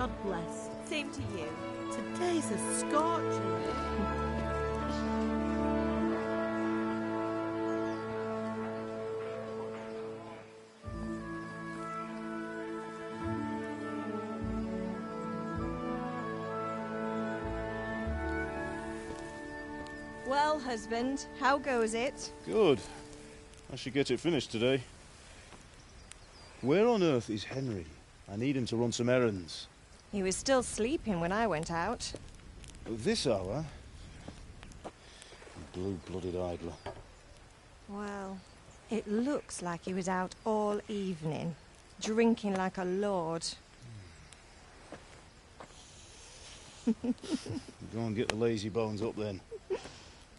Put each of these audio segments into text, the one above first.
God bless. Same to you. Today's a scorcher. Well, husband, how goes it? Good. I should get it finished today. Where on earth is Henry? I need him to run some errands. He was still sleeping when I went out. This hour? Blue-blooded idler. Well, it looks like he was out all evening, drinking like a lord. Go and get the lazy bones up then.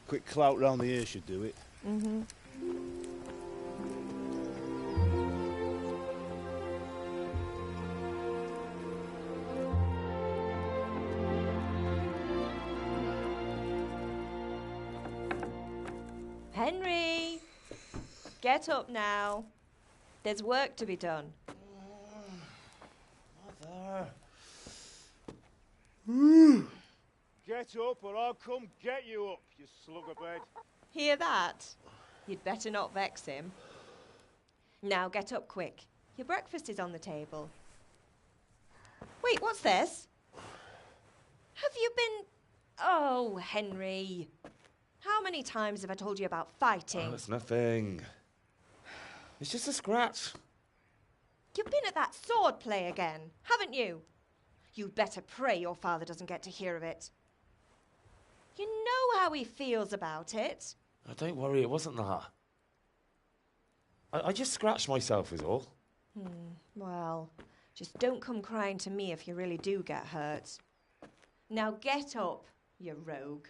Quick clout round the ear should do it. Mm-hmm. Henry! Get up now. There's work to be done. Mother. Get up or I'll come get you up, you slugabed. Hear that? You'd better not vex him. Now get up quick. Your breakfast is on the table. Wait, what's this? Have you been... Oh, Henry. How many times have I told you about fighting? Oh, it's nothing. It's just a scratch. You've been at that sword play again, haven't you? You'd better pray your father doesn't get to hear of it. You know how he feels about it. Oh, don't worry, it wasn't that. I just scratched myself is all. Well, just don't come crying to me if you really do get hurt. Now get up, you rogue.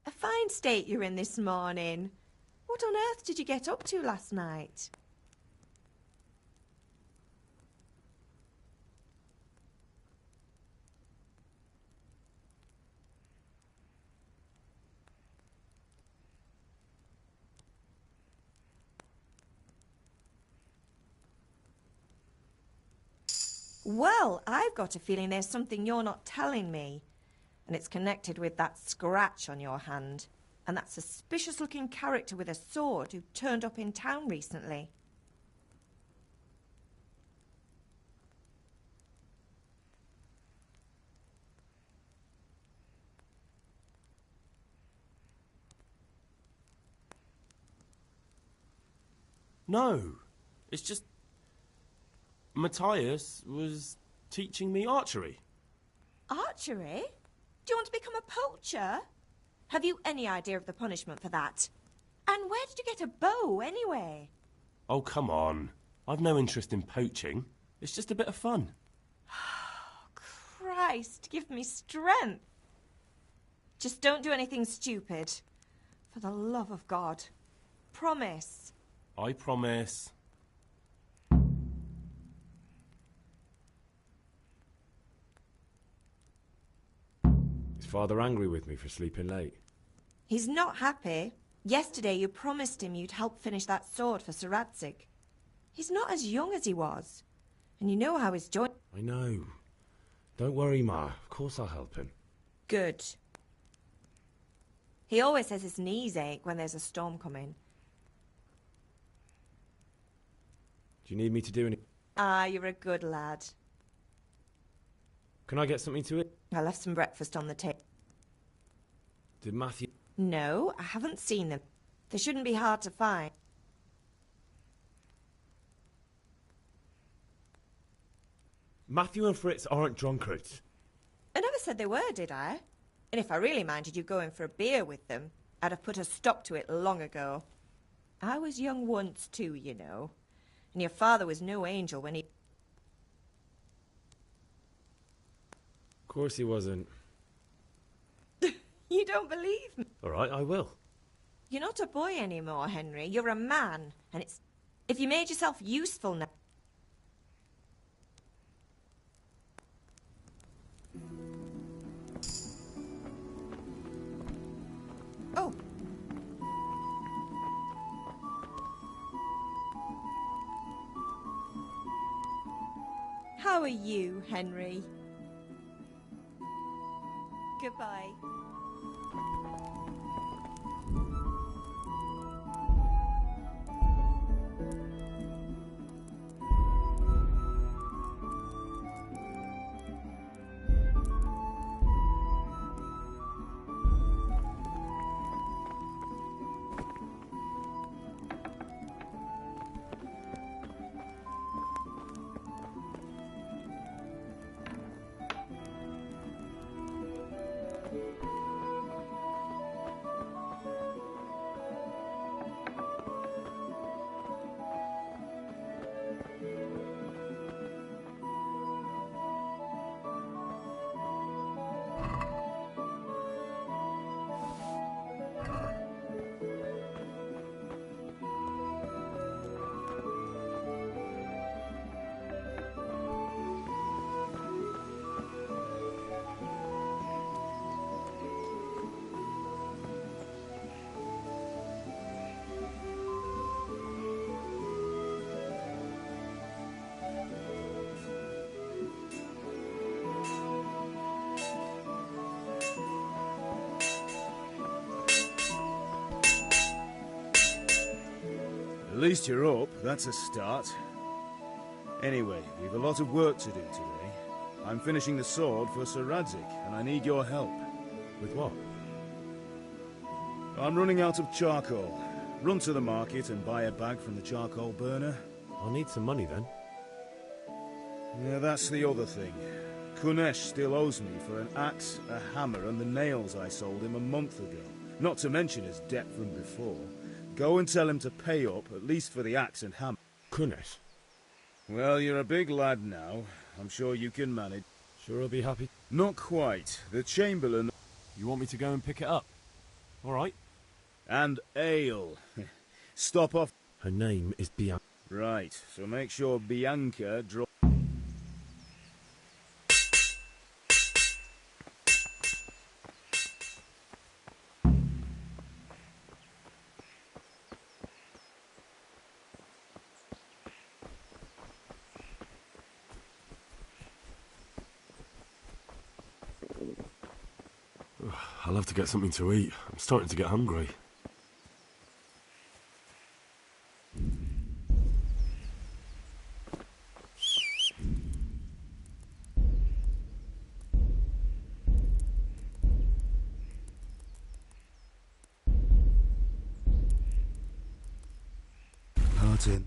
A fine state you're in this morning. What on earth did you get up to last night? Well, I've got a feeling there's something you're not telling me. And it's connected with that scratch on your hand. And that suspicious-looking character with a sword who turned up in town recently. No, it's just... Matthias was teaching me archery. Archery? Do you want to become a poacher? Have you any idea of the punishment for that? And where did you get a bow, anyway? Oh, come on. I've no interest in poaching. It's just a bit of fun. Christ, give me strength. Just don't do anything stupid. For the love of God. Promise. I promise. Is Father angry with me for sleeping late? He's not happy. Yesterday you promised him you'd help finish that sword for Sir Radzig. He's not as young as he was. And you know how his joint... I know. Don't worry, Ma. Of course I'll help him. Good. He always says his knees ache when there's a storm coming. Do you need me to do any... Ah, you're a good lad. Can I get something to eat? I left some breakfast on the table. Did Matthew... No, I haven't seen them. They shouldn't be hard to find. Matthew and Fritz aren't drunkards. I never said they were, did I? And if I really minded you going for a beer with them, I'd have put a stop to it long ago. I was young once too, you know. And your father was no angel when he... course he wasn't. You don't believe me? All right, I will. You're not a boy anymore, Henry. You're a man. And it's... If you made yourself useful now... Oh. How are you, Henry? Goodbye. At least you're up, that's a start. Anyway, we've a lot of work to do today. I'm finishing the sword for Sir Radzig, and I need your help. With what? I'm running out of charcoal. Run to the market and buy a bag from the charcoal burner. I'll need some money then. Yeah, that's the other thing. Kunesh still owes me for an axe, a hammer, and the nails I sold him a month ago. Not to mention his debt from before. Go and tell him to pay up, at least for the axe and hammer. Kunesh? Well, you're a big lad now. I'm sure you can manage. Sure I'll be happy. Not quite. The Chamberlain... You want me to go and pick it up? All right. And ale. Stop off. Her name is Bianca. Right, so make sure Bianca draw... I'll have to get something to eat. I'm starting to get hungry. Martin.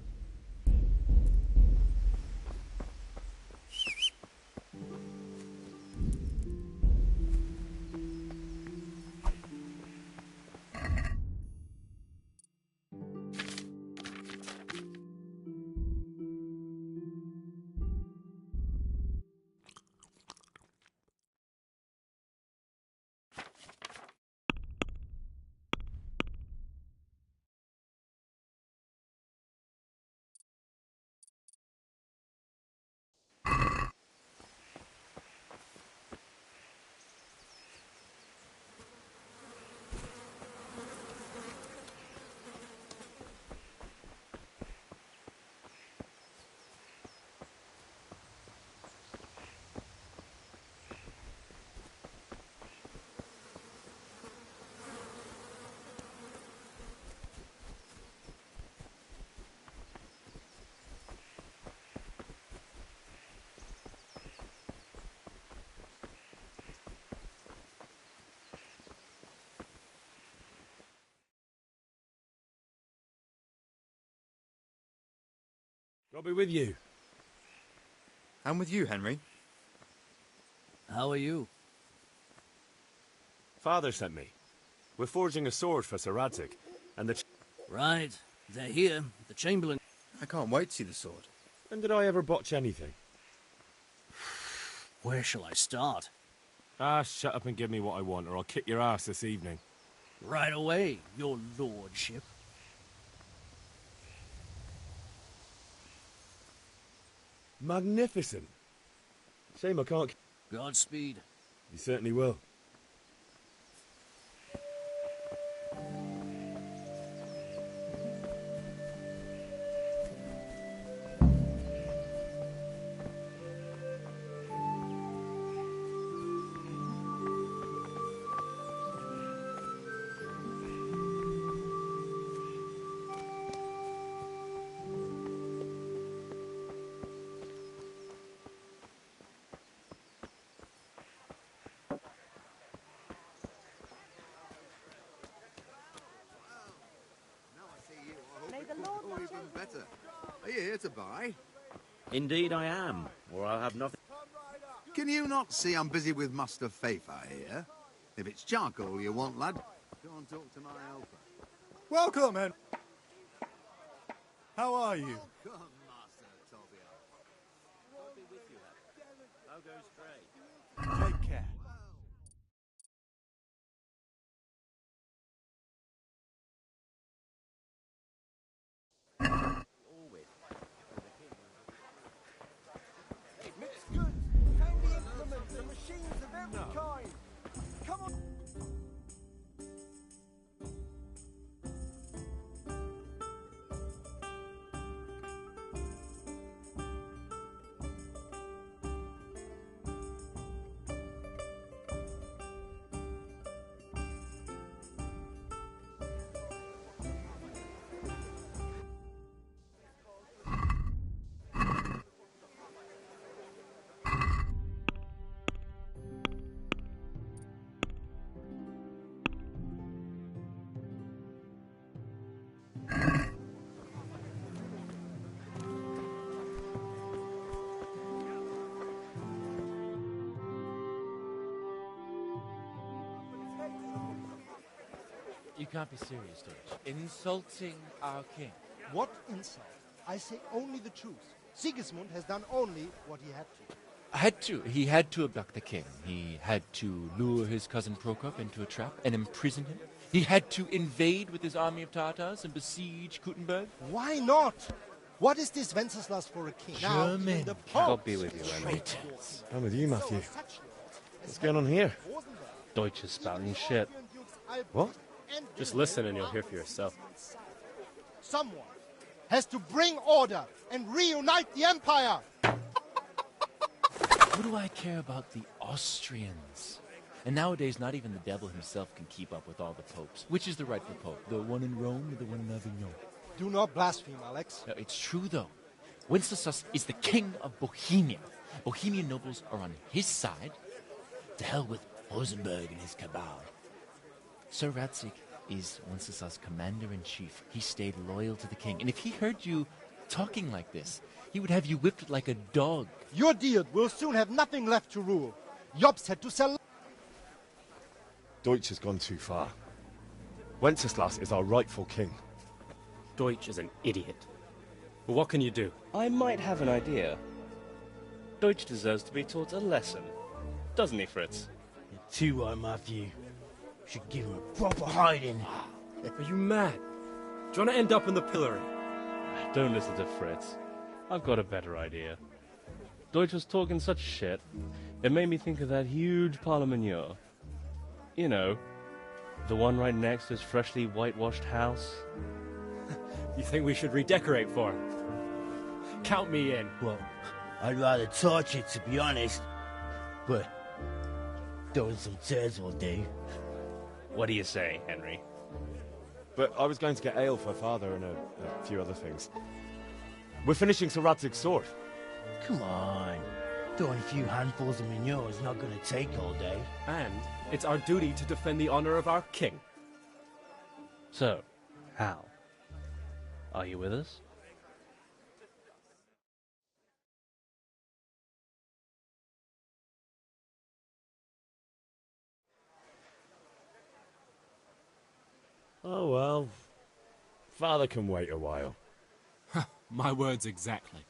I'll be with you. I'm with you, Henry. How are you? Father sent me. We're forging a sword for Sir Radzig, and the... Right. They're here. The Chamberlain... I can't wait to see the sword. When did I ever botch anything? Where shall I start? Ah, shut up and give me what I want, or I'll kick your ass this evening. Right away, your lordship. Magnificent. Shame I can't... Godspeed. You certainly will. Even better. Are you here to buy? Indeed I am, or I'll have nothing. Can you not see I'm busy with Master Fafa here? If it's charcoal you want, lad, go and talk to my helper. Welcome, Henry. How are you? Welcome, Master Tobias. God be with you, I'll go straight. Take care. You can't be serious, Deutsch. Insulting our king. What insult? I say only the truth. Sigismund has done only what he had to. He had to abduct the king. He had to lure his cousin Prokop into a trap and imprison him. He had to invade with his army of Tatars and besiege Kuttenberg. Why not? What is this Wenceslas for a king? German. God be with you, Henry. I'm with you, Matthew. What's going on here? Deutsch is spouting shit. What? Just listen and you'll hear for yourself. Someone has to bring order and reunite the empire. What do I care about the Austrians? And nowadays, not even the devil himself can keep up with all the popes. Which is the rightful pope? The one in Rome or the one in Avignon? Do not blaspheme, Alex. No, it's true, though. Wenceslas is the king of Bohemia. Bohemian nobles are on his side. To hell with Rosenberg and his cabal. Sir Ratzik is Wenceslas' commander-in-chief. He stayed loyal to the king. And if he heard you talking like this, he would have you whipped like a dog. Your deal will soon have nothing left to rule. Jobst had to sell... Deutsch has gone too far. Wenceslas is our rightful king. Deutsch is an idiot. But what can you do? I might have an idea. Deutsch deserves to be taught a lesson. Doesn't he, Fritz? You're too right, Matthew. Should give him a proper hiding. Are you mad? Do you want to end up in the pillory? Don't listen to Fritz. I've got a better idea. Deutsch was talking such shit, it made me think of that huge parliament. You know, the one right next to his freshly whitewashed house. You think we should redecorate for him? Count me in. Well, I'd rather torch it, to be honest. But throwing some turds will do. What do you say, Henry? But I was going to get ale for father and a few other things. We're finishing Sir Radzig's sword. Come on. Throwing a few handfuls of manure is not going to take all day. And it's our duty to defend the honor of our king. So, Hal, are you with us? Oh well. Father can wait a while. My words exactly.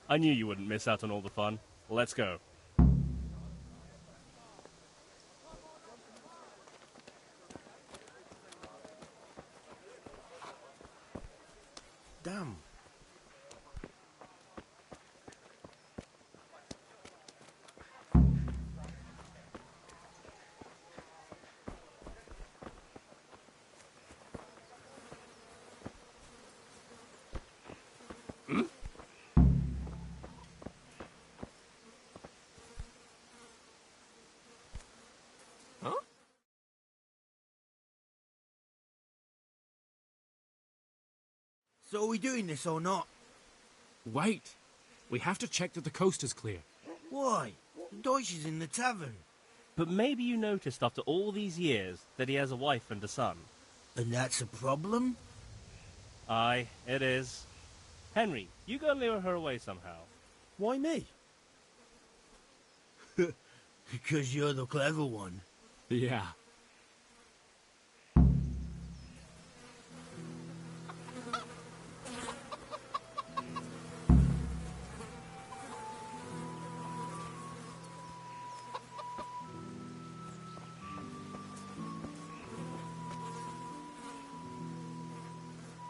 I knew you wouldn't miss out on all the fun. Let's go. Damn. So are we doing this or not? Wait. We have to check that the coast is clear. Why? Deutsch is in the tavern. But maybe you noticed after all these years that he has a wife and a son. And that's a problem? Aye, it is. Henry, you go lure her away somehow. Why me? Because you're the clever one. Yeah.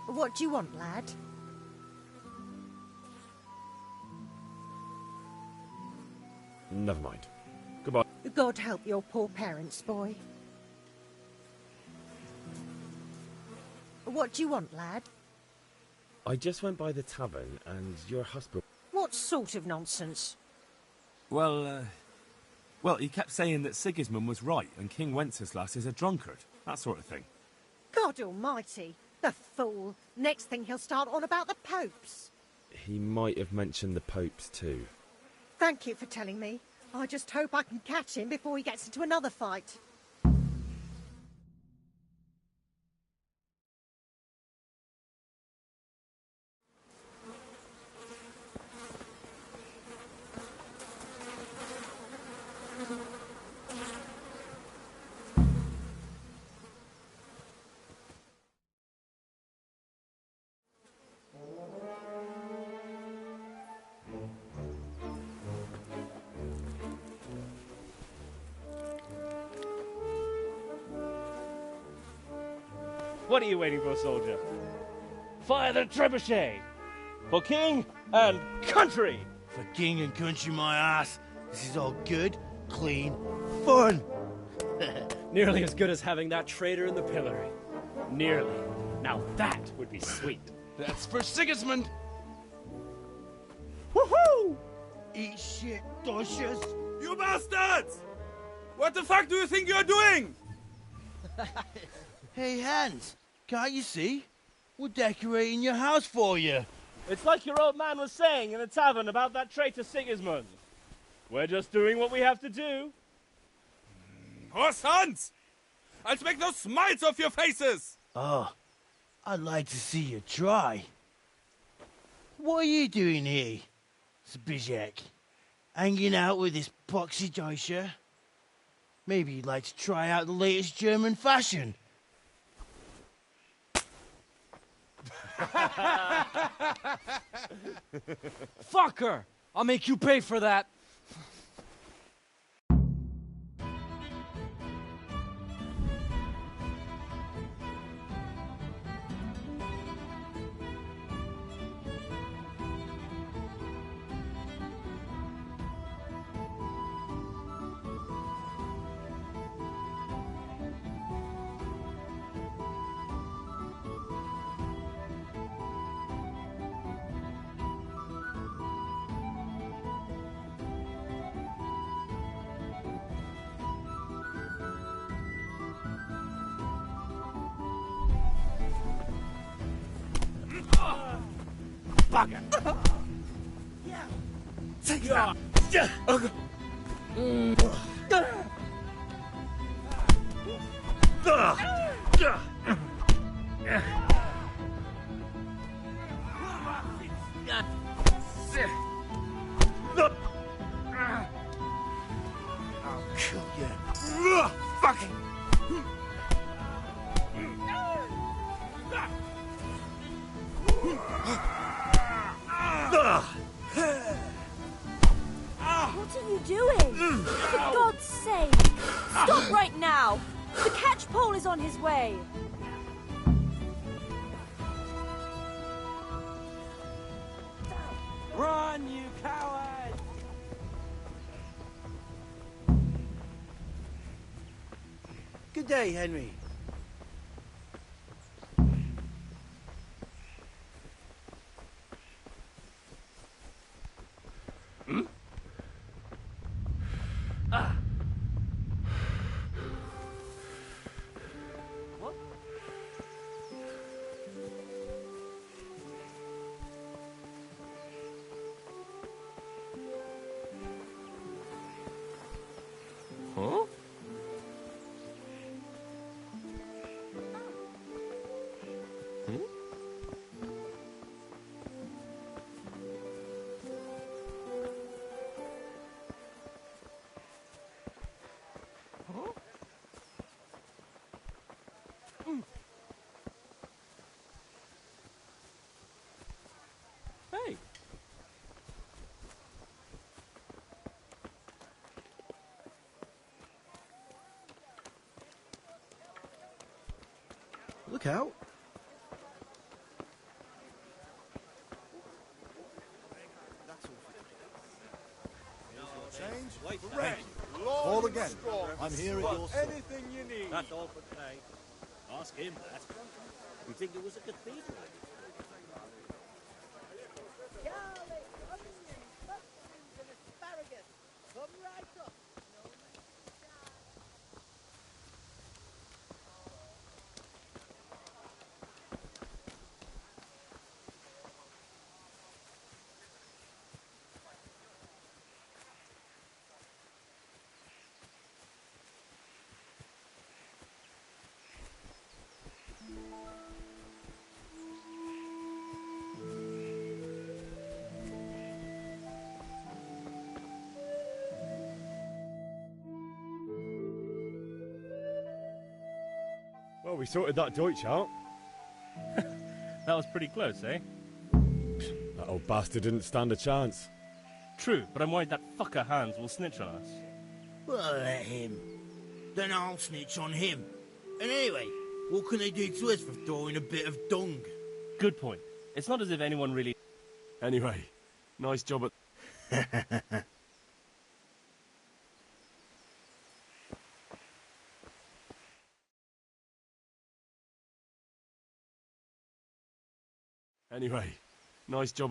What do you want, lad? Never mind. Goodbye. God help your poor parents, boy. What do you want, lad? I just went by the tavern and your husband... What sort of nonsense? Well, he kept saying that Sigismund was right and King Wenceslas is a drunkard. That sort of thing. God almighty, the fool. Next thing he'll start on about the popes. He might have mentioned the popes too. Thank you for telling me. I just hope I can catch him before he gets into another fight. What are you waiting for, soldier? Fire the trebuchet! For king and country! For king and country, my ass. This is all good, clean, fun. Nearly as good as having that traitor in the pillory. Nearly. Now that would be sweet. That's for Sigismund! Woohoo! Eat shit, Deutsches. You bastards! What the fuck do you think you're doing? Hey, Hans, can't you see? We're decorating your house for you. It's like your old man was saying in the tavern about that traitor Sigismund. We're just doing what we have to do. Horse Hans! I'll make those smiles off your faces! Oh, I'd like to see you try. What are you doing here, Zbyszek? Hanging out with this poxy Deutscher? Maybe you'd like to try out the latest German fashion. Fucker! I'll make you pay for that. Bugger! Take that! I'll kill you. Fucking! What are you doing? For God's sake! Stop right now! The catchpole is on his way! Good day, Henry. Huh? Hmm? Huh? Hey. Look out. Change? Correct. Call again. I'm here at your service. Anything you need. That's all for today. Ask him that. You think there was a cathedral? Garlic, onions, mushrooms, and asparagus. Come right up. Well, we sorted that Deutsch out. That was pretty close, eh? That old bastard didn't stand a chance. True, but I'm worried that fucker Hans will snitch on us. Well, let him. Then I'll snitch on him. And anyway, what can they do to us for throwing a bit of dung? Good point. It's not as if anyone really... Anyway, nice job at... Anyway, nice job.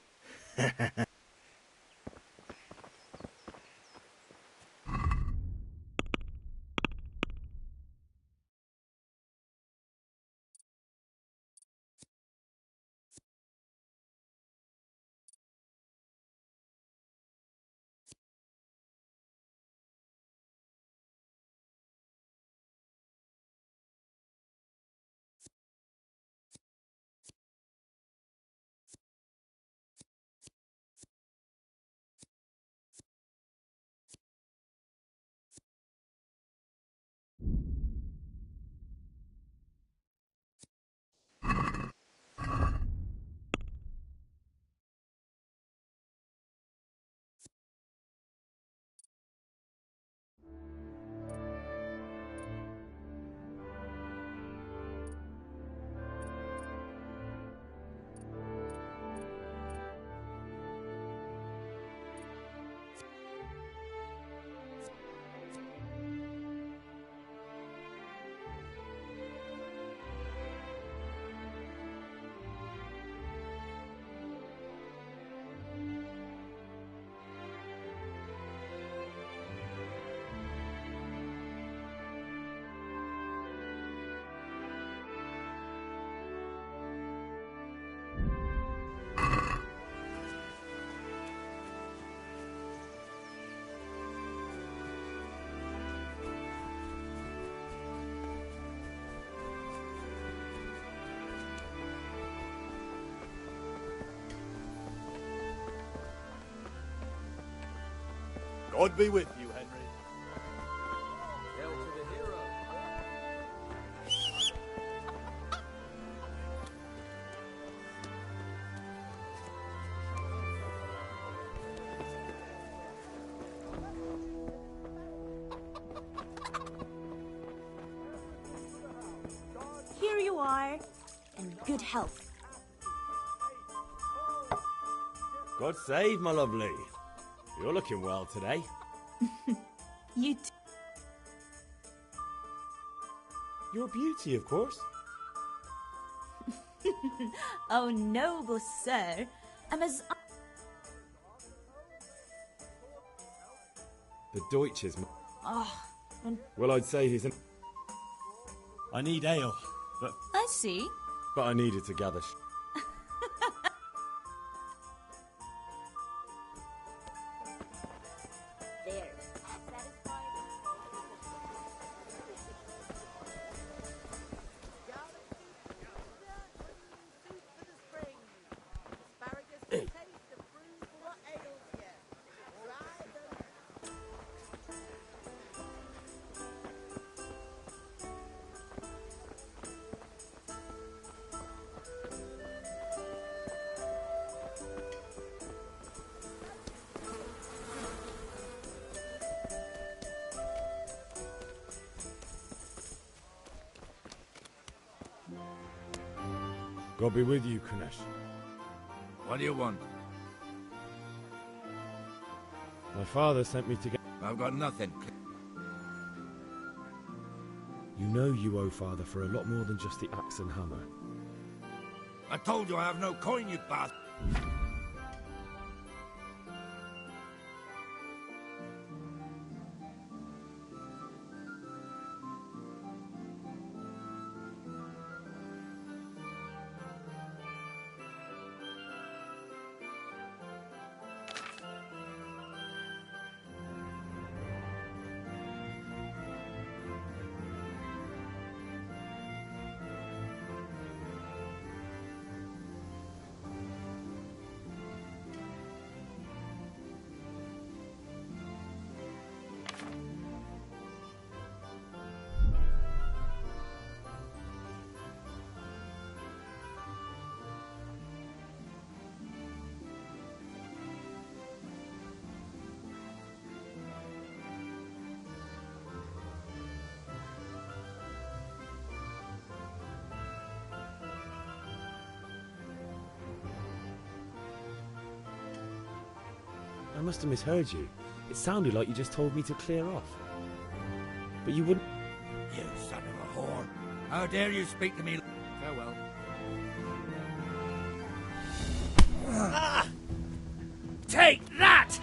God be with you, Henry. Hail to the hero. Here you are, in good health. God save, my lovely. You're looking well today. You Your beauty, of course. Oh, noble sir. I'm as... The Deutsch is... Oh, Well, I'd say he's an... I need ale, but... I see. But I needed to gather... There. God be with you, Kunesh. What do you want? My father sent me to get... I've got nothing. You know you owe father for a lot more than just the axe and hammer. I told you I have no coin, you bastard. I must have misheard you. It sounded like you just told me to clear off. But you wouldn't... You son of a whore. How dare you speak to me? Farewell. Take that!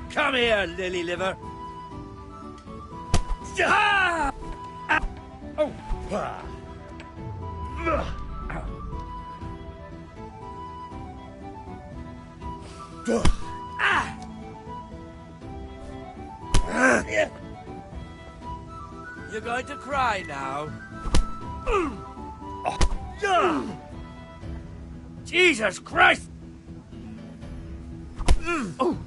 Come here, lily liver. Oh. You're going to cry now. Jesus Christ! Oh.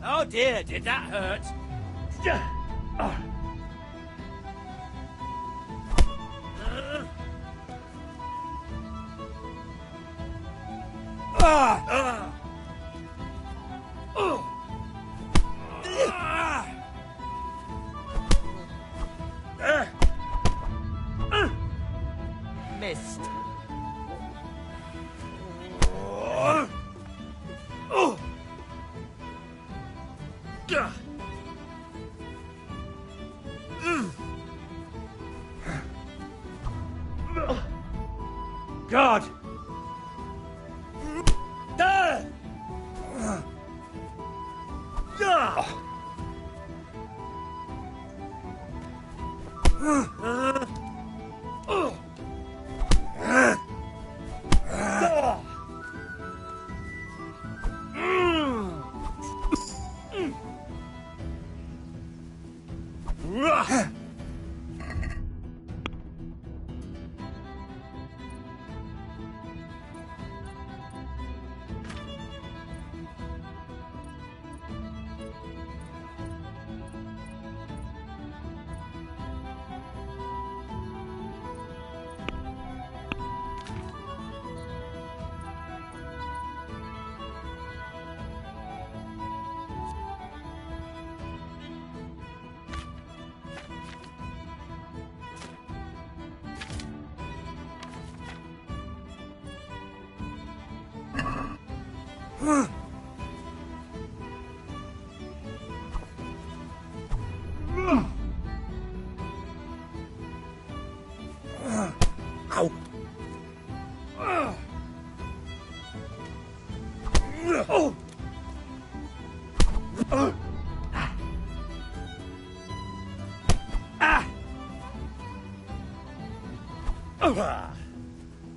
Oh dear, did that hurt? Missed. God!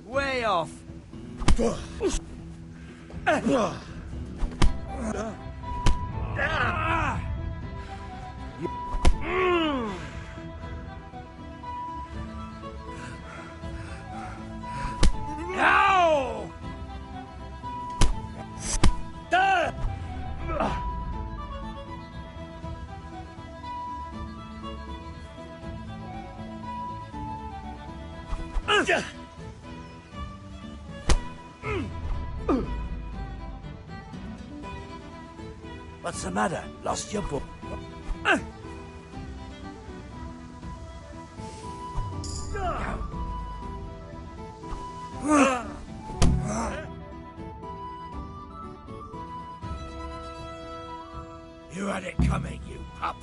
Way off. Ow! What's the matter? Lost your book? You had it coming, you pup.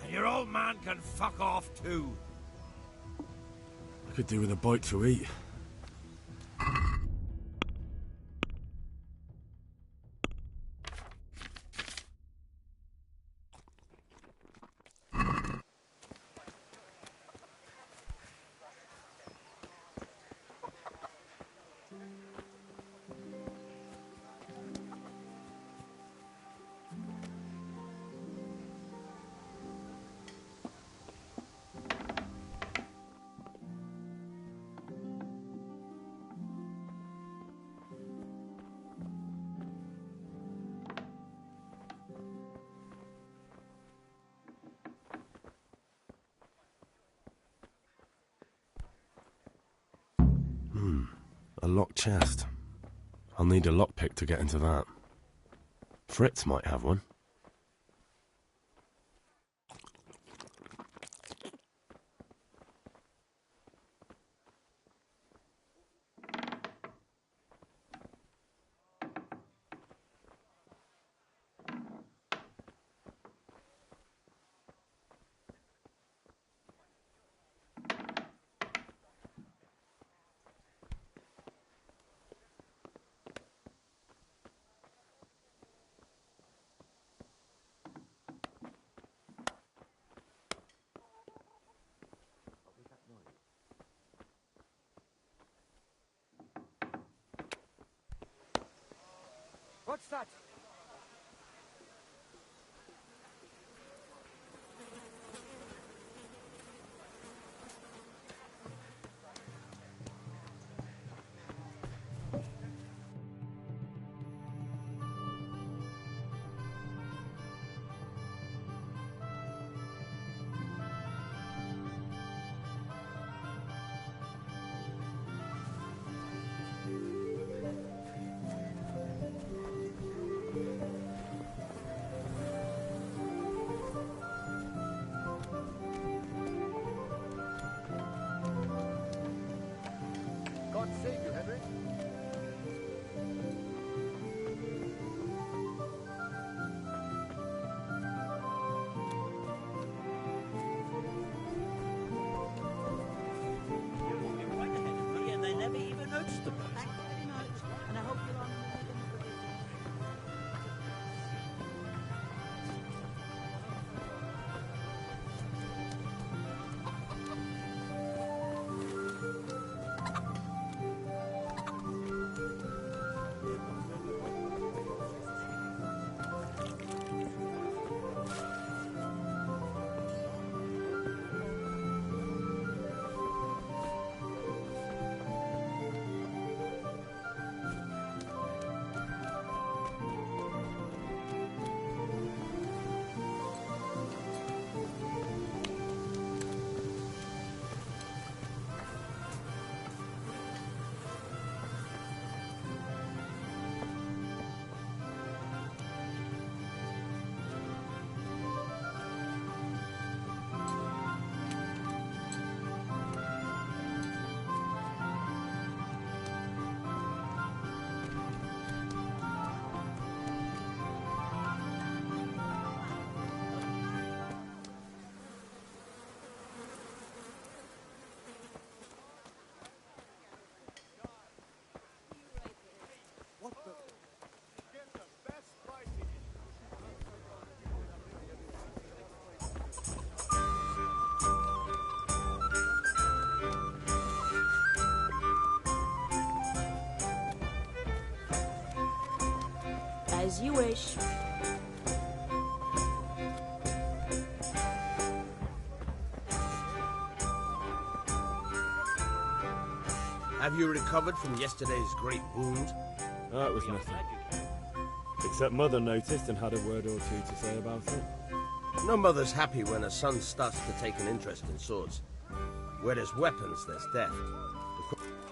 And your old man can fuck off too. I could do with a bite to eat. A locked chest. I'll need a lockpick to get into that. Fritz might have one. What's that? God save you, Henry. They never even noticed the place. Thank you very much, and I hope you're on the as you wish. Have you recovered from yesterday's great wound? Oh, it was nothing. Except Mother noticed and had a word or two to say about it. No mother's happy when her son starts to take an interest in swords. Where there's weapons, there's death.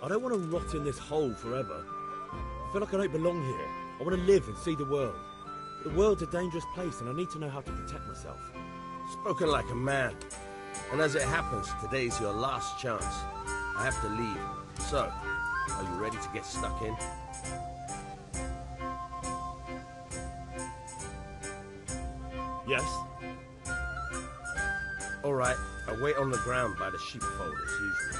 I don't want to rot in this hole forever. I feel like I don't belong here. I want to live and see the world. The world's a dangerous place, and I need to know how to protect myself. Spoken like a man. And as it happens, today's your last chance. I have to leave. So, are you ready to get stuck in? Yes. All right, I'll wait on the ground by the sheepfold as usual.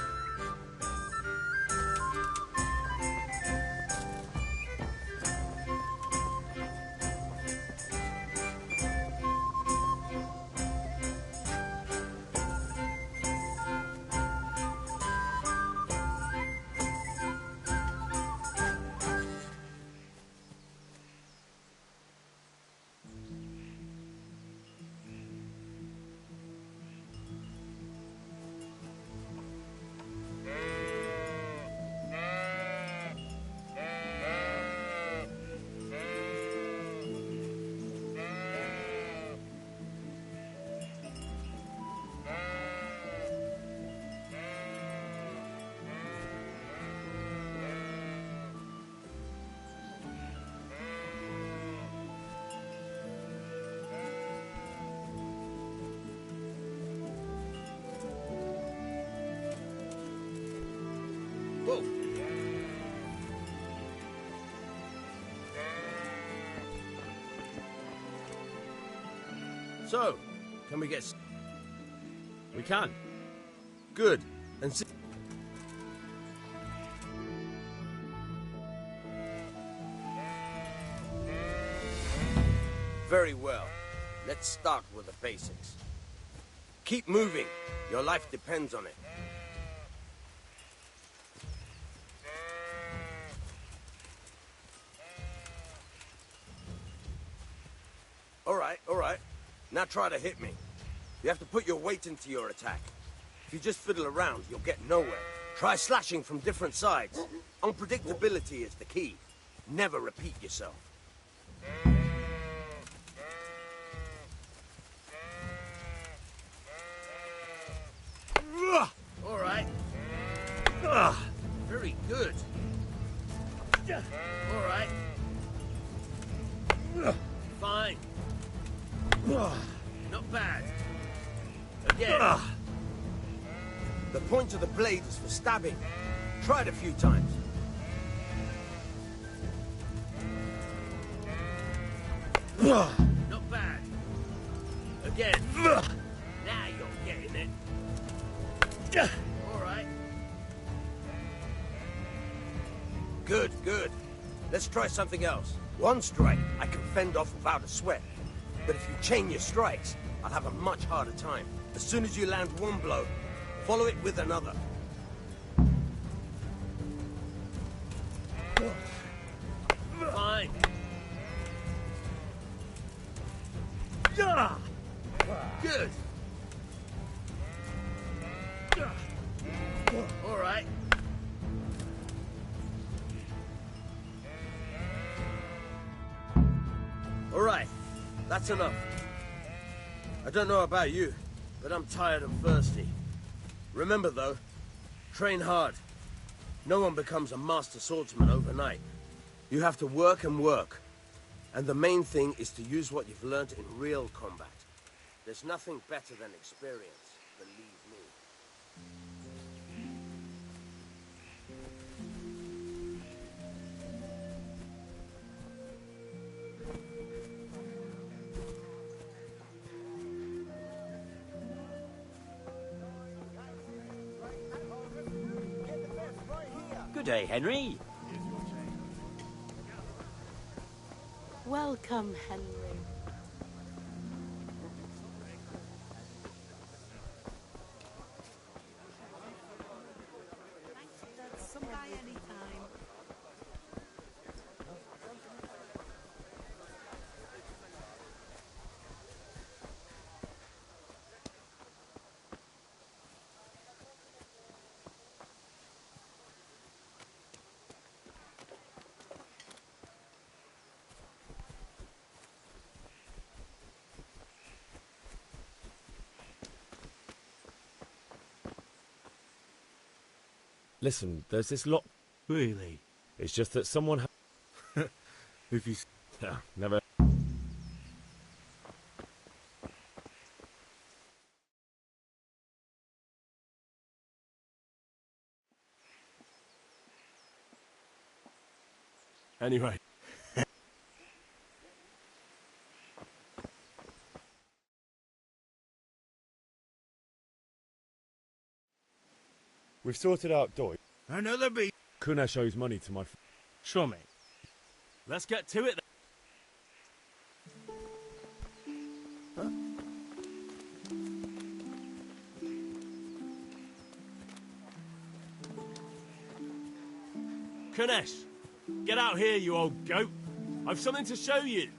Whoa. So, can we get... We can. Good. And see... Very well. Let's start with the basics. Keep moving. Your life depends on it. All right. Now try to hit me. You have to put your weight into your attack. If you just fiddle around, you'll get nowhere. Try slashing from different sides. Unpredictability is the key. Never repeat yourself. All right. Very good. All right. Fine. Not bad. Again. The point of the blade is for stabbing. Try it a few times. Not bad. Again. Now you're getting it. All right. Good, good. Let's try something else. One strike, I can fend off without a sweat. But if you chain your strikes, I'll have a much harder time. As soon as you land one blow, follow it with another. Fine. Good. All right. All right, that's enough. I don't know about you, but I'm tired and thirsty. Remember though, train hard. No one becomes a master swordsman overnight. You have to work and work. And the main thing is to use what you've learned in real combat. There's nothing better than experience, believe me. Good day, Henry. Welcome, Henry. Some guy anytime. Listen, there's this lot. Really? It's just that someone. If you... Yeah, never. Anyway. We've sorted out Deutsch. Another beat. Kunesh owes money to my... Sure, mate. Let's get to it then. Kunesh, get out here, you old goat. I've something to show you.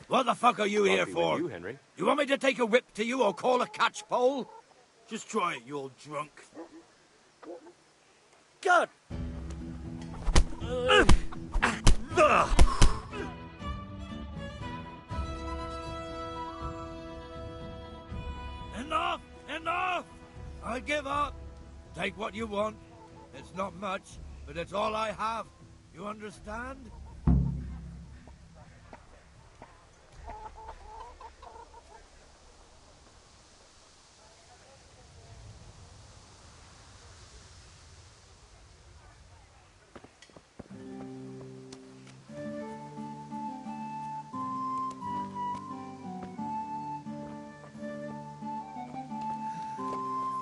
What the fuck are you here for? You, Henry. You want me to take a whip to you or call a catch pole? Just try it, you old drunk. God! Enough! Enough! I give up. Take what you want. It's not much, but it's all I have. You understand?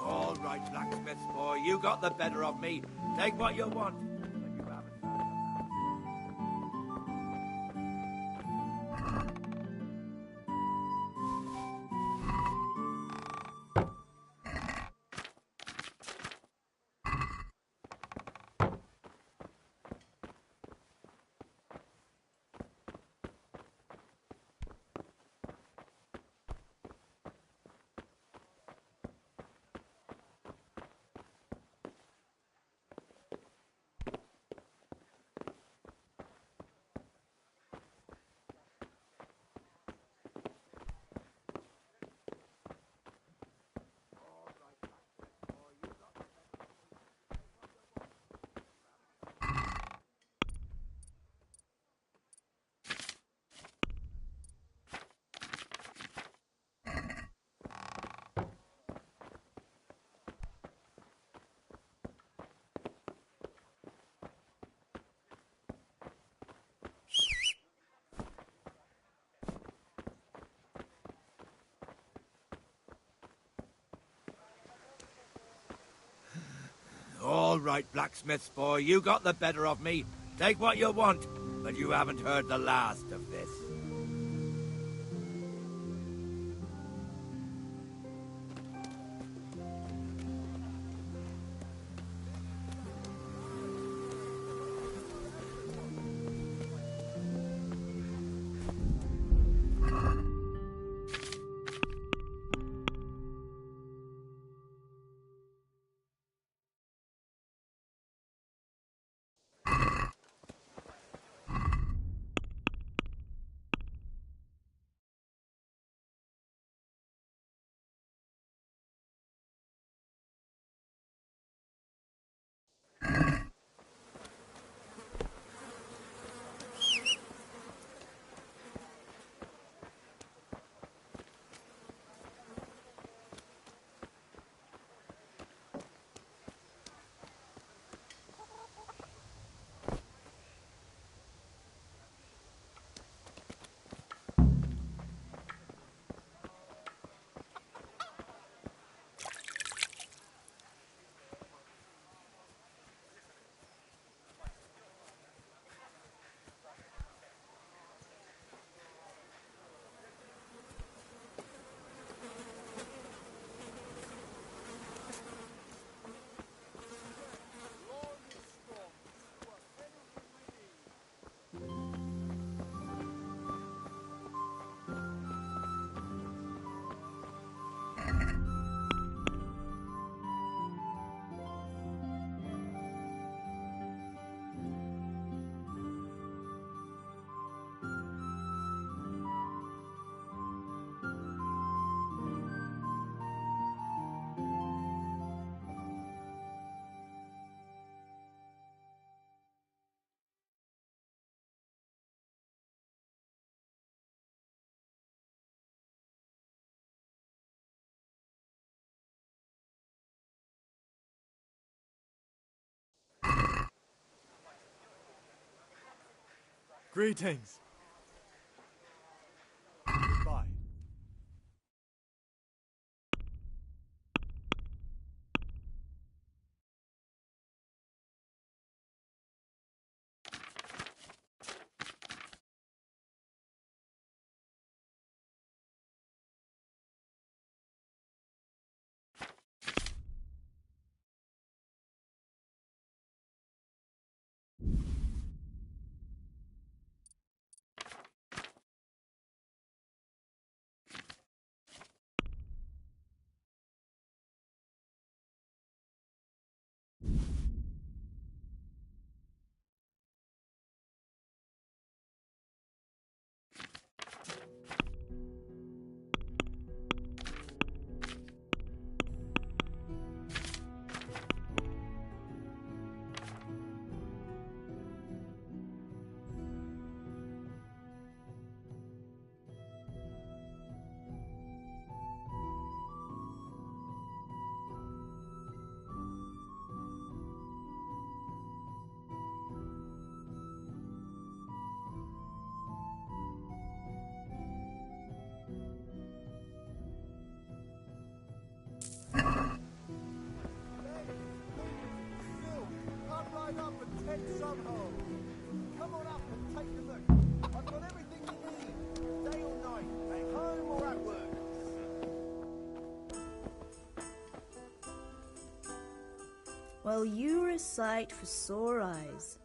All right, blacksmith boy, you got the better of me. Take what you want. All right, blacksmith's boy, you got the better of me. Take what you want, but you haven't heard the last of this. Greetings. Goodbye. Come on up and take a look. I've got everything you need, day or night, at home or at work. Well, you're a sight for sore eyes.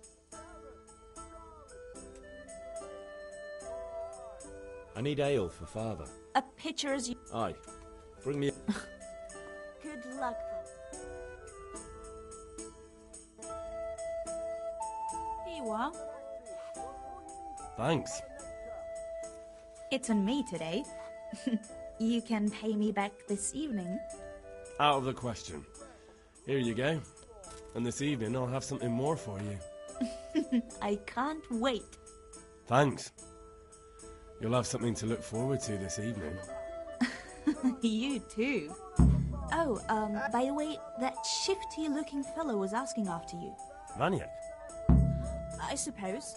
I need ale for father. A pitcher as you... Aye. Bring me... Good luck, then. Here you are. Thanks. It's on me today. You can pay me back this evening. Out of the question. Here you go. And this evening I'll have something more for you. I can't wait. Thanks. You'll have something to look forward to this evening. You too. Oh, by the way, that shifty-looking fellow was asking after you. Vaniac? I suppose.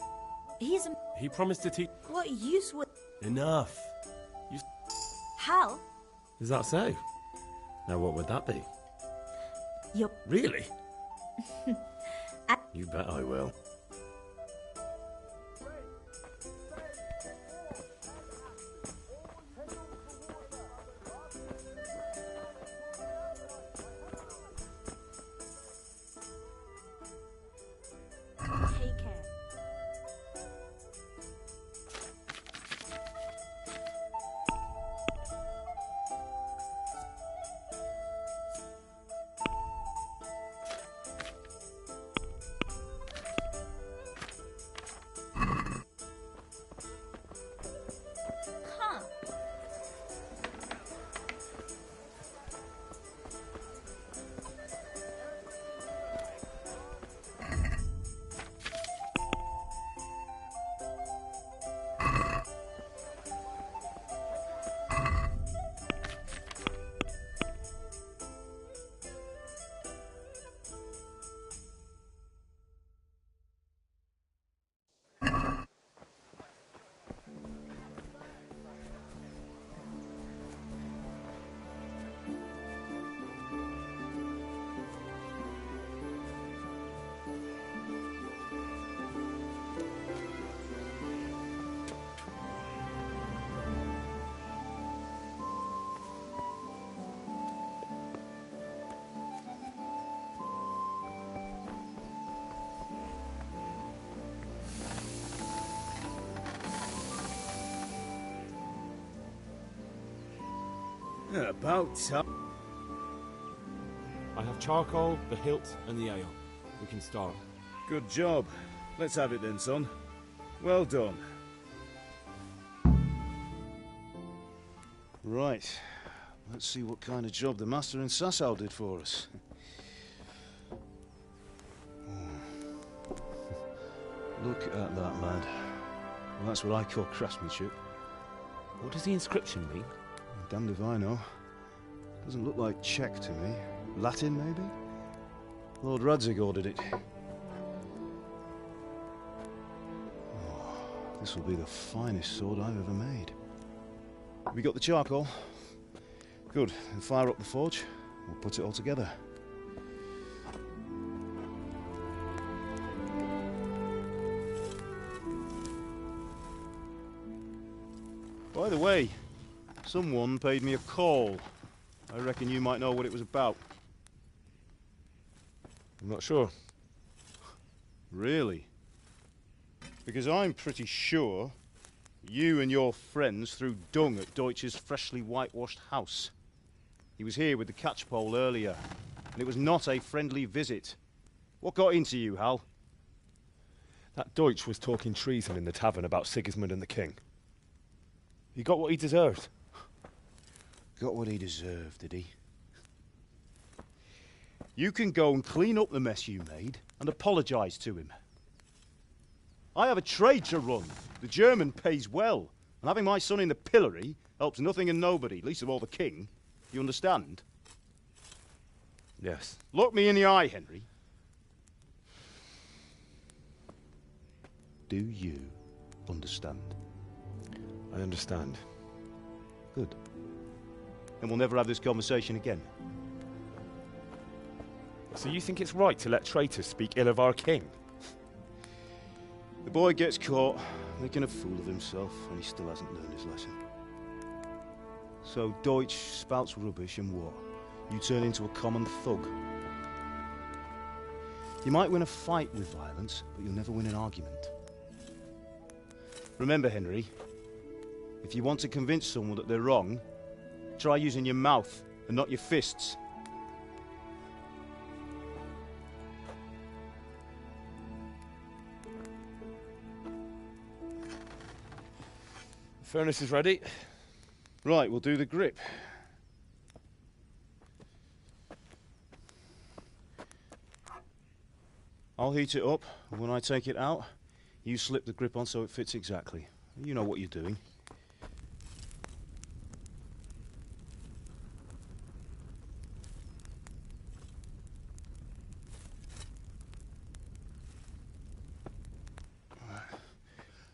He's a... He promised to teach... What use would... Enough. Hal? Is that so? Now what would that be? Yup. Really? You bet I will. Take care. Huh. About time. I have charcoal, the hilt, and the ale. We can start. Good job. Let's have it then, son. Well done. Right. Let's see what kind of job the Master and Sasau did for us. Look at that, lad. Well, that's what I call craftsmanship. What does the inscription mean? Damned if I know. Doesn't look like Czech to me. Latin, maybe? Lord Radzig ordered it. Oh, this will be the finest sword I've ever made. We got the charcoal? Good. Then fire up the forge. We'll put it all together. By the way, someone paid me a call. I reckon you might know what it was about. I'm not sure. Really? Because I'm pretty sure you and your friends threw dung at Deutsch's freshly whitewashed house. He was here with the catchpole earlier, and it was not a friendly visit. What got into you, Hal? That Deutsch was talking treason in the tavern about Sigismund and the king. He got what he deserved. Got what he deserved, did he? You can go and clean up the mess you made and apologise to him. I have a trade to run. The German pays well, and having my son in the pillory helps nothing and nobody, least of all the king. You understand? Yes. Look me in the eye, Henry. Do you understand? I understand. Good. Then we'll never have this conversation again. So you think it's right to let traitors speak ill of our king? The boy gets caught, making a fool of himself, and he still hasn't learned his lesson. So Deutsch spouts rubbish, and what? You turn into a common thug. You might win a fight with violence, but you'll never win an argument. Remember, Henry, if you want to convince someone that they're wrong, try using your mouth and not your fists. The furnace is ready. Right, we'll do the grip. I'll heat it up, and when I take it out, you slip the grip on so it fits exactly. You know what you're doing.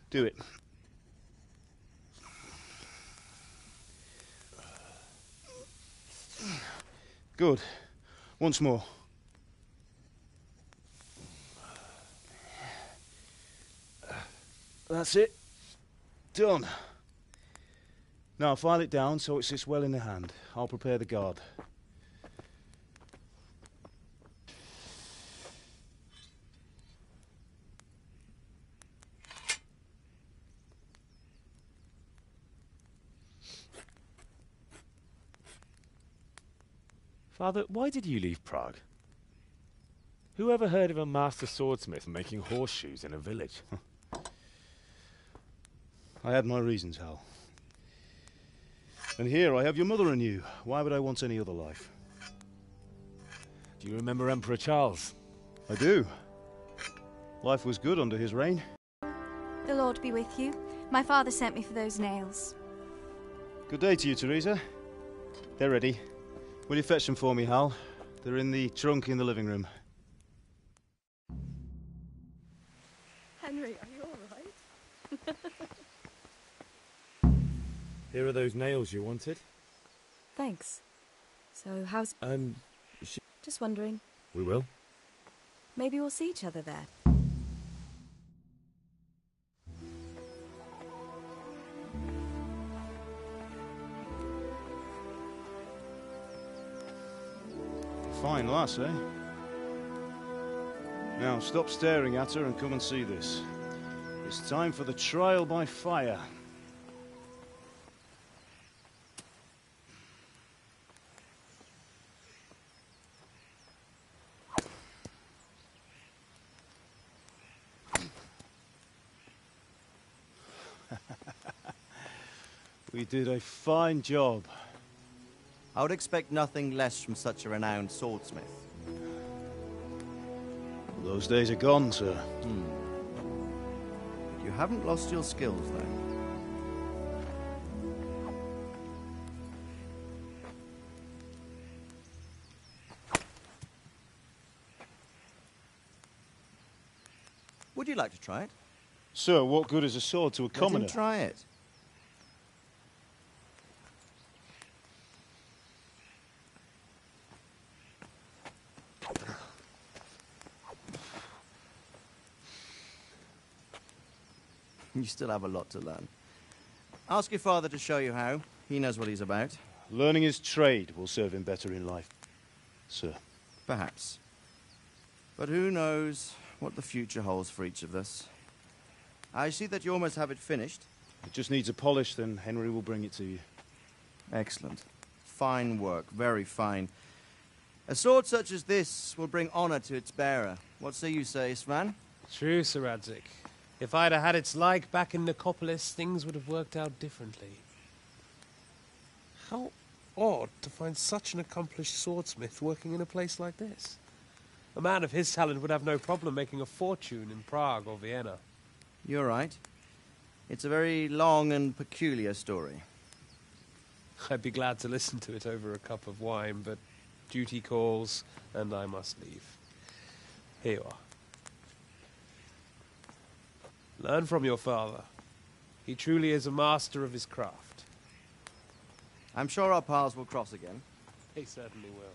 Do it. Good. Once more. That's it. Done. Now file it down so it sits well in the hand. I'll prepare the guard. Father, why did you leave Prague? Who ever heard of a master swordsmith making horseshoes in a village? I had my reasons, Hal. And here I have your mother and you. Why would I want any other life? Do you remember Emperor Charles? I do. Life was good under his reign. The Lord be with you. My father sent me for those nails. Good day to you, Teresa. They're ready. Will you fetch them for me, Hal? They're in the trunk in the living room. Henry, are you all right? Here are those nails you wanted. Thanks. So, how's... Just wondering. We will. Maybe we'll see each other there. Fine lass, eh? Now, stop staring at her and come and see this. It's time for the trial by fire. We did a fine job. I would expect nothing less from such a renowned swordsmith. Those days are gone, sir. You haven't lost your skills, though. Would you like to try it? Sir, what good is a sword to a commoner? Let him try it. You still have a lot to learn. Ask your father to show you how. He knows what he's about. Learning his trade will serve him better in life, sir. Perhaps. But who knows what the future holds for each of us. I see that you almost have it finished. It just needs a polish, then Henry will bring it to you. Excellent. Fine work, very fine. A sword such as this will bring honor to its bearer. What say you, Svan? True, Sir Radzig. If I'd have had its like back in Nicopolis, things would have worked out differently. How odd to find such an accomplished swordsmith working in a place like this. A man of his talent would have no problem making a fortune in Prague or Vienna. You're right. It's a very long and peculiar story. I'd be glad to listen to it over a cup of wine, but duty calls, and I must leave. Here you are. Learn from your father. He truly is a master of his craft. I'm sure our paths will cross again. He certainly will.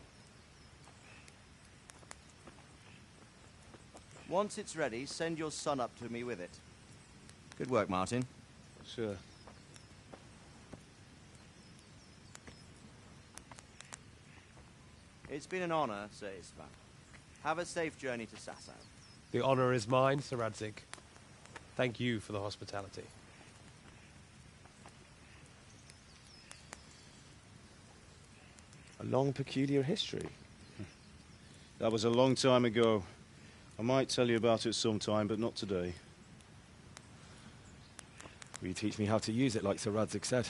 Once it's ready, send your son up to me with it. Good work, Martin. Sir. It's been an honor, Sir Istvan. Have a safe journey to Sasau. The honor is mine, Sir Radzig. Thank you for the hospitality. A long, peculiar history. That was a long time ago. I might tell you about it sometime, but not today. Will you teach me how to use it, like Sir Radzig said?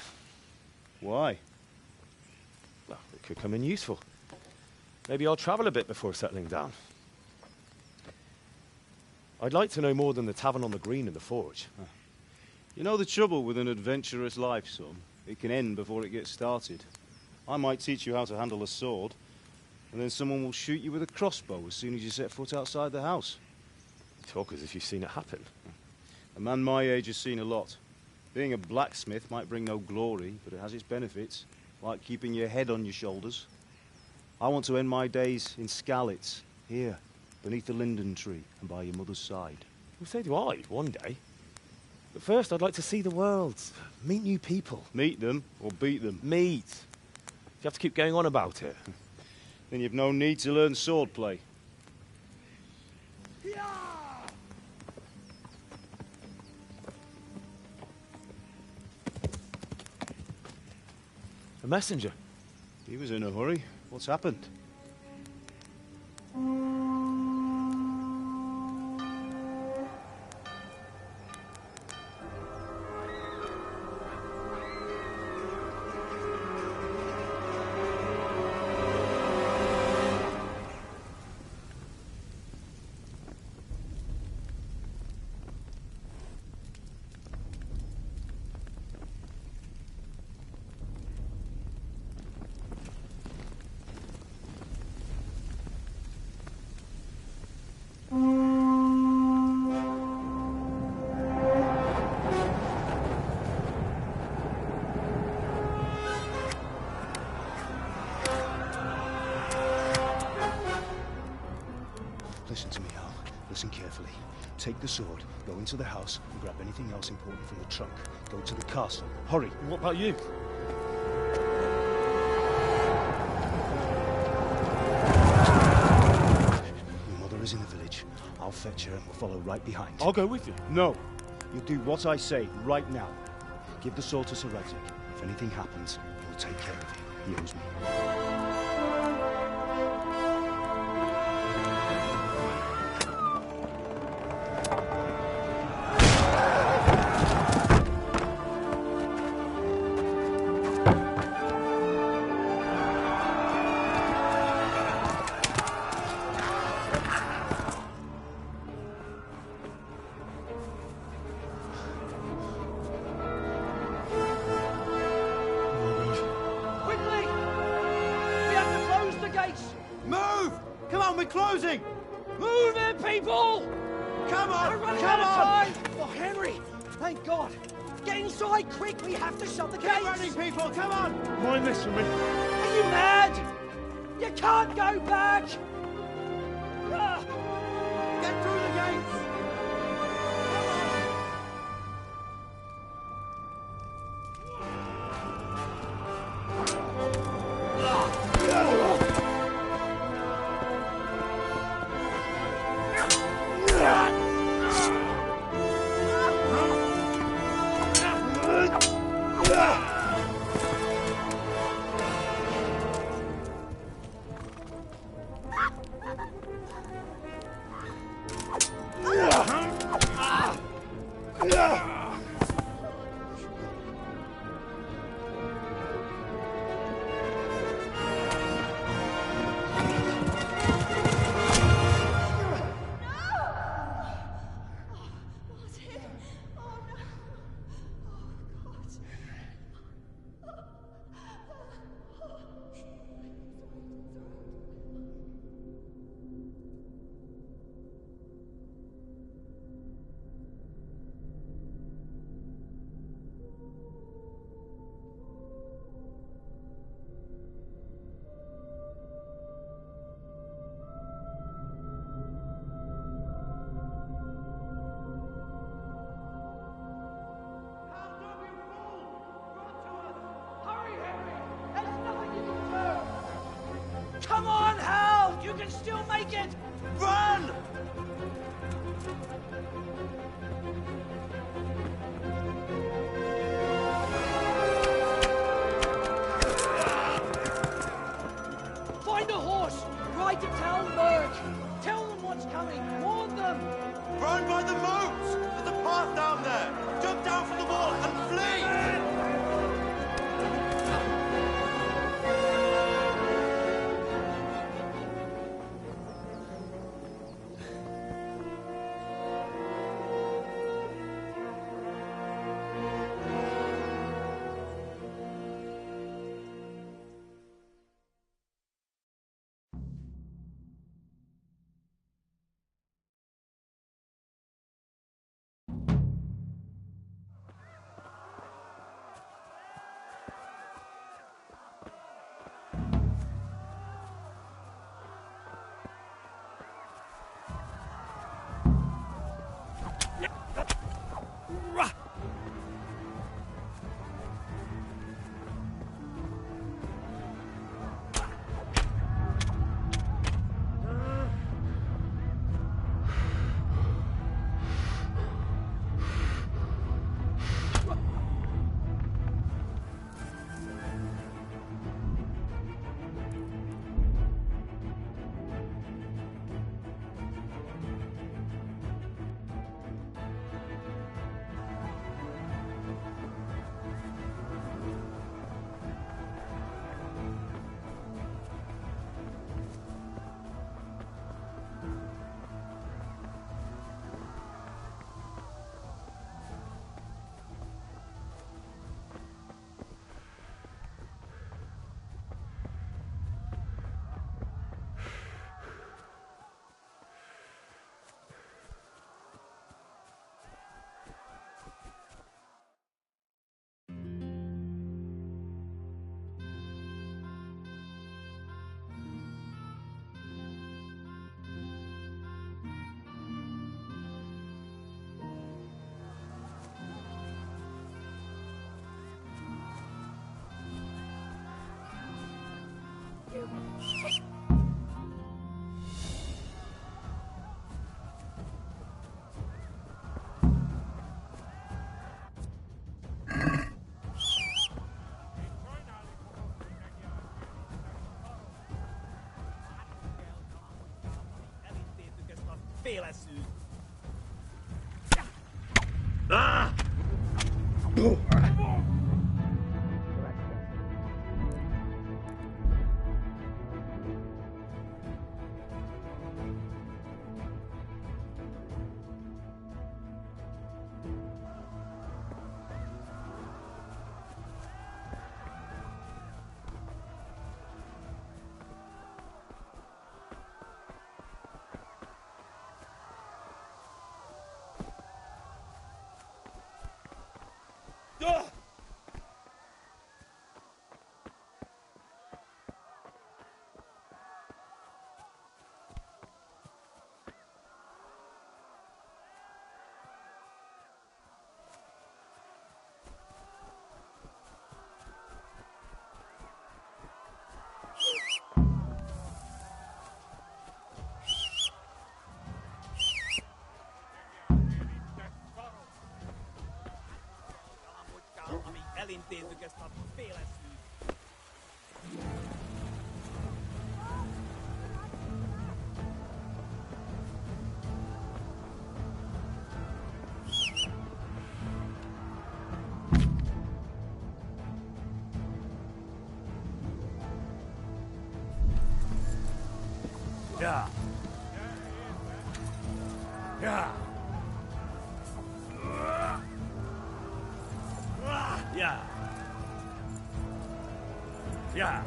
Why? Well, it could come in useful. Maybe I'll travel a bit before settling down. I'd like to know more than the tavern on the green and the forge. You know the trouble with an adventurous life, son? It can end before it gets started. I might teach you how to handle a sword, and then someone will shoot you with a crossbow as soon as you set foot outside the house. You talk as if you've seen it happen. A man my age has seen a lot. Being a blacksmith might bring no glory, but it has its benefits, like keeping your head on your shoulders. I want to end my days in Skalitz, here, beneath the linden tree and by your mother's side. Well, so do I, one day. But first, I'd like to see the world. Meet new people. Meet them or beat them? Meet. You have to keep going on about it. Then you've no need to learn swordplay. A messenger. He was in a hurry. What's happened? Listen to me, Hal. Listen carefully. Take the sword, go into the house, and grab anything else important from the trunk. Go to the castle. Hurry. What about you? Your mother is in the village. I'll fetch her and we'll follow right behind. I'll go with you. No. You'll do what I say right now. Give the sword to Sir Radzig. If anything happens, he'll take care of you. He owes me. Come on, Hal! You can still make it! Run! Find a horse! Ride to Talmberg! Tell them what's coming! Warn them! Run by the moats! There's a path down there! Jump down from the wall and flee! Elintézzük ezt a féleszűt. Yeah. Yeah. Yeah. Yeah.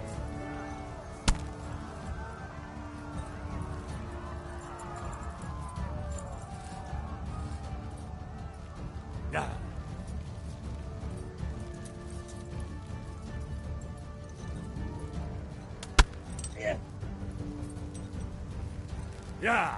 Yeah. Yeah. Yeah.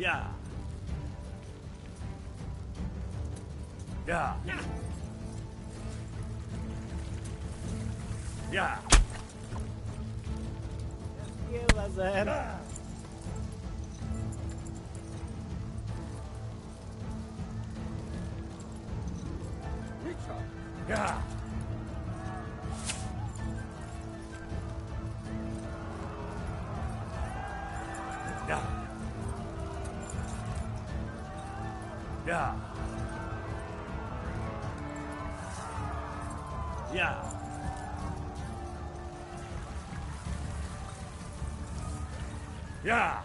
Yeah. Yeah. Yeah. Yeah. Yeah. Yeah. Yeah. Yeah.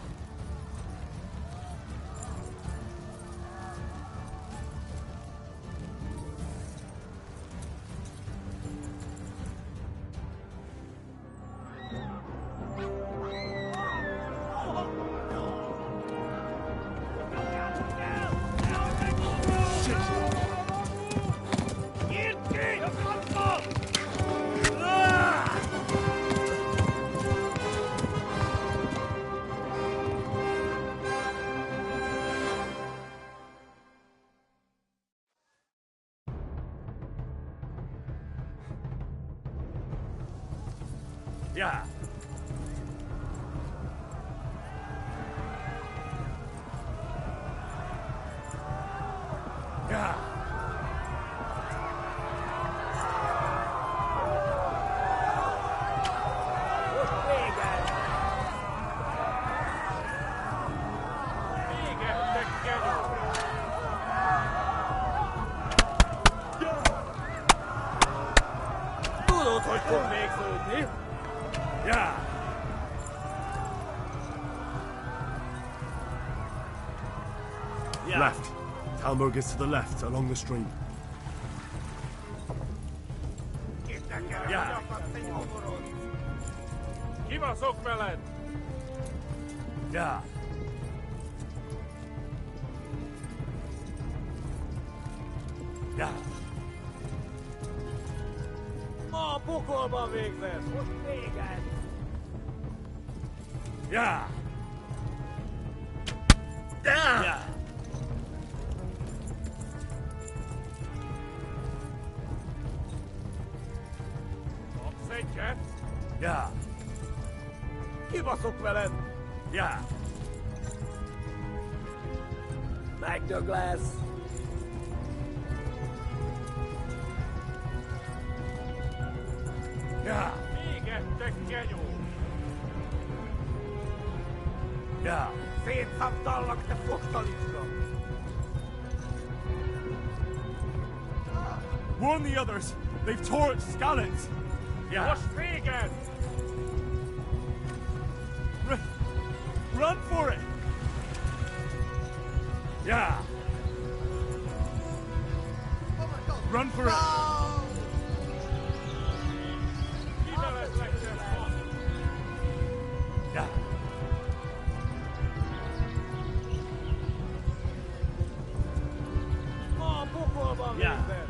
Yeah. Yeah. Almurg is to the left, along the stream. Ja. Gib ons ook wel in. Ja. Ja. Ma pokolba végzett! Most véged! Ja. Ja. Ja. Opzetje! Ja. Kibaszok veled! Ja. Meg Douglas! Ja. Még egy genyó! Ja. Szétszabdallak, te fostalicska! Warn the others! They've tore at Skalitz! Yeah. Most véged! Run for it! Yeah. Run for it! Yeah. Ma pokolba végzett!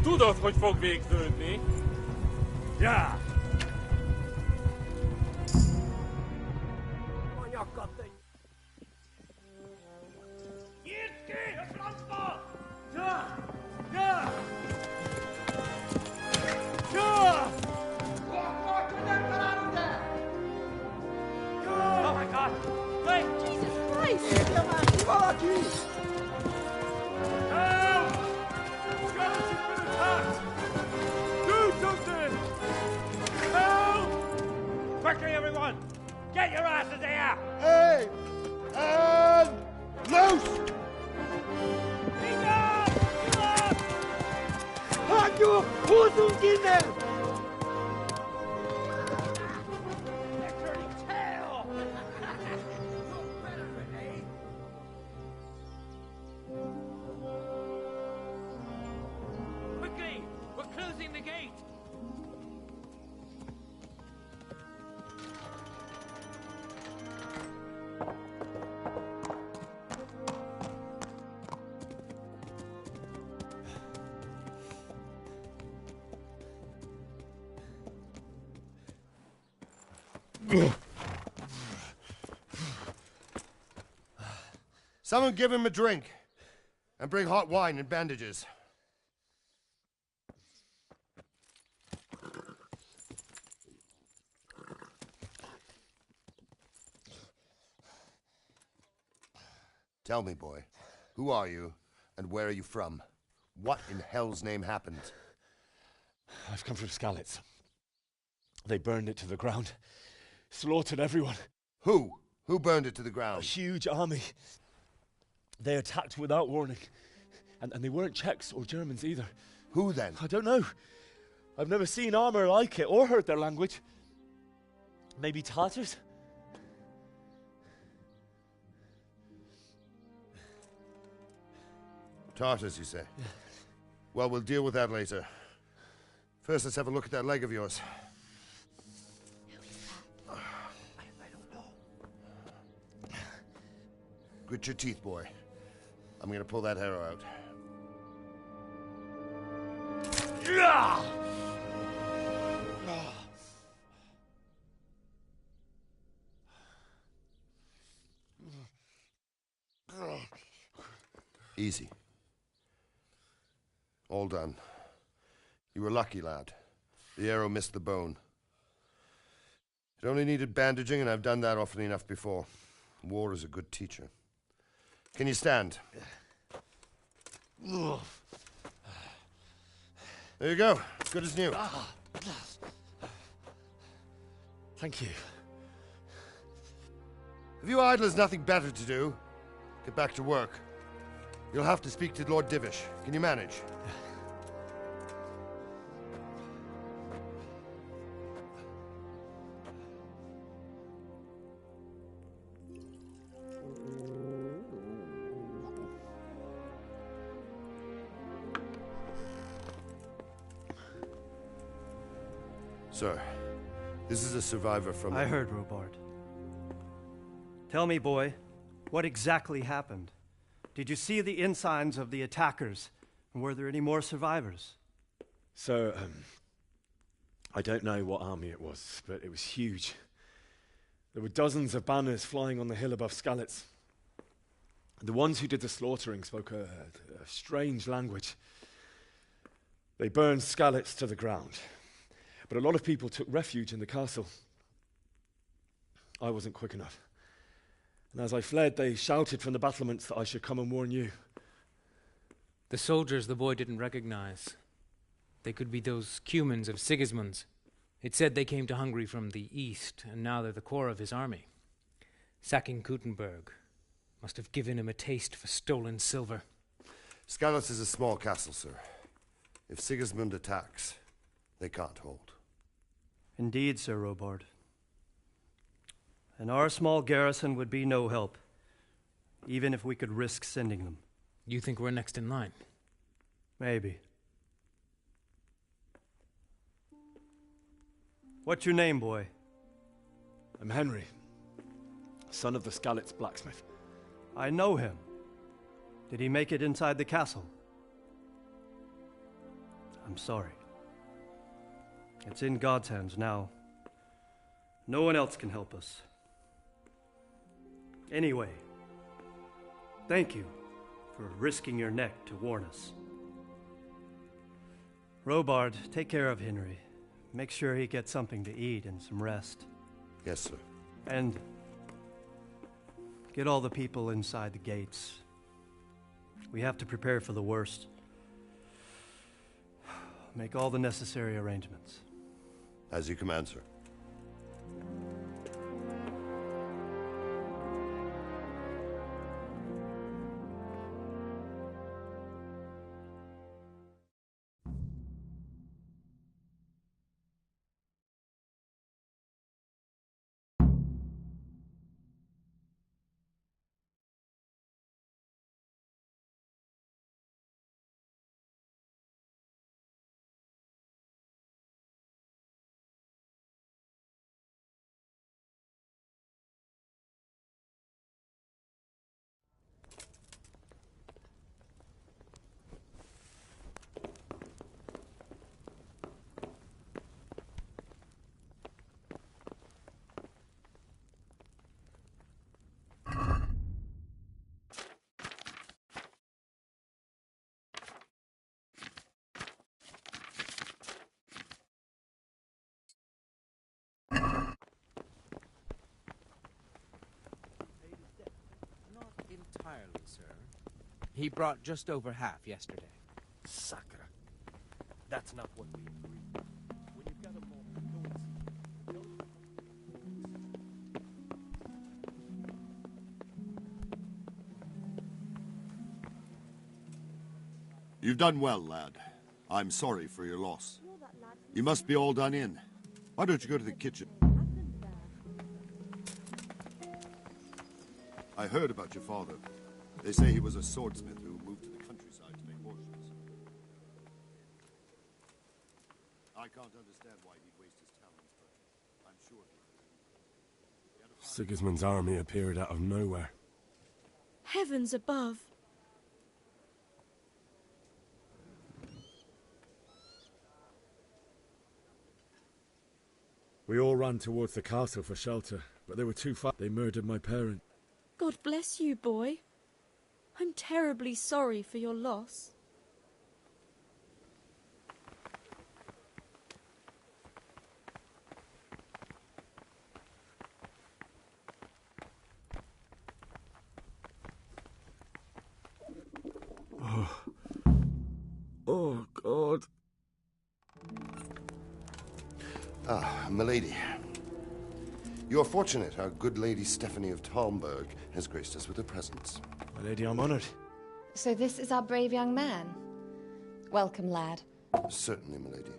Tudod, hogy fog végződni? Ja. A nyakat te... Nyitd ki a francba! Ja! Ja! Ja! Oh my God! Wait! Jesus Christ! Érje már ki valaki! Help! Skalitz has been attacked! Do something! Help! Quickly, everyone! Get your asses here! Hey! And loose! Hagyjuk! Húzzunk innen! They're turning tail! Quickly! We're closing the gate! Someone give him a drink. And bring hot wine and bandages. Tell me, boy, who are you and where are you from? What in hell's name happened? I've come from Skalitz. They burned it to the ground. Slaughtered everyone. Who? Who burned it to the A ground? huge army. They attacked without warning. And they weren't Czechs or Germans either. Who then? I don't know. I've never seen armor like it or heard their language. Maybe Tatars? Tartars, you say? Well, we'll deal with that later. First, let's have a look at that leg of yours. Grit your teeth, boy. I'm gonna pull that arrow out. Easy. All done. You were lucky, lad. The arrow missed the bone. It only needed bandaging, and I've done that often enough before. War is a good teacher. Can you stand? There you go. Good as new. Thank you. If you idlers nothing better to do, get back to work. You'll have to speak to Lord Divish. Can you manage? Sir, this is a survivor from... I heard, Robard. Tell me, boy, what exactly happened? Did you see the ensigns of the attackers? And were there any more survivors? So, I don't know what army it was, but it was huge. There were dozens of banners flying on the hill above Skalitz. The ones who did the slaughtering spoke a strange language. They burned Skalitz to the ground. But a lot of people took refuge in the castle. I wasn't quick enough. And as I fled, they shouted from the battlements that I should come and warn you. The soldiers the boy didn't recognize. They could be those Cumans of Sigismund's. It said they came to Hungary from the east, and now they're the core of his army. Sacking Gutenberg must have given him a taste for stolen silver. Skalitz is a small castle, sir. If Sigismund attacks, they can't hold. Indeed, Sir Robard. And our small garrison would be no help, even if we could risk sending them. You think we're next in line? Maybe. What's your name, boy? I'm Henry, son of the Skalitz blacksmith. I know him. Did he make it inside the castle? I'm sorry. It's in God's hands now. No one else can help us. Anyway, thank you for risking your neck to warn us. Robard, take care of Henry. Make sure he gets something to eat and some rest. Yes, sir. And get all the people inside the gates. We have to prepare for the worst. Make all the necessary arrangements. As you command, sir. Entirely, sir. He brought just over half yesterday. Sucker. That's not what we agreed. When you've got a moment, You've done well, lad. I'm sorry for your loss. You must be all done in. Why don't you go to the kitchen? I heard about your father. They say he was a swordsmith who moved to the countryside to make horseshoes. I can't understand why he'd waste his talents, but I'm sure he... Sigismund's army appeared out of nowhere. Heavens above. We all ran towards the castle for shelter, but they were too far. They murdered my parent. God bless you, boy. I'm terribly sorry for your loss. Oh, God. Ah, milady. You're fortunate our good lady Stephanie of Talmberg has graced us with her presence. My lady, I'm honored. So this is our brave young man. Welcome, lad. Certainly, milady.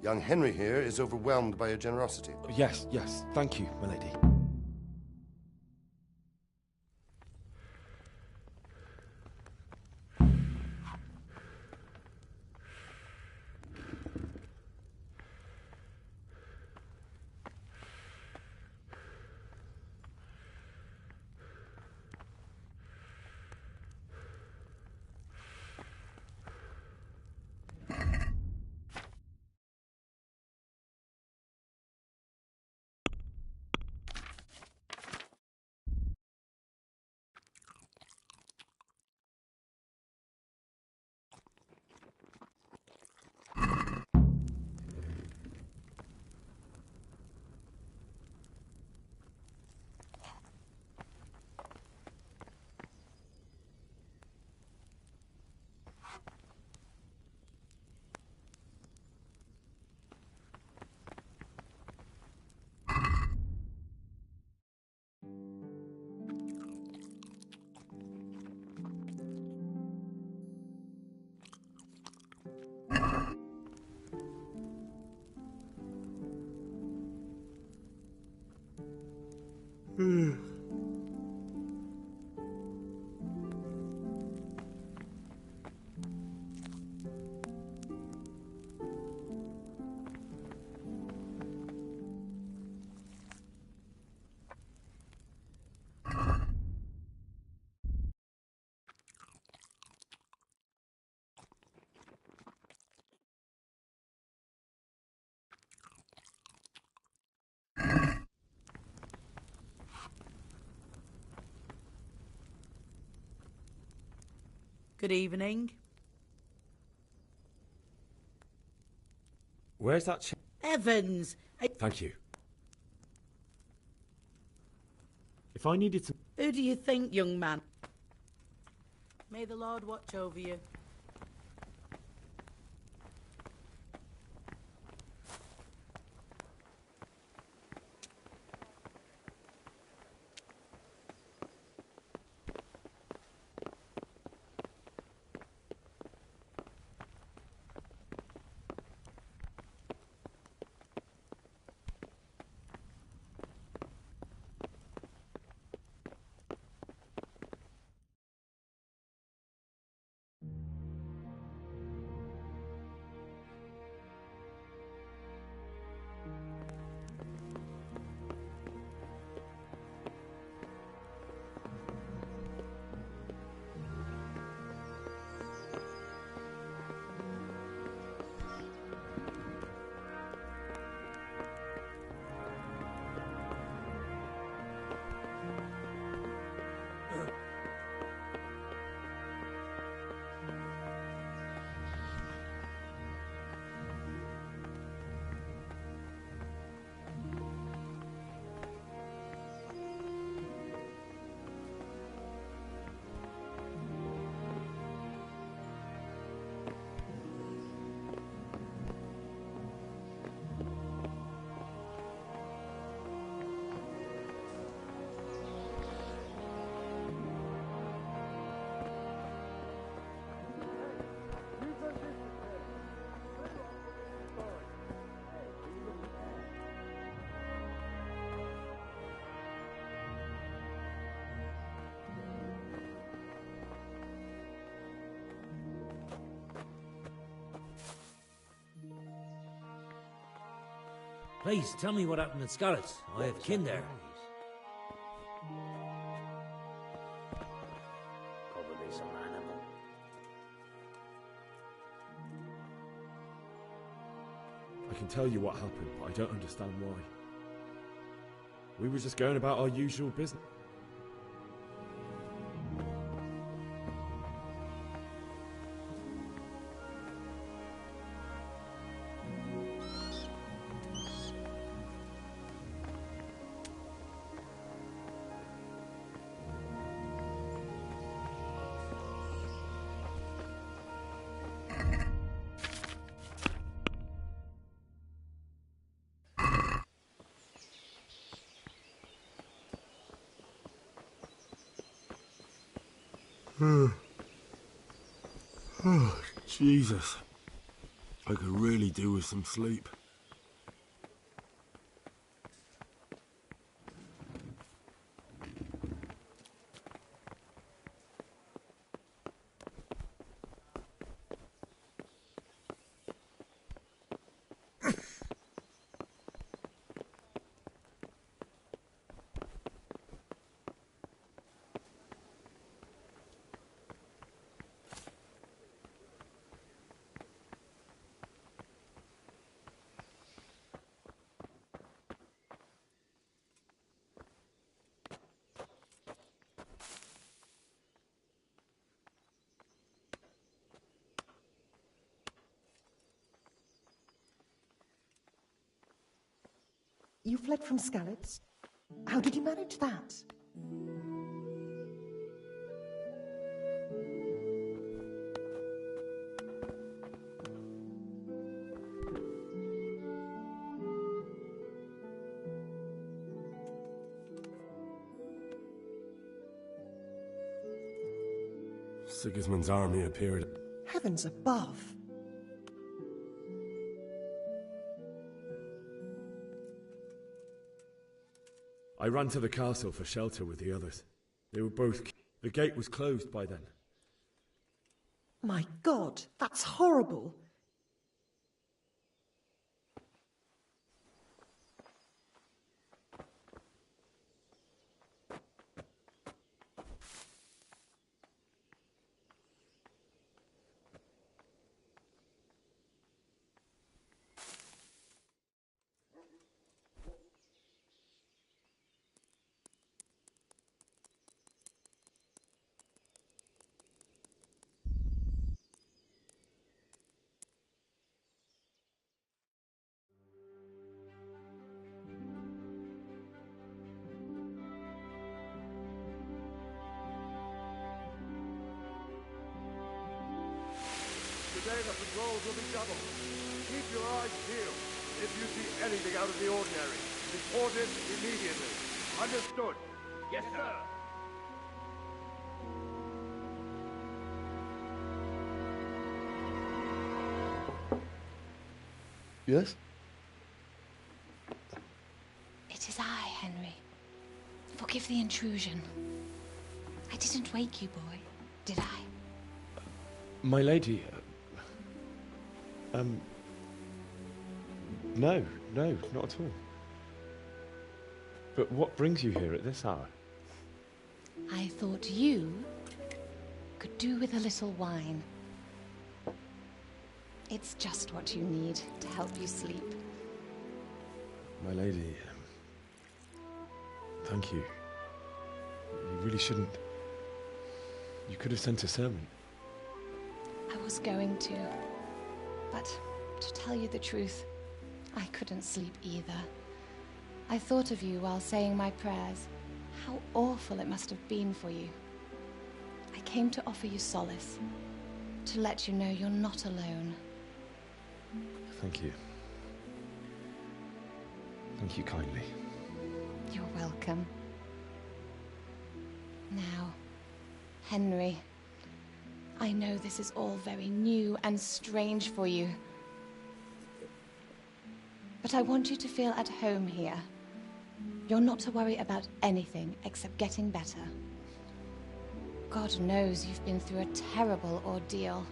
Young Henry here is overwhelmed by your generosity. Yes, yes. Thank you, my lady. Good evening. Where's that Evans! Thank you. If I needed some... Who do you think, young man? May the Lord watch over you. Please, tell me what happened in Scarlet's. I have kin there. Probably some animal. I can tell you what happened, but I don't understand why. We were just going about our usual business. Oh, Jesus. I could really do with some sleep. You fled from Skalitz? How did you manage that? Sigismund's army appeared. Heavens above! I ran to the castle for shelter with the others. They were both... The gate was closed by then. My God, that's horrible. Today the patrols will be doubled. Keep your eyes peeled. If you see anything out of the ordinary, report it immediately. Understood? Yes, sir. Yes? It is I, Henry. Forgive the intrusion. I didn't wake you, boy, did I? My lady... No, not at all. But what brings you here at this hour? I thought you could do with a little wine. It's just what you need to help you sleep. My lady, thank you. You really shouldn't... You could have sent a servant. I was going to, but to tell you the truth, I couldn't sleep either. I thought of you while saying my prayers. How awful it must have been for you. I came to offer you solace, to let you know you're not alone. Thank you. Thank you kindly. You're welcome. Now, Henry, I know this is all very new and strange for you. But I want you to feel at home here. You're not to worry about anything except getting better. God knows you've been through a terrible ordeal.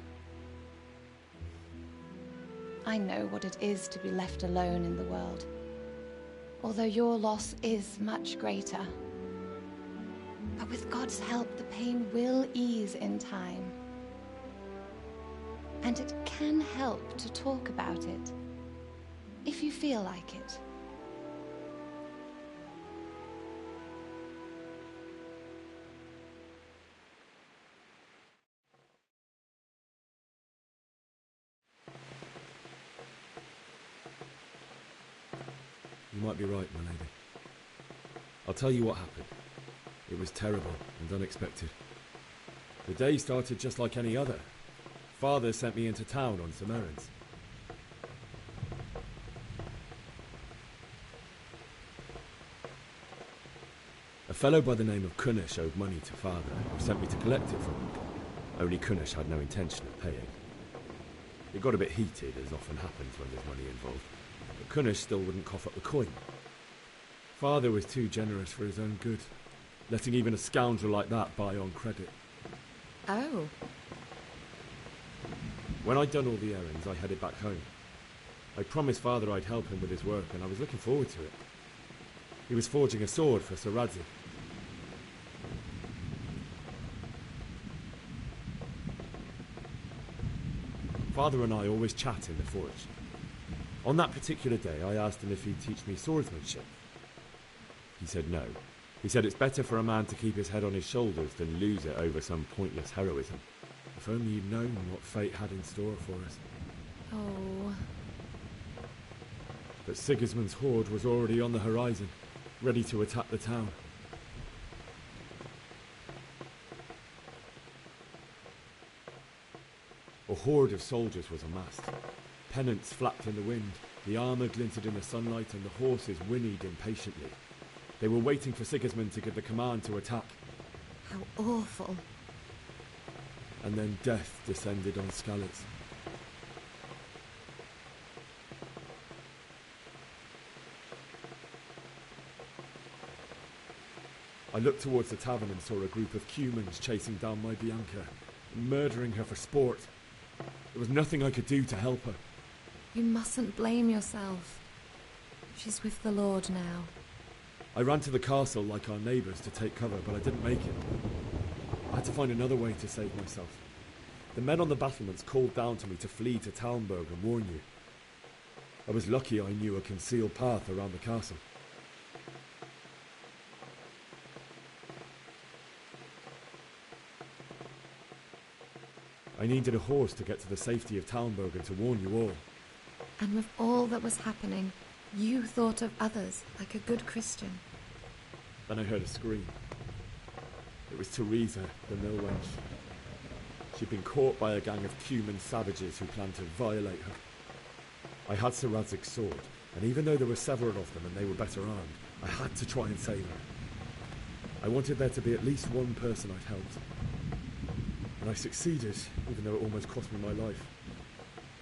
I know what it is to be left alone in the world, although your loss is much greater. But with God's help, the pain will ease in time. And it can help to talk about it, if you feel like it. You might be right, my lady. I'll tell you what happened. It was terrible and unexpected. The day started just like any other. Father sent me into town on some errands. A fellow by the name of Kunesh owed money to Father, who sent me to collect it from him. Only Kunesh had no intention of paying. It got a bit heated, as often happens when there's money involved, but Kunesh still wouldn't cough up the coin. Father was too generous for his own good, letting even a scoundrel like that buy on credit. Oh. When I'd done all the errands, I headed back home. I promised Father I'd help him with his work, and I was looking forward to it. He was forging a sword for Sir Radzi. Father and I always chat in the forge. On that particular day, I asked him if he'd teach me swordsmanship. He said no. He said it's better for a man to keep his head on his shoulders than lose it over some pointless heroism. If only you'd known what fate had in store for us. Oh. But Sigismund's horde was already on the horizon, ready to attack the town. A horde of soldiers was amassed. Pennants flapped in the wind, the armour glinted in the sunlight, and the horses whinnied impatiently. They were waiting for Sigismund to give the command to attack. How awful. And then death descended on Skalitz. I looked towards the tavern and saw a group of Cumans chasing down my Bianca, and murdering her for sport. There was nothing I could do to help her. You mustn't blame yourself. She's with the Lord now. I ran to the castle like our neighbours to take cover, but I didn't make it. I had to find another way to save myself. The men on the battlements called down to me to flee to Talmberg and warn you. I was lucky I knew a concealed path around the castle. I needed a horse to get to the safety of Talmberg and to warn you all. And with all that was happening, you thought of others like a good Christian. Then I heard a scream. It was Teresa, the mill wench. She'd been caught by a gang of Cuman savages who planned to violate her. I had Sir Radzig's sword, and even though there were several of them and they were better armed, I had to try and save her. I wanted there to be at least one person I'd helped. And I succeeded, even though it almost cost me my life.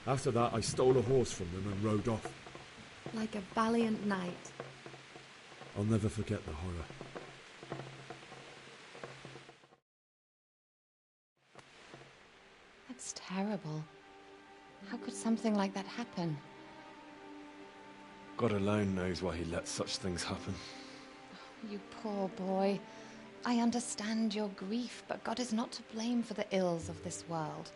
After that, I stole a horse from them and rode off. Like a valiant knight. I'll never forget the horror. That's terrible. How could something like that happen? God alone knows why he lets such things happen. You poor boy. I understand your grief, but God is not to blame for the ills of this world.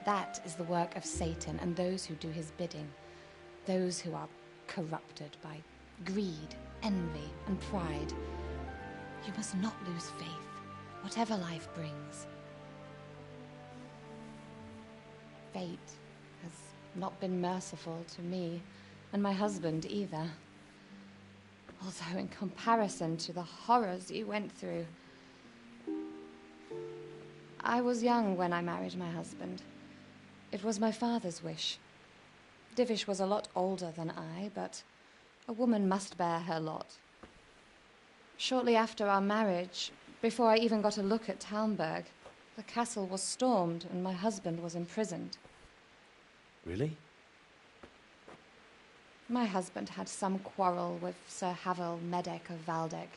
That is the work of Satan and those who do his bidding. Those who are corrupted by greed, envy, and pride. You must not lose faith, whatever life brings. Fate has not been merciful to me, and my husband either. Although in comparison to the horrors you went through. I was young when I married my husband. It was my father's wish. Divish was a lot older than I, but a woman must bear her lot. Shortly after our marriage, before I even got a look at Talmberg, the castle was stormed and my husband was imprisoned. Really? My husband had some quarrel with Sir Havel Medek of Valdek,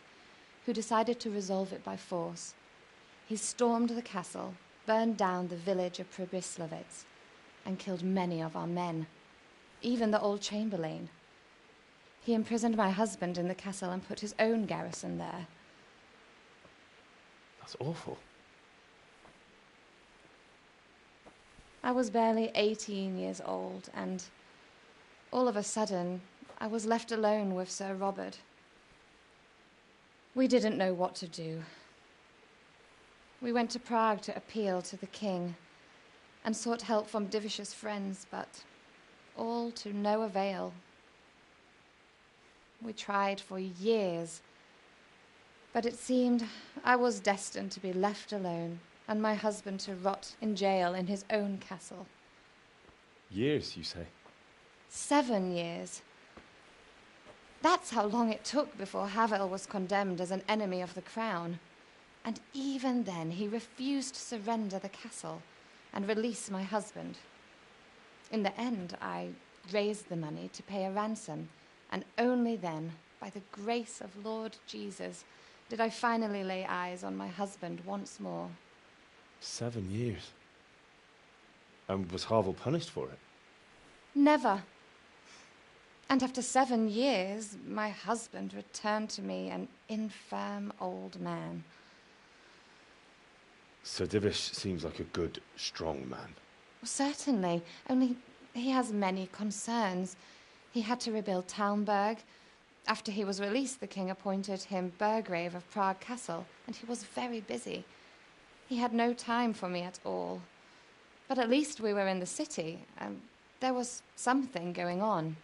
who decided to resolve it by force. He stormed the castle, burned down the village of Pribyslavitz, and killed many of our men, even the old chamberlain. He imprisoned my husband in the castle and put his own garrison there. That's awful. I was barely 18 years old, and all of a sudden, I was left alone with Sir Robert. We didn't know what to do. We went to Prague to appeal to the king and sought help from Divish's friends, but all to no avail. We tried for years, but it seemed I was destined to be left alone and my husband to rot in jail in his own castle. Years, you say? 7 years. That's how long it took before Havel was condemned as an enemy of the crown. And even then, he refused to surrender the castle and release my husband. In the end, I raised the money to pay a ransom, and only then, by the grace of Lord Jesus, did I finally lay eyes on my husband once more. 7 years? And was Havel punished for it? Never. And after 7 years, my husband returned to me an infirm old man. Sir Divish seems like a good, strong man. Certainly, only he has many concerns. He had to rebuild Talmberg. After he was released, the king appointed him Burgrave of Prague Castle, and he was very busy. He had no time for me at all. But at least we were in the city, and there was something going on.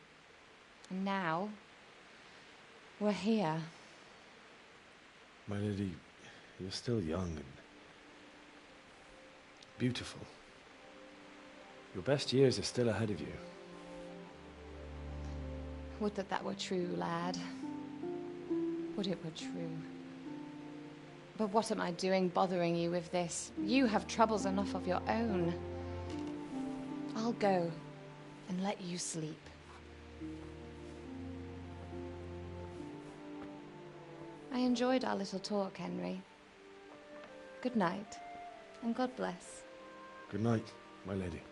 And now, we're here. My lady, you're still young and beautiful. Your best years are still ahead of you. Would that that were true, lad. Would it were true. But what am I doing bothering you with this? You have troubles enough of your own. I'll go and let you sleep. I enjoyed our little talk, Henry. Good night, and God bless. Good night, my lady.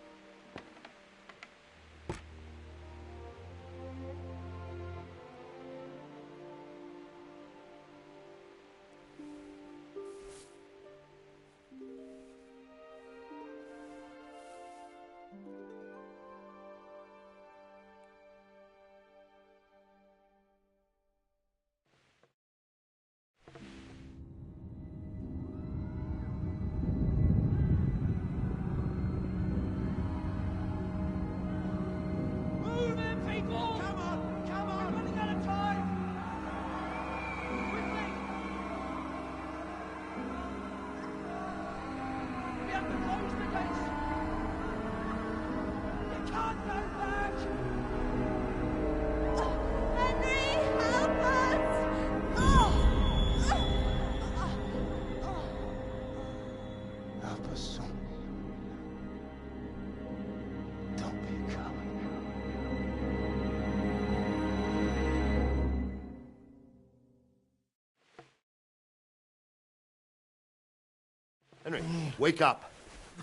Henry, wake up.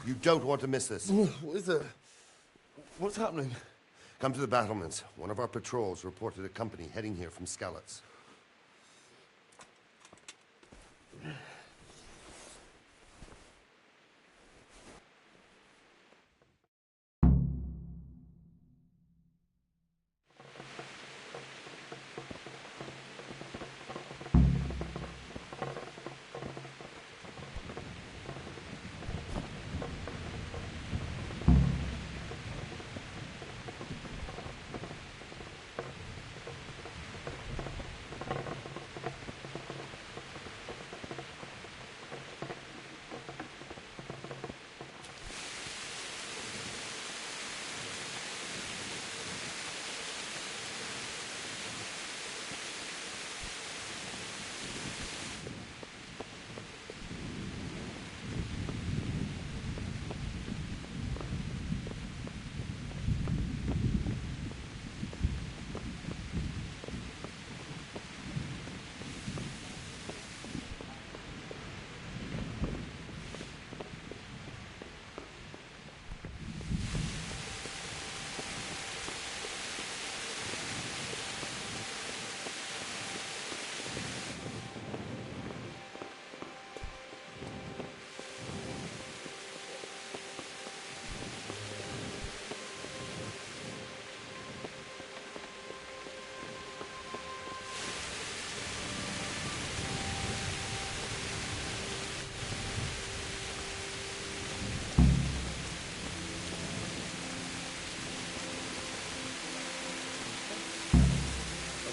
You don't want to miss this. What is it? What's happening? Come to the battlements. One of our patrols reported a company heading here from Skalitz.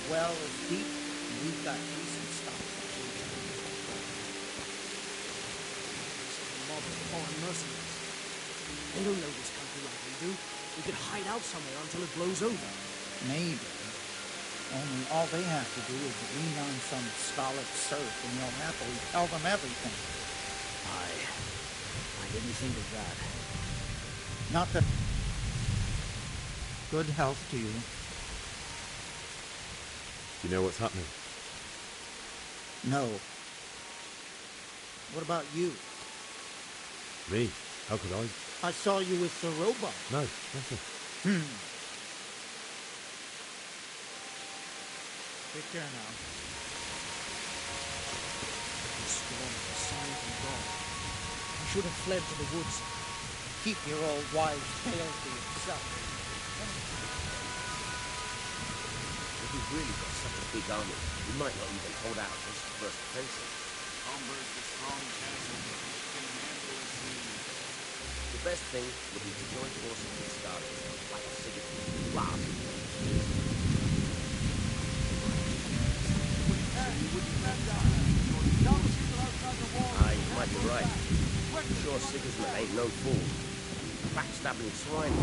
Well is deep, and we've got decent stuff. Mob of foreign mercenaries. They don't know this country like we do. We could hide out somewhere until it blows over. Maybe. Only all they have to do is lean on some Skalitz serf, and you'll happily tell them everything. I didn't think of that. Not that... Good health to you. Do you know what's happening? No. What about you? Me? How could I? I saw you with the robot. No, nothing. Take care now. The storm is a sign from God. You should have fled to the woods. Keep your old wives' tale to yourself. If we've really got such a big army, we might not even hold out against the first offensive. Umber's a strong castle, but it can handle a siege. The best thing would be to join forces with Skalitz, like Sigismund last. You might be right. I'm sure Sigismund ain't no fool. Backstabbing swine.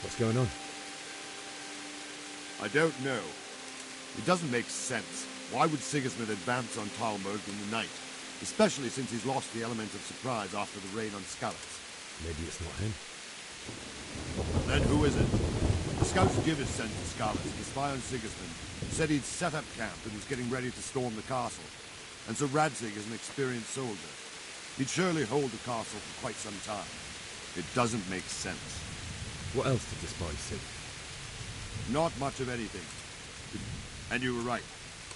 What's going on? I don't know. It doesn't make sense. Why would Sigismund advance on Talmberg in the night? Especially since he's lost the element of surprise after the raid on Skalitz. Maybe it's not him. Then who is it? The scouts Givis sent to Skalitz to spy on Sigismund said he'd set up camp and was getting ready to storm the castle. And so Radzig is an experienced soldier. He'd surely hold the castle for quite some time. It doesn't make sense. What else did the spies see? Not much of anything. And you were right.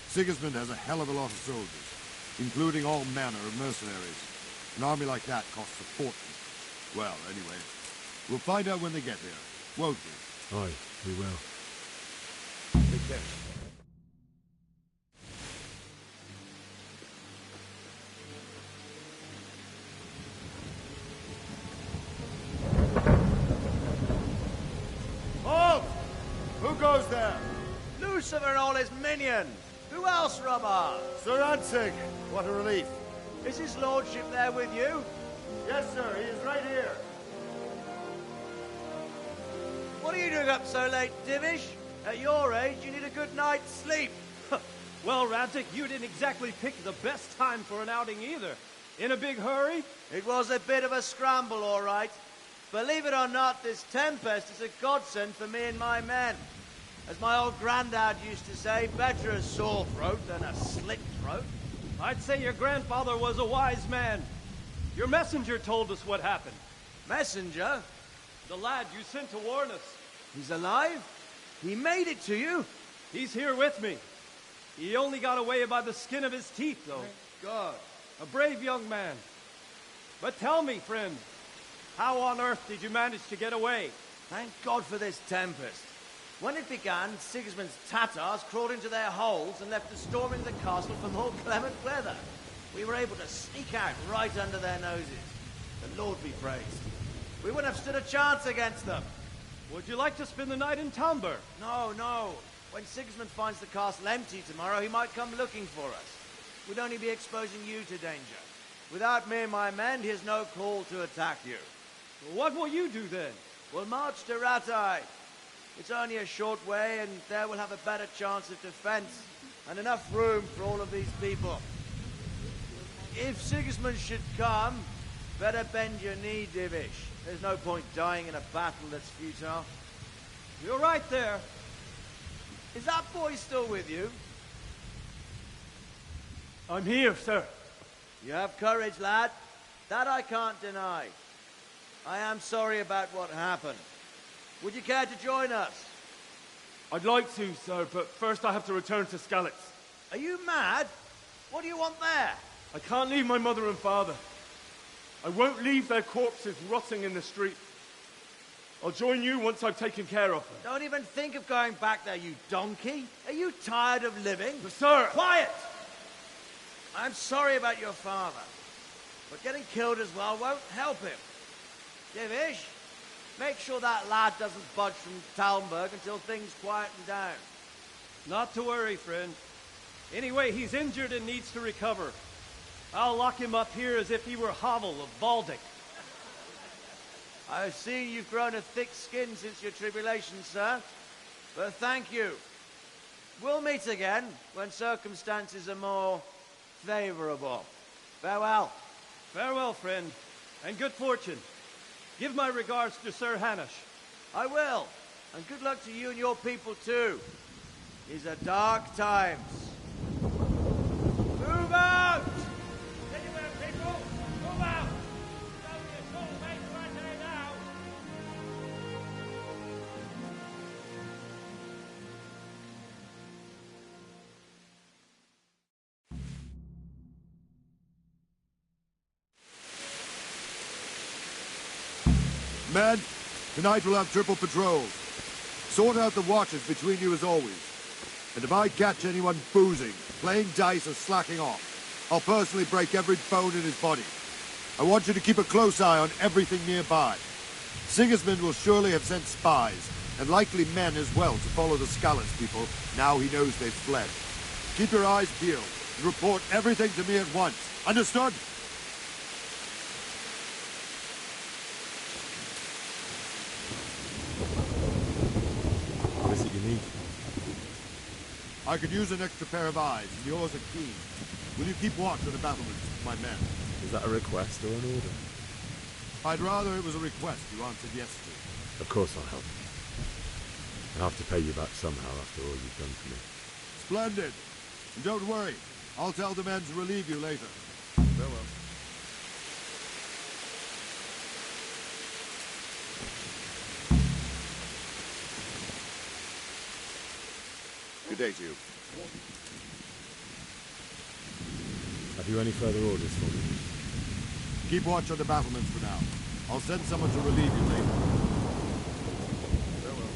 Sigismund has a hell of a lot of soldiers, including all manner of mercenaries. An army like that costs a fortune. Well, anyway, we'll find out when they get here, won't we? Aye, we will. Take care. Halt! Who goes there? Lucifer and all his minions. Who else, Robber? Sir Ansig. What a relief. Is his lordship there with you? Yes, sir. He is right here. What are you doing up so late, Divish? At your age, you need a good night's sleep. Well, Radzig, you didn't exactly pick the best time for an outing either. In a big hurry? It was a bit of a scramble, all right. Believe it or not, this tempest is a godsend for me and my men. As my old granddad used to say, better a sore throat than a slit throat. I'd say your grandfather was a wise man. Your messenger told us what happened. Messenger? The lad you sent to warn us. He's alive? He made it to you? He's here with me. He only got away by the skin of his teeth, though. Thank God. A brave young man. But tell me, friend, how on earth did you manage to get away? Thank God for this tempest. When it began, Sigismund's Tatars crawled into their holes and left us storming the castle for more clement weather. We were able to sneak out right under their noses. The Lord be praised. We wouldn't have stood a chance against them. Would you like to spend the night in Talmberg? No, no. When Sigismund finds the castle empty tomorrow, he might come looking for us. We'd only be exposing you to danger. Without me and my men, he has no call to attack you. What will you do then? We'll march to Rattay. It's only a short way, and there we'll have a better chance of defense and enough room for all of these people. If Sigismund should come, better bend your knee, Divish. There's no point dying in a battle that's futile. You're right there. Is that boy still with you? I'm here, sir. You have courage, lad. That I can't deny. I am sorry about what happened. Would you care to join us? I'd like to, sir, but first I have to return to Skalitz. Are you mad? What do you want there? I can't leave my mother and father. I won't leave their corpses rotting in the street. I'll join you once I've taken care of them. Don't even think of going back there, you donkey. Are you tired of living? But, sir! Quiet! I'm sorry about your father, but getting killed as well won't help him. Divish, make sure that lad doesn't budge from Talmberg until things quieten down. Not to worry, friend. Anyway, he's injured and needs to recover. I'll lock him up here as if he were Havel of Baldic. I've seen you've grown a thick skin since your tribulation, sir. But thank you. We'll meet again when circumstances are more favorable. Farewell. Farewell, friend, and good fortune. Give my regards to Sir Hanush. I will. And good luck to you and your people, too. These are dark times. Move out! Anywhere, people! Move out! Don't get so late right there now! Men, tonight we'll have triple patrols. Sort out the watches between you as always. And if I catch anyone boozing, playing dice or slacking off, I'll personally break every bone in his body. I want you to keep a close eye on everything nearby. Sigismund will surely have sent spies, and likely men as well, to follow the Skalitz people now he knows they've fled. Keep your eyes peeled and report everything to me at once. Understood? I could use an extra pair of eyes, and yours are keen. Will you keep watch on the battlements, my men? Is that a request or an order? I'd rather it was a request you answered yes to. Of course I'll help. I have to pay you back somehow after all you've done for me. Splendid! And don't worry, I'll tell the men to relieve you later. Farewell. Good day to you. Have you any further orders for me? Keep watch on the battlements for now. I'll send someone to relieve you later. Farewell.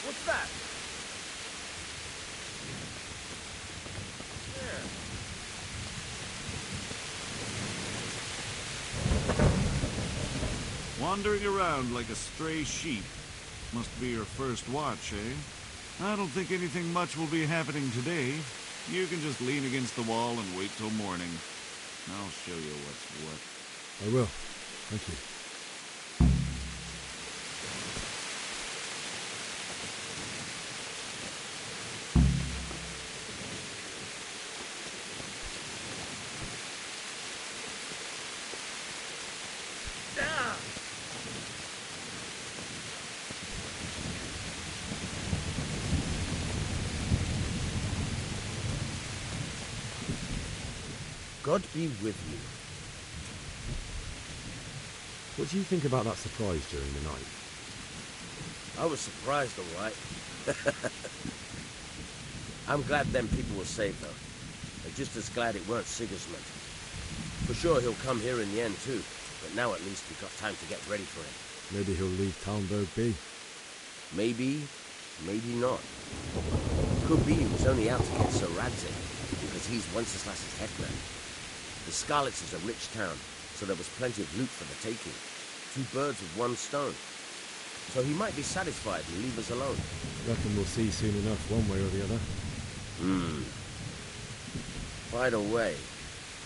What's that? Wandering around like a stray sheep. Must be your first watch, eh? I don't think anything much will be happening today. You can just lean against the wall and wait till morning. I'll show you what's what. I will. Thank you. God be with you. What do you think about that surprise during the night? I was surprised, all right. I'm glad them people were saved, though. I'm just as glad it weren't Sigismund. For sure he'll come here in the end, too. But now at least we've got time to get ready for him. Maybe he'll leave Talmberg be. Maybe, maybe not. Could be he was only out to get Sir Radzig, because he's Wenceslas's hetman. The Scarlets is a rich town, so there was plenty of loot for the taking. 2 birds with 1 stone. So he might be satisfied and leave us alone. Reckon we'll see soon enough, one way or the other. By the way,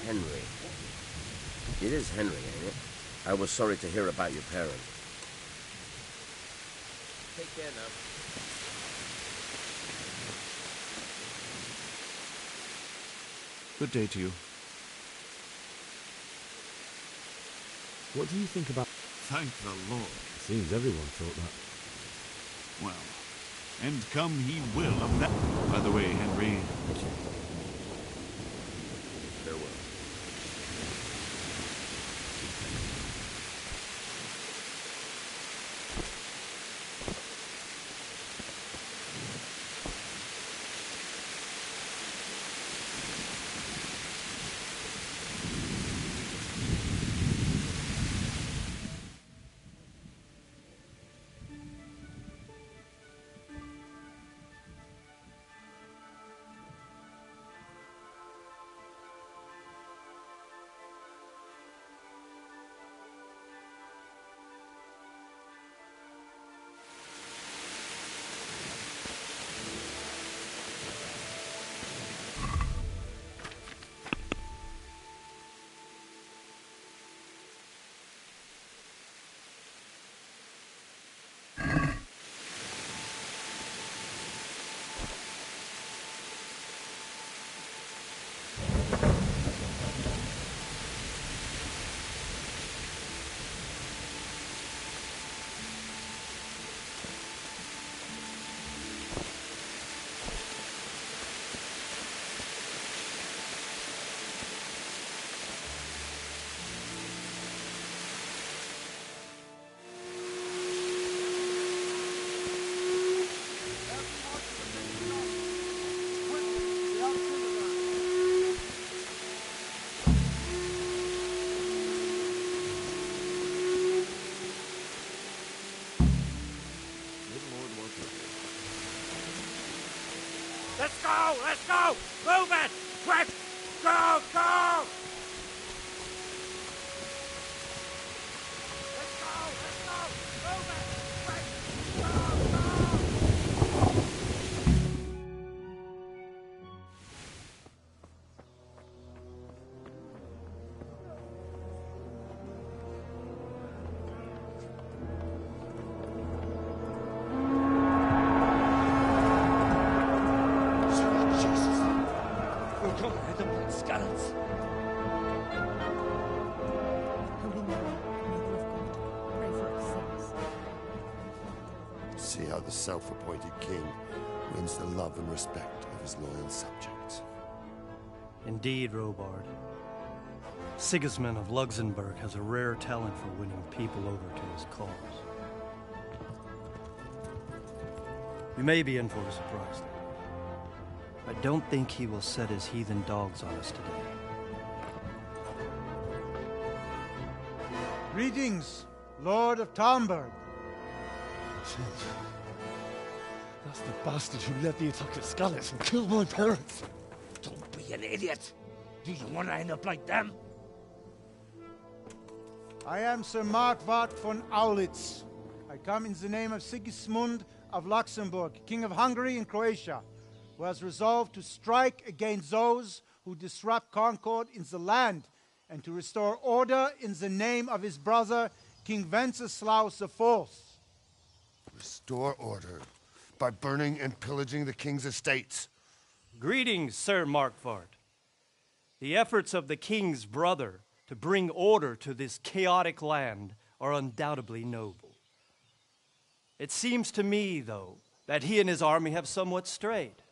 Henry. It is Henry, ain't it? I was sorry to hear about your parents. Take care now. Good day to you. What do you think about... Thank the Lord. Seems everyone thought that. Well, and come he will of that. By the way, Henry... Farewell. go! Let's go! Move it! Quick! Go! Go! See how the self-appointed king wins the love and respect of his loyal subjects. Indeed, Robard. Sigismund of Luxembourg has a rare talent for winning people over to his cause. You may be in for a surprise, though. I don't think he will set his heathen dogs on us today. Greetings, Lord of Talmberg. That's the bastard who led the attack at Skalitz and killed my parents. Don't be an idiot. Do you want to end up like them? I am Sir Markwart von Aulitz. I come in the name of Sigismund of Luxembourg, King of Hungary and Croatia, who has resolved to strike against those who disrupt concord in the land and to restore order in the name of his brother, King Wenceslaus IV. Restore order by burning and pillaging the king's estates. Greetings, Sir Markwart. The efforts of the king's brother to bring order to this chaotic land are undoubtedly noble. It seems to me, though, that he and his army have somewhat strayed.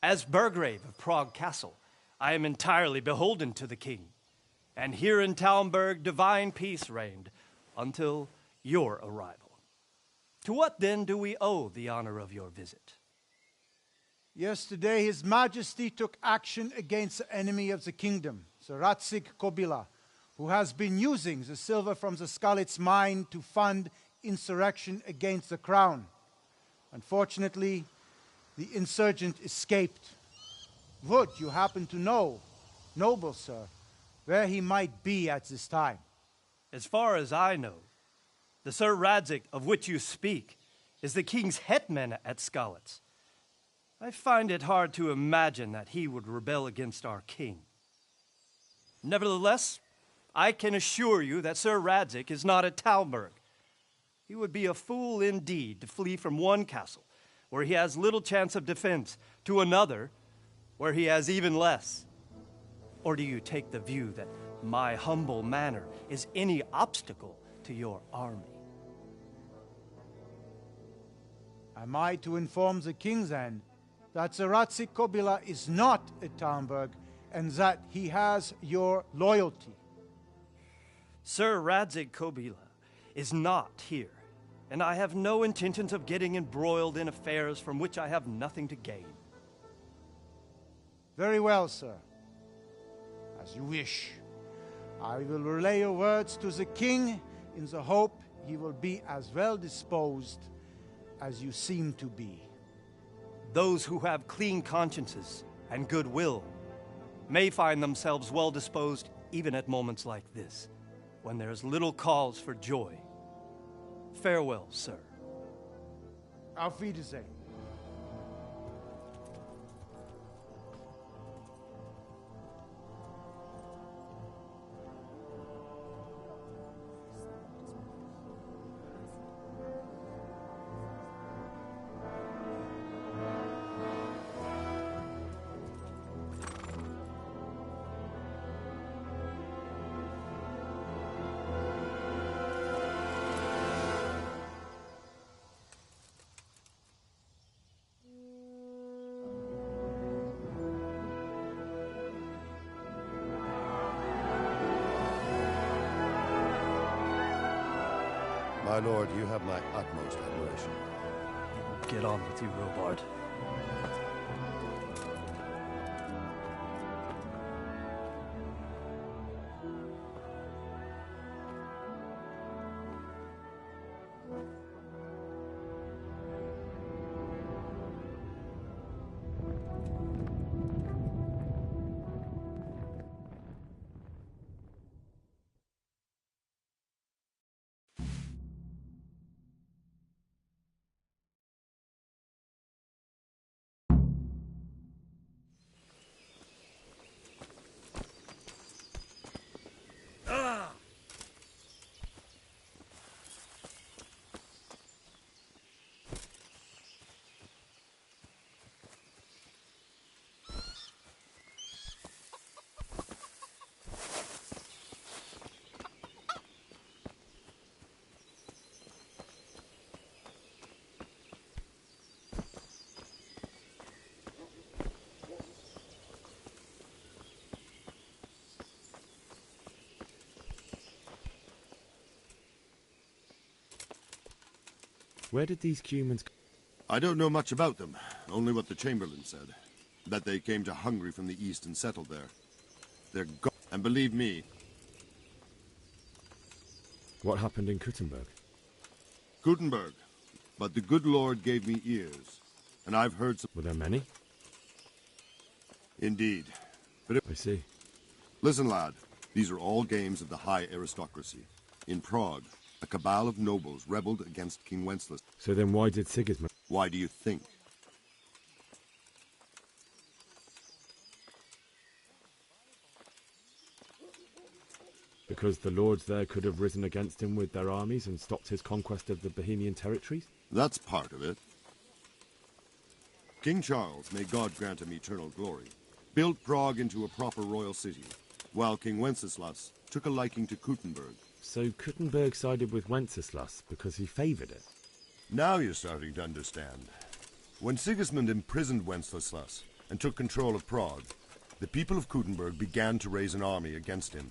As Burgrave of Prague Castle, I am entirely beholden to the king, and here in Talmberg divine peace reigned until your arrival. To what then do we owe the honor of your visit? Yesterday, His Majesty took action against the enemy of the kingdom, Sir Radzig Kobyla, who has been using the silver from the Skalitz mine to fund insurrection against the crown. Unfortunately, the insurgent escaped. Would you happen to know, noble sir, where he might be at this time? As far as I know, the Sir Radzig of which you speak is the king's hetman at Skalitz. I find it hard to imagine that he would rebel against our king. Nevertheless, I can assure you that Sir Radzig is not at Talmberg. He would be a fool indeed to flee from one castle, where he has little chance of defense, to another, where he has even less. Or do you take the view that my humble manner is any obstacle to your army? Am I to inform the king, then, that Sir Radzig Kobyla is not at Talmberg, and that he has your loyalty? Sir Radzig Kobyla is not here, and I have no intentions of getting embroiled in affairs from which I have nothing to gain. Very well, sir. As you wish. I will relay your words to the king in the hope he will be as well disposed as you seem to be. Those who have clean consciences and goodwill may find themselves well disposed even at moments like this, when there is little cause for joy. Farewell, sir. Auf Wiedersehen. My lord, you have my utmost admiration. Get on with you, Robard. Where did these humans... I don't know much about them, only what the Chamberlain said. That they came to Hungary from the east and settled there. They're gone, and believe me... What happened in Kuttenberg? Kuttenberg. But the good Lord gave me ears, and I've heard some... Were there many? Indeed. But I see. Listen, lad. These are all games of the high aristocracy. In Prague, a cabal of nobles rebelled against King Wenceslas. So then why did Sigismund... Why do you think? Because the lords there could have risen against him with their armies and stopped his conquest of the Bohemian territories? That's part of it. King Charles, may God grant him eternal glory, built Prague into a proper royal city, while King Wenceslas took a liking to Kuttenberg. So Kuttenberg sided with Wenceslas because he favoured it? Now you're starting to understand. When Sigismund imprisoned Wenceslas and took control of Prague, the people of Kuttenberg began to raise an army against him.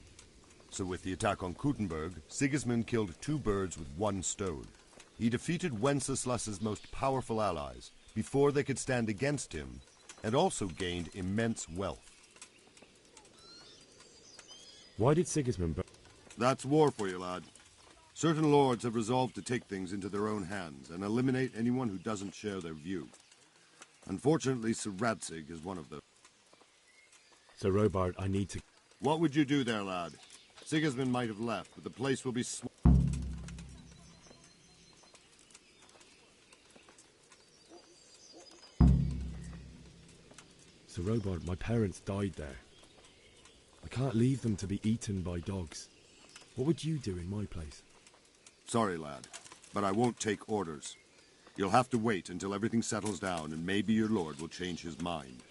So with the attack on Kuttenberg, Sigismund killed 2 birds with 1 stone. He defeated Wenceslas's most powerful allies before they could stand against him, and also gained immense wealth. Why did Sigismund... That's war for you, lad. Certain lords have resolved to take things into their own hands and eliminate anyone who doesn't share their view. Unfortunately, Sir Radzig is one of them. So, Robard, I need to... What would you do there, lad? Sigismund might have left, but the place will be Sir Robard, my parents died there. I can't leave them to be eaten by dogs. What would you do in my place? Sorry, lad, but I won't take orders. You'll have to wait until everything settles down, and maybe your lord will change his mind.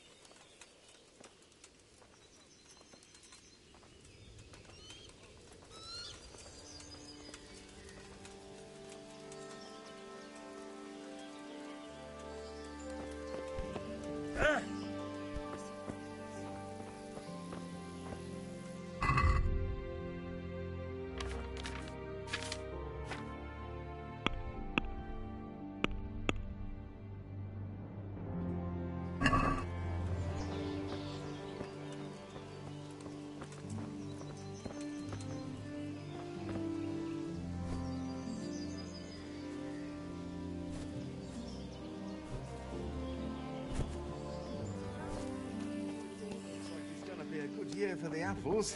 Year for the apples.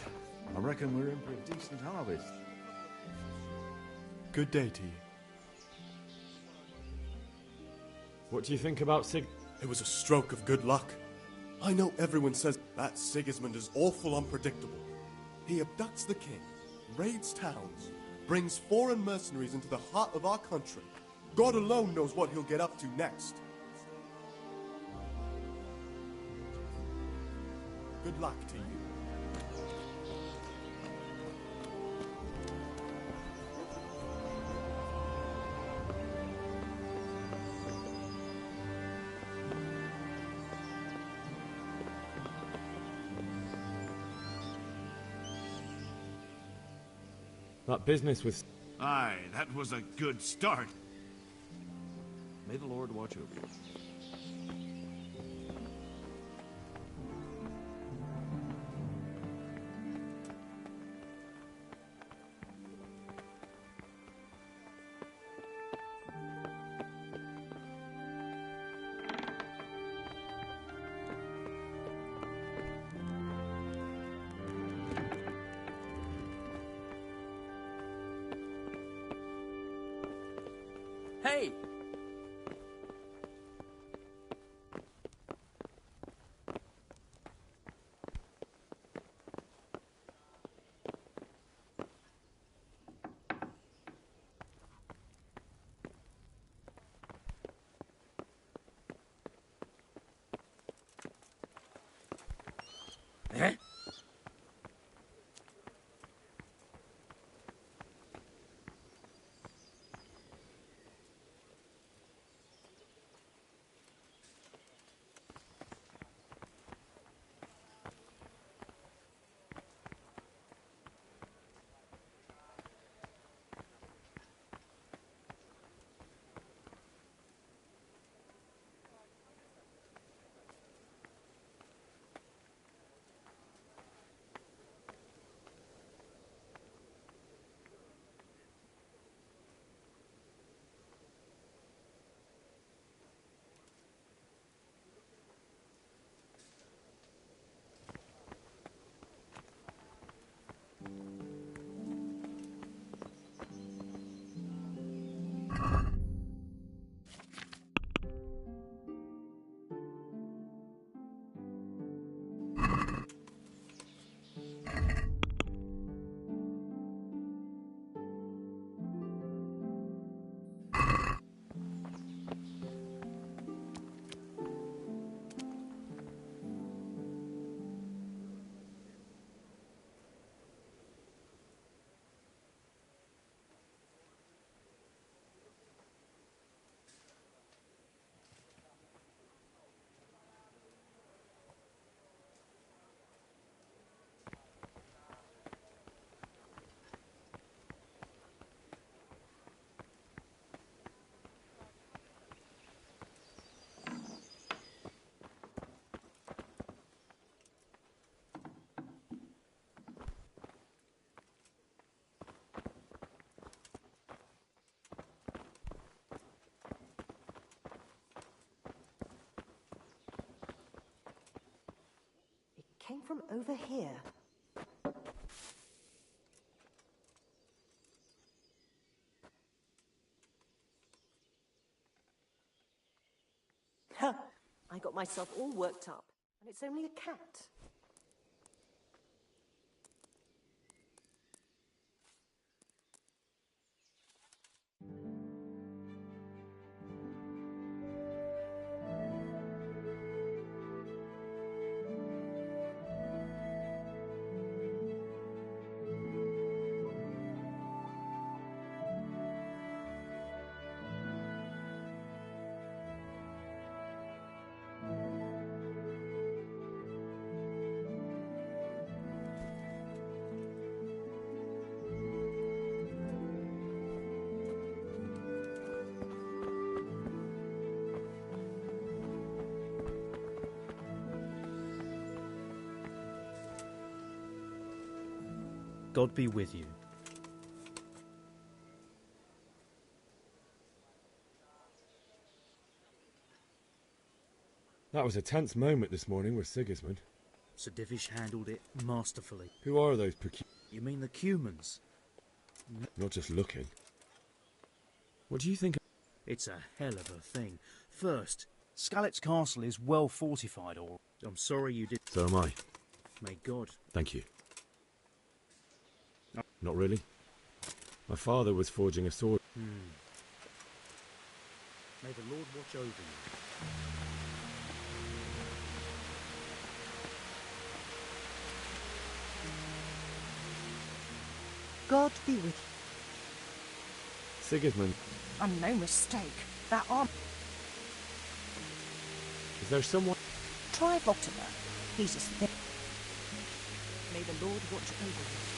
I reckon we're in for a decent harvest. Good day to you. What do you think about Sig... It was a stroke of good luck. I know everyone says that Sigismund is awful unpredictable. He abducts the king, raids towns, brings foreign mercenaries into the heart of our country. God alone knows what he'll get up to next. Good luck to you. That business with... Aye, that was a good start. May the Lord watch over you. Hey! Eh? came from over here. Ha! I got myself all worked up, and it's only a cat. God be with you. That was a tense moment this morning with Sigismund. Sir Divish handled it masterfully. Who are those You mean the Cumans? Not just looking. What do you think? It's a hell of a thing. First, Skalitz Castle is well fortified, or I'm sorry you did. So am I. May God. Thank you. Not really. My father was forging a sword. May the Lord watch over you. God be with you. Sigismund, I'm no mistake. That arm. is there someone? Try Vortimer. He's as thick. May the Lord watch over you.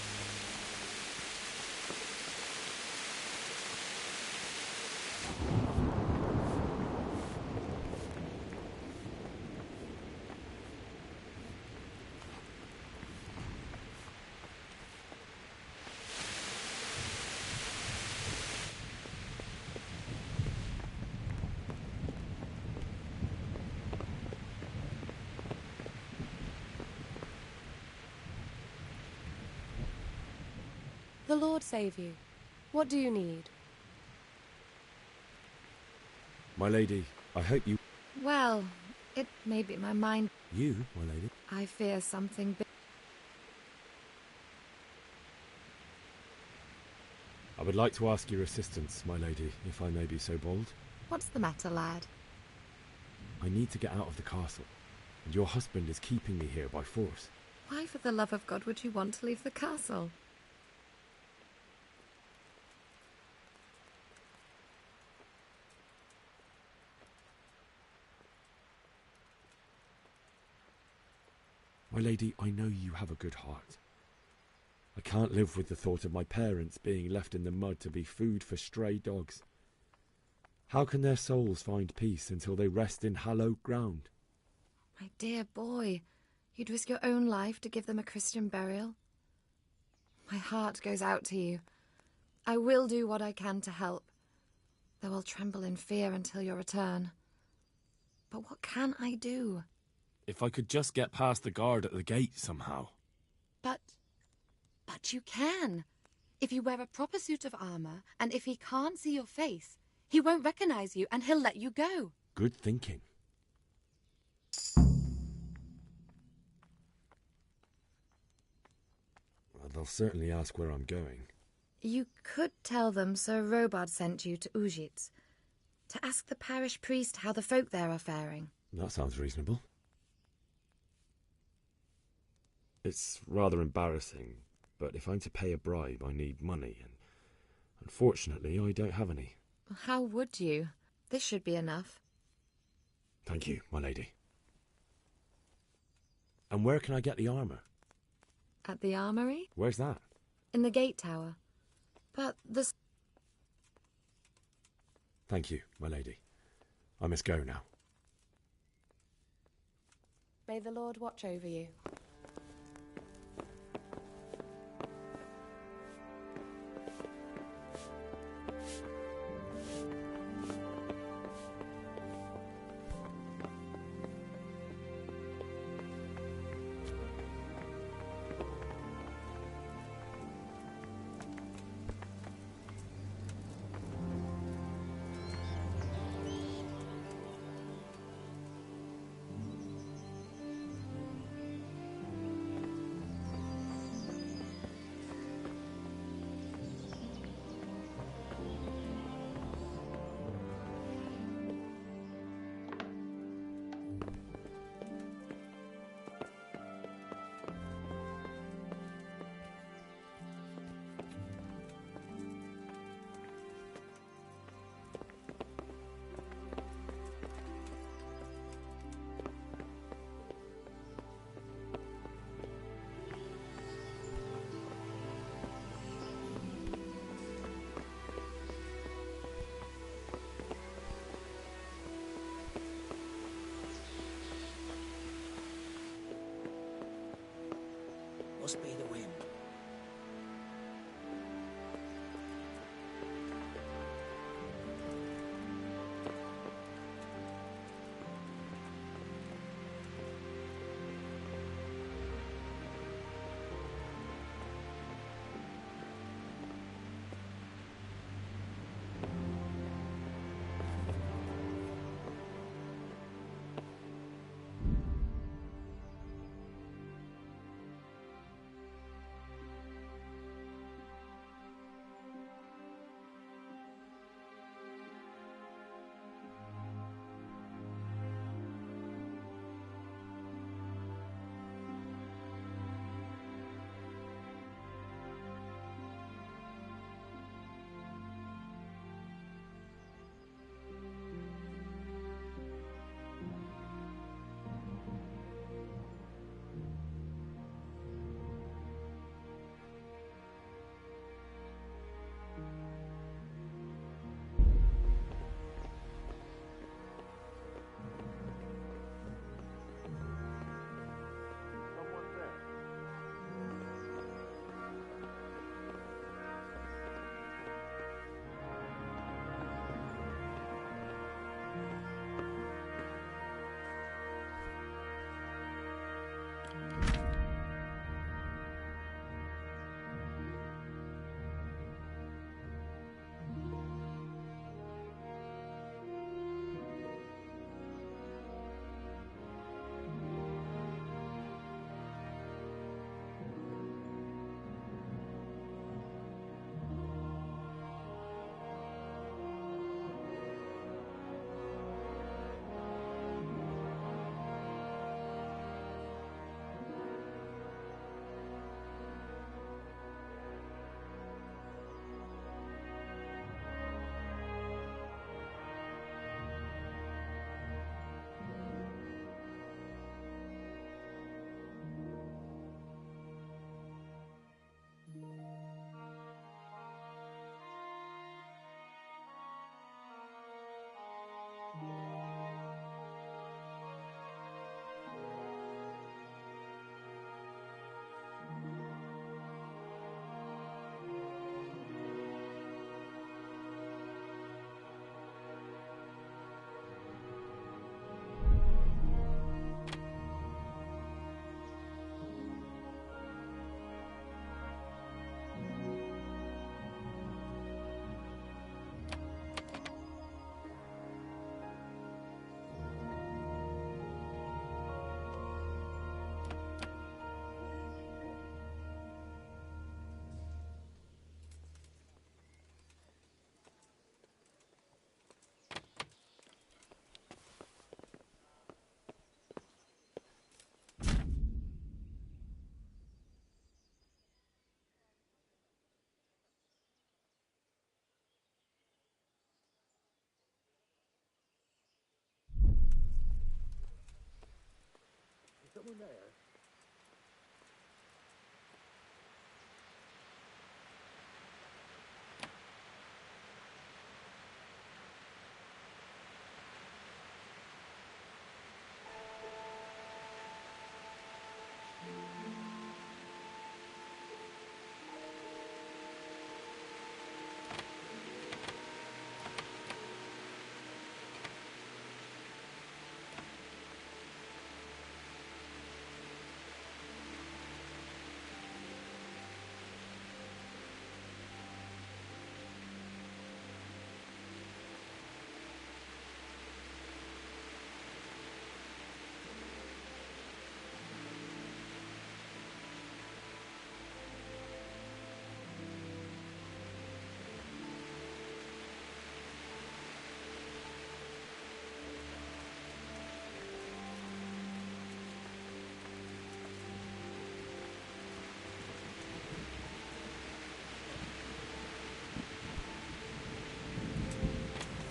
The Lord save you. What do you need? My lady, I hope you... Well, it may be my mind. You, my lady? I fear something big. I would like to ask your assistance, my lady, if I may be so bold. What's the matter, lad? I need to get out of the castle, and your husband is keeping me here by force. Why, for the love of God, would you want to leave the castle? My lady, I know you have a good heart. I can't live with the thought of my parents being left in the mud to be food for stray dogs. How can their souls find peace until they rest in hallowed ground? My dear boy, you'd risk your own life to give them a Christian burial? My heart goes out to you. I will do what I can to help, though I'll tremble in fear until your return. But what can I do? If I could just get past the guard at the gate somehow. But you can. If you wear a proper suit of armor, and if he can't see your face, he won't recognize you and he'll let you go. Good thinking. Well, they'll certainly ask where I'm going. You could tell them Sir Robard sent you to Ujitz, to ask the parish priest how the folk there are faring. That sounds reasonable. It's rather embarrassing, but if I'm to pay a bribe, I need money, and unfortunately, I don't have any. How would you? This should be enough. Thank you, my lady. And where can I get the armour? At the armoury? Where's that? In the gate tower. But the... Thank you, my lady. I must go now. May the Lord watch over you.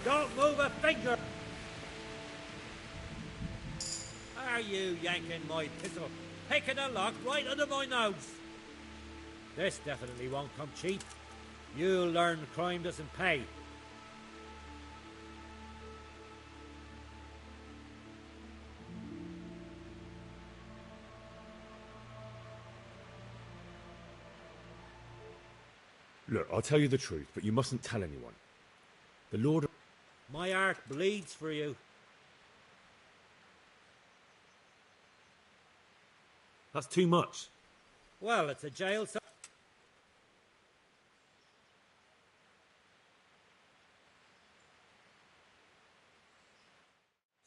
Don't move a finger! Are you yanking my pistol? Picking a lock right under my nose! This definitely won't come cheap. You'll learn crime doesn't pay. Look, I'll tell you the truth, but you mustn't tell anyone. The Lord... My heart bleeds for you. That's too much. Well, it's a jail cell.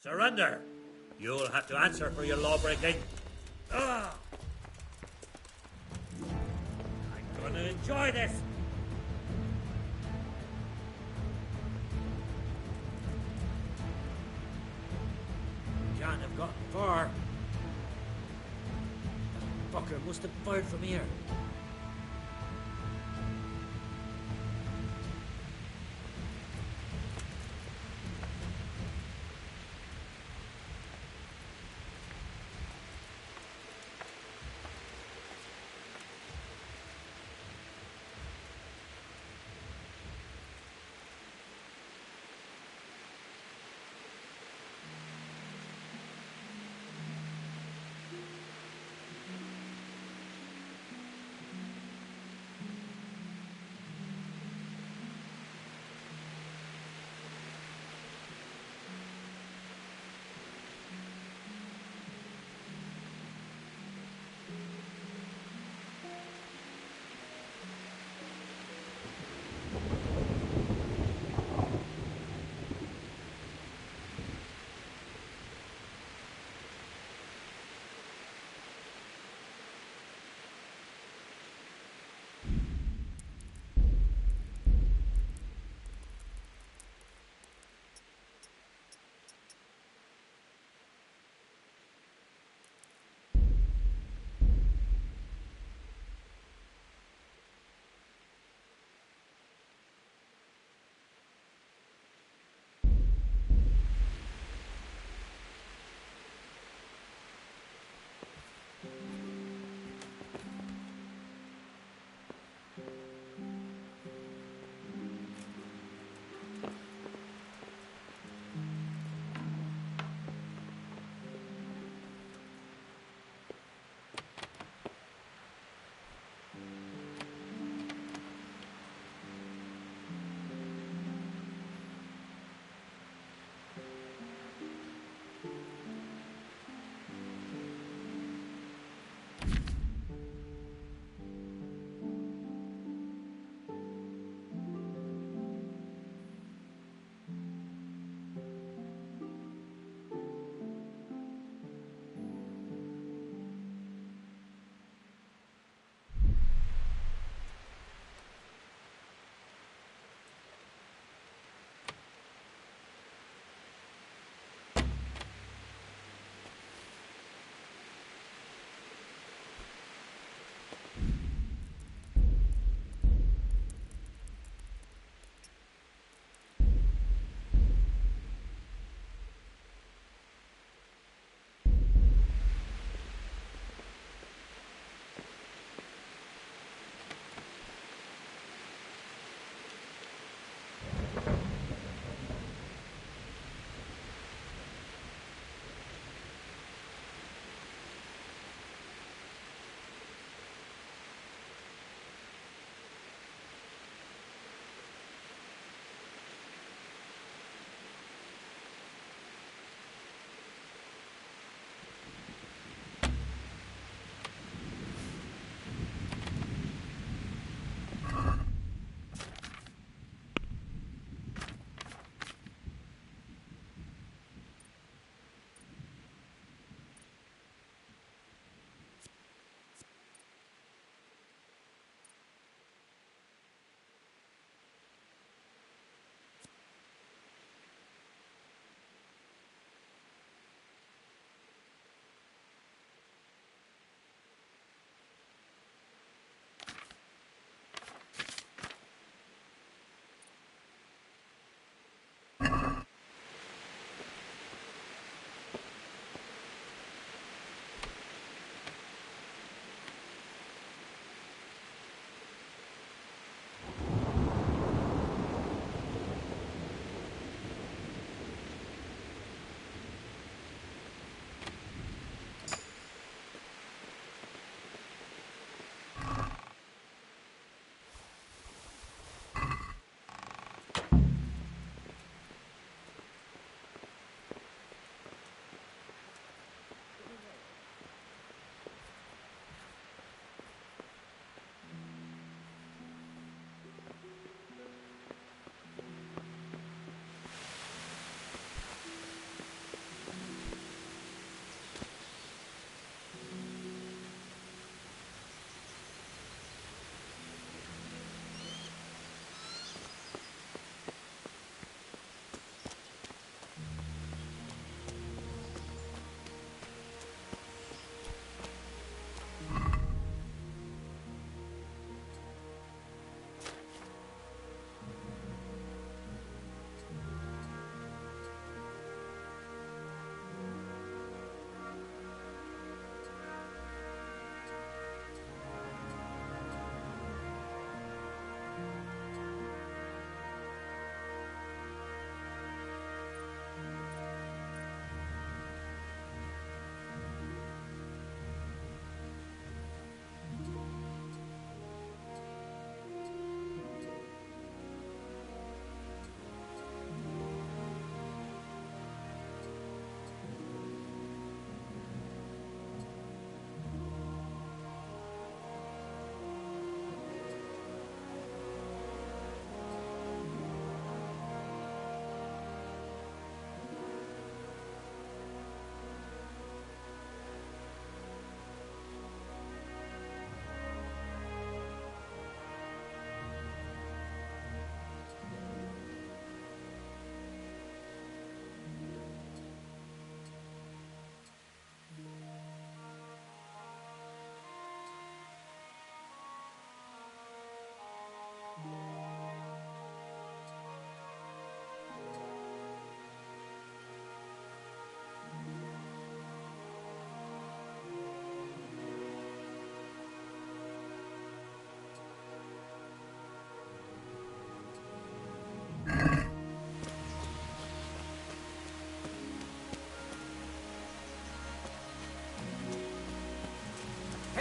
Surrender! You'll have to answer for your lawbreaking. Ah! I'm gonna enjoy this! Can't have gotten far. That fucker must have fired from here.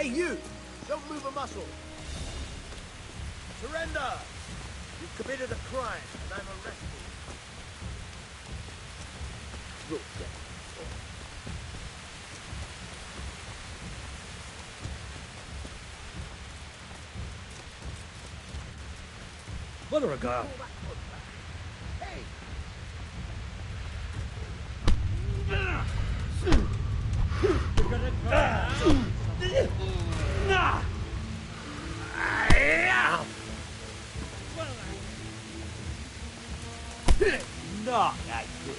Hey, you! Don't move a muscle. Surrender! You've committed a crime, and I'm arresting you. Look, yeah. Mother of God. Hey! You're gonna cry now. Not that good.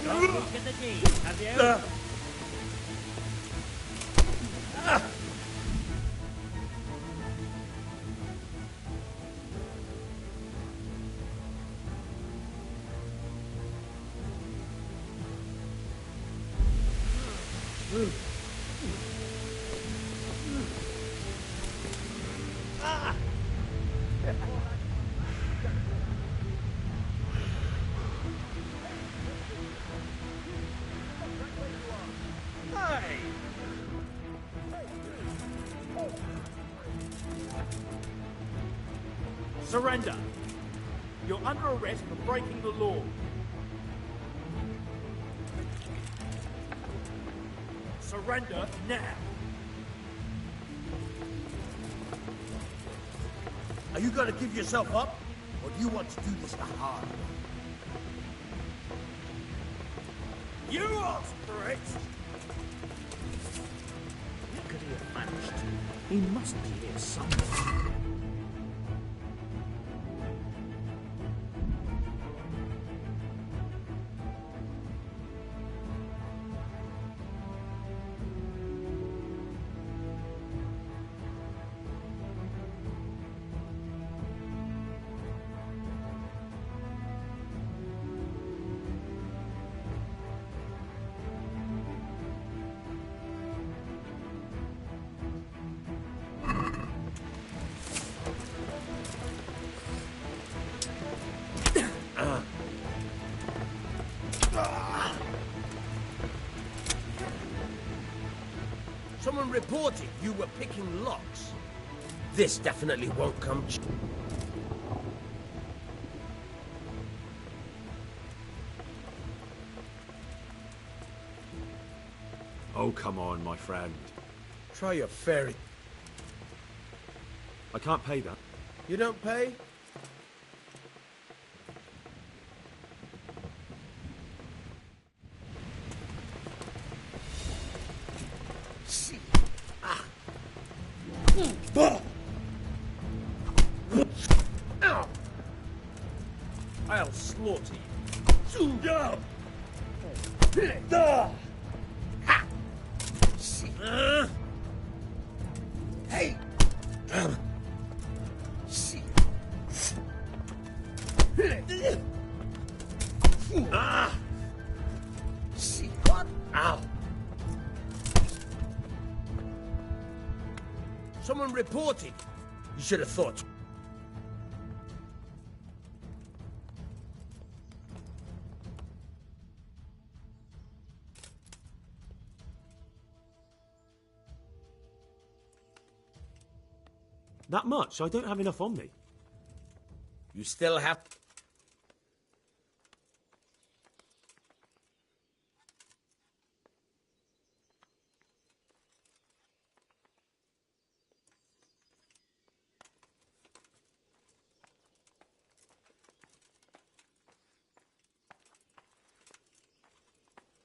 Don't look at the deed, have you? Hey! Surrender. You're under arrest for breaking the law. Surrender now. Are you gonna give yourself up, or do you want to do this the hard way? You asked for it. Where could he have vanished? He must be here somewhere. Someone reported you were picking locks. This definitely won't come cheap. Oh, come on, my friend. Try your fairy. I can't pay that. You don't pay? I'll slaughter you. Hey! What? Ow. Someone reported. You should have thought. That much? I don't have enough on me. You still have...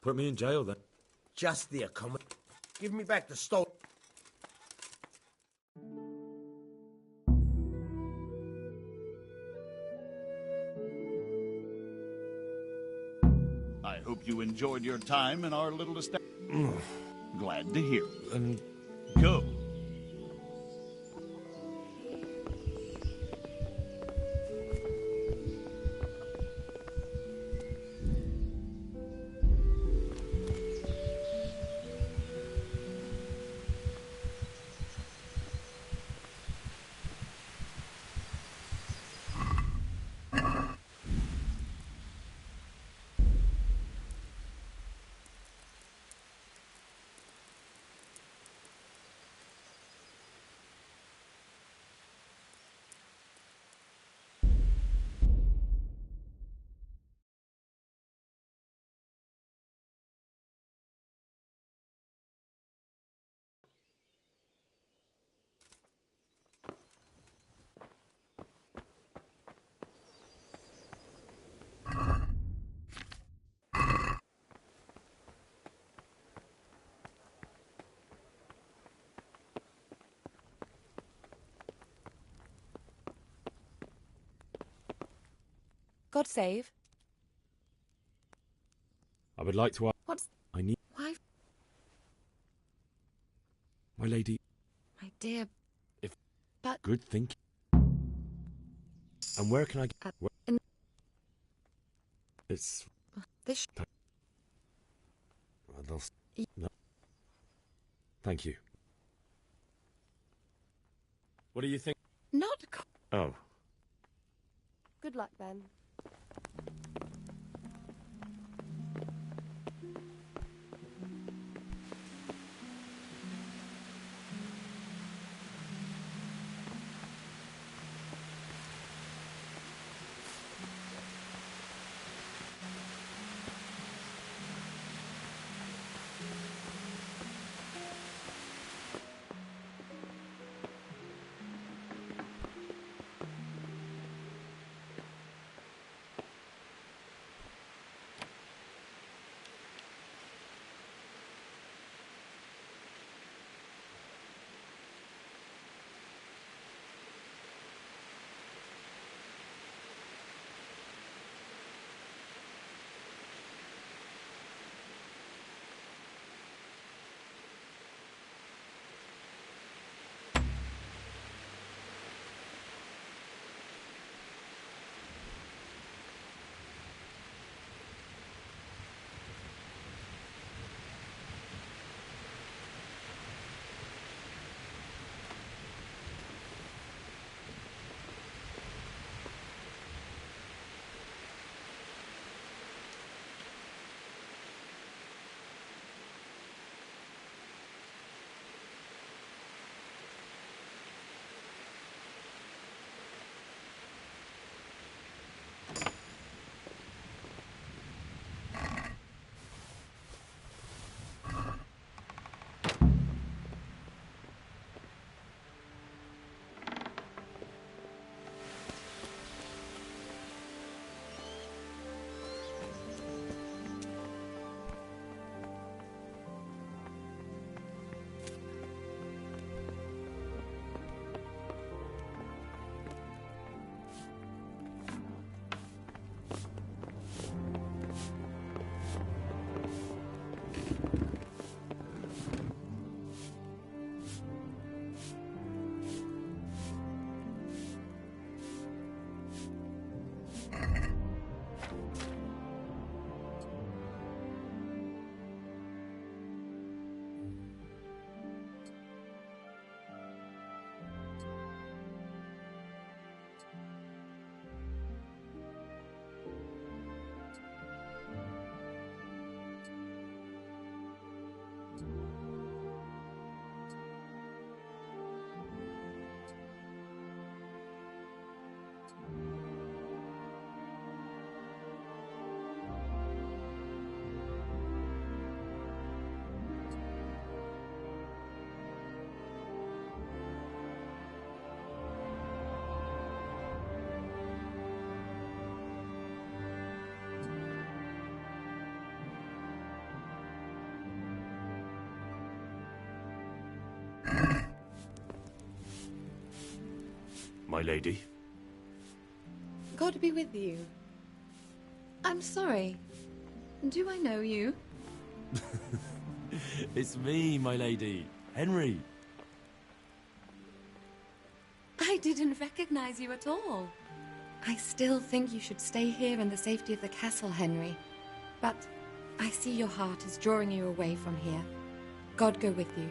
Put me in jail, then. Just the accommodation. Give me back the stone. I hope you enjoyed your time in our little establishment. Glad to hear. Go. God save. I would like to ask... What's... I need... Why... My lady... My dear... If... But... Good thinking. And where can I... In... It's... This... No. Thank you. What do you think? Not... Oh. Good luck, then. My lady. God be with you. I'm sorry. Do I know you? It's me, my lady. Henry. I didn't recognize you at all. I still think you should stay here in the safety of the castle, Henry. But I see your heart is drawing you away from here. God go with you.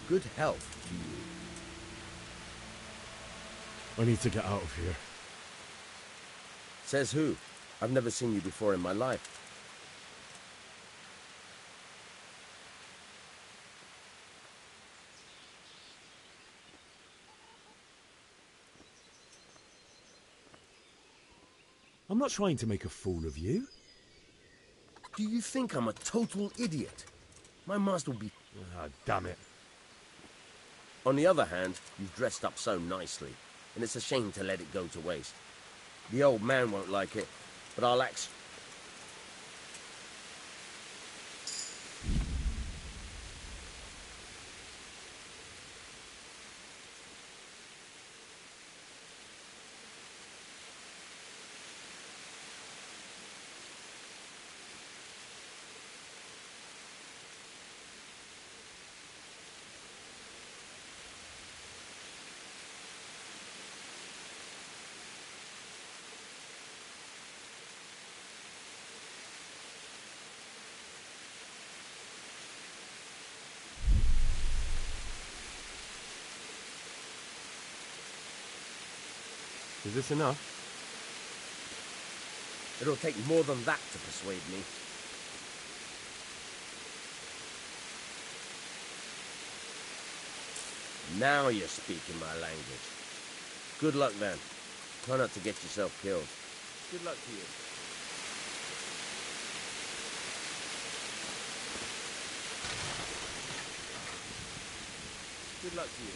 Good health to you. I need to get out of here. Says who? I've never seen you before in my life. I'm not trying to make a fool of you. Do you think I'm a total idiot? My master will be... Ah, damn it. On the other hand, you've dressed up so nicely, and it's a shame to let it go to waste. The old man won't like it, but I'll act... Is this enough? It'll take more than that to persuade me. Now you're speaking my language. Good luck then. Try not to get yourself killed. Good luck to you. Good luck to you.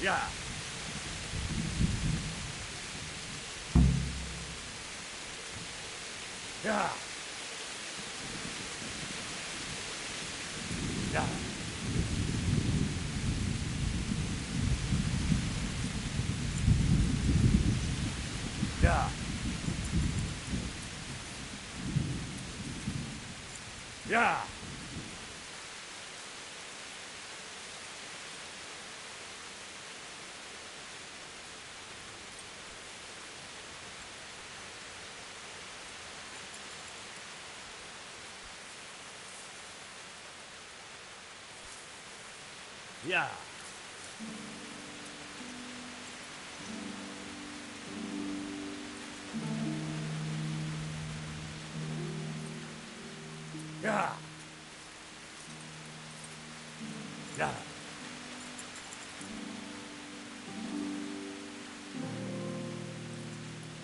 Yeah. Yeah. Yeah. Yeah. Yeah. Yeah. Yeah. Yeah.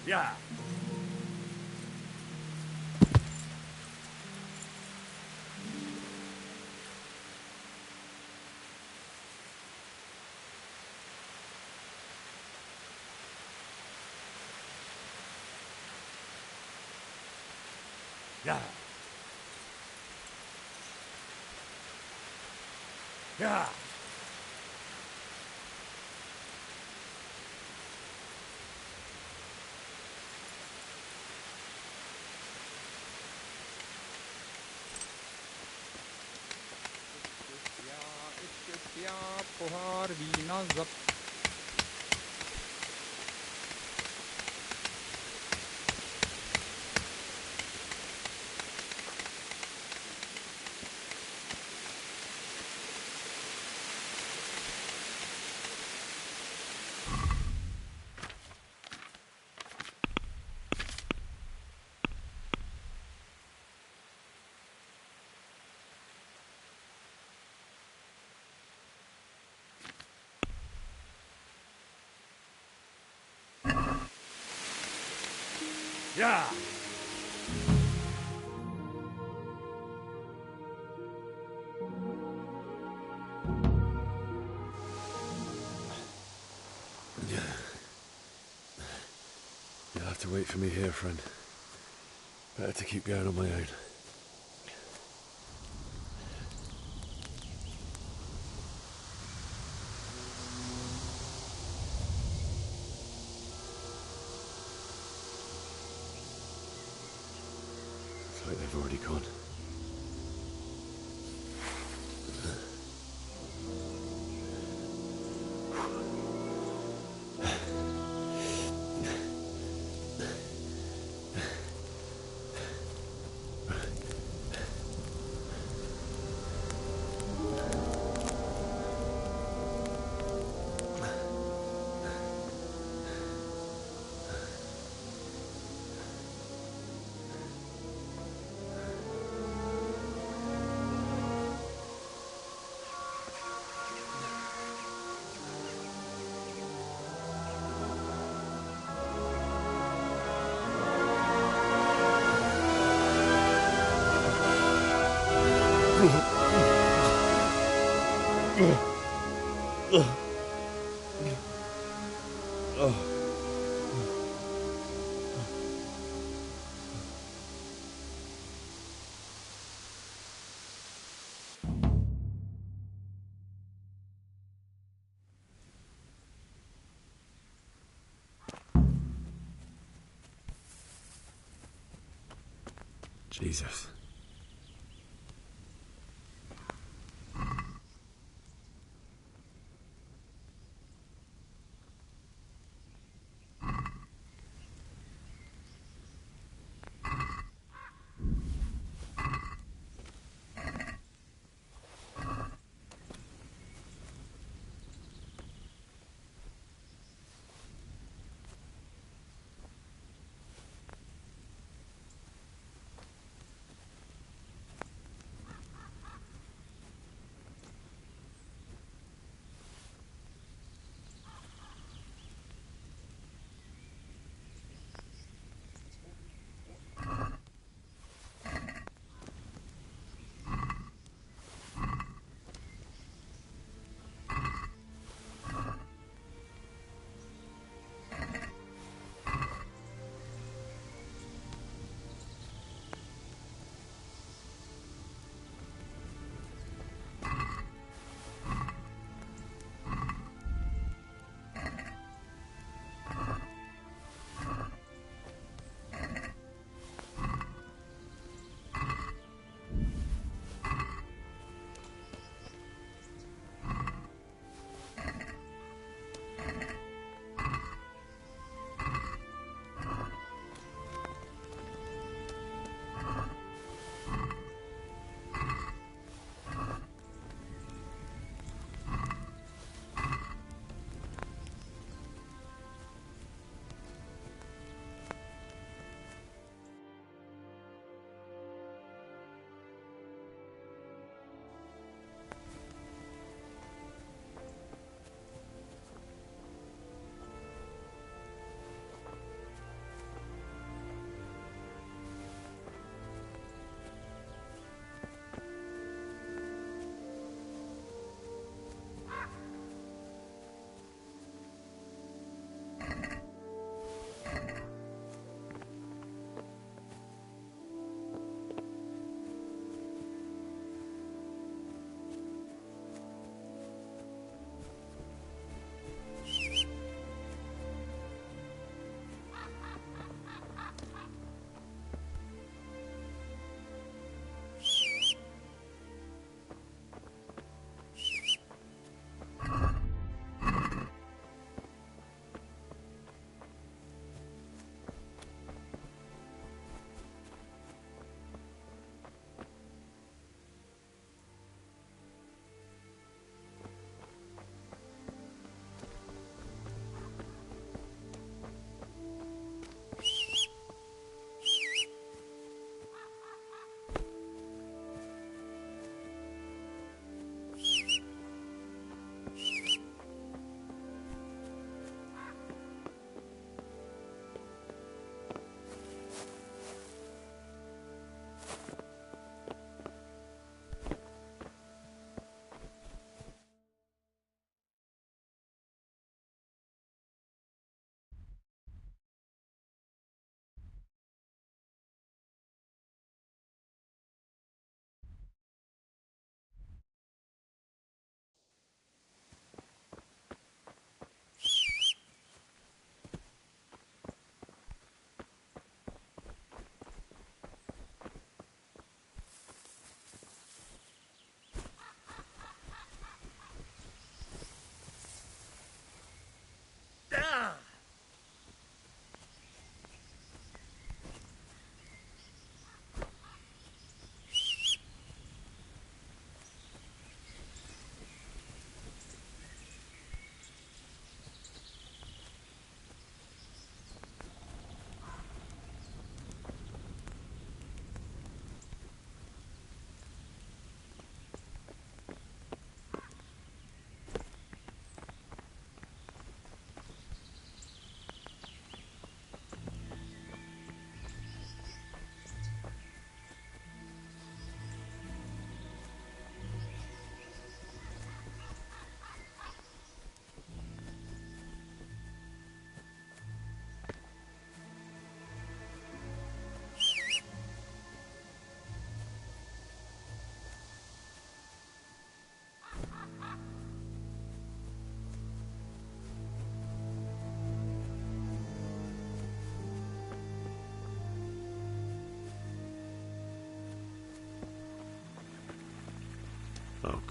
Yeah. Yeah. Yeah. Pohár vína za... Yeah. You'll have to wait for me here, friend. Better to keep going on my own. Looks like they've already gone. Jesus.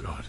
God.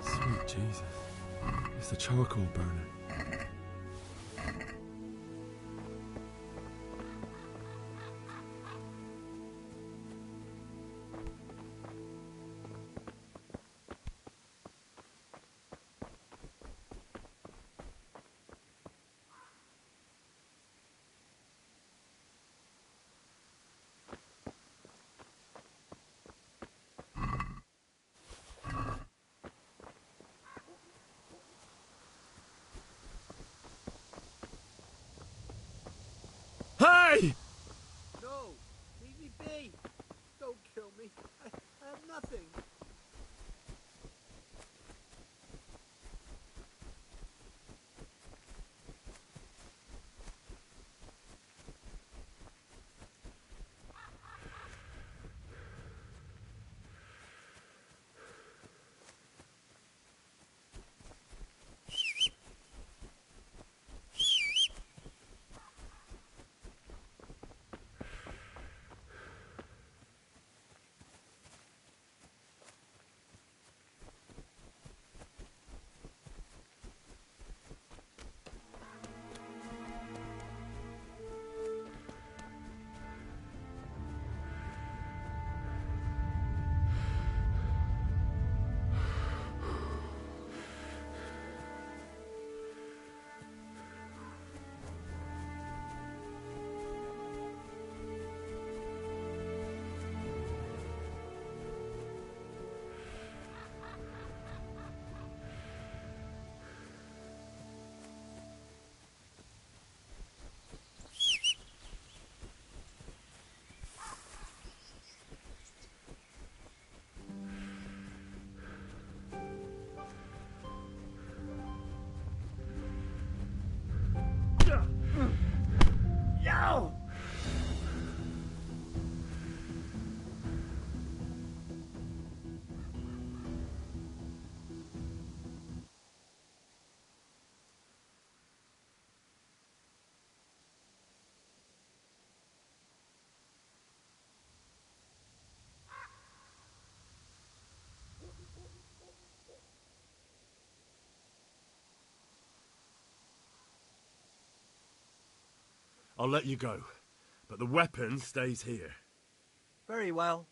Sweet Jesus. It's the charcoal burner. Hey! No! Leave me be! Don't kill me. I have nothing. Yo! I'll let you go, but the weapon stays here. Very well.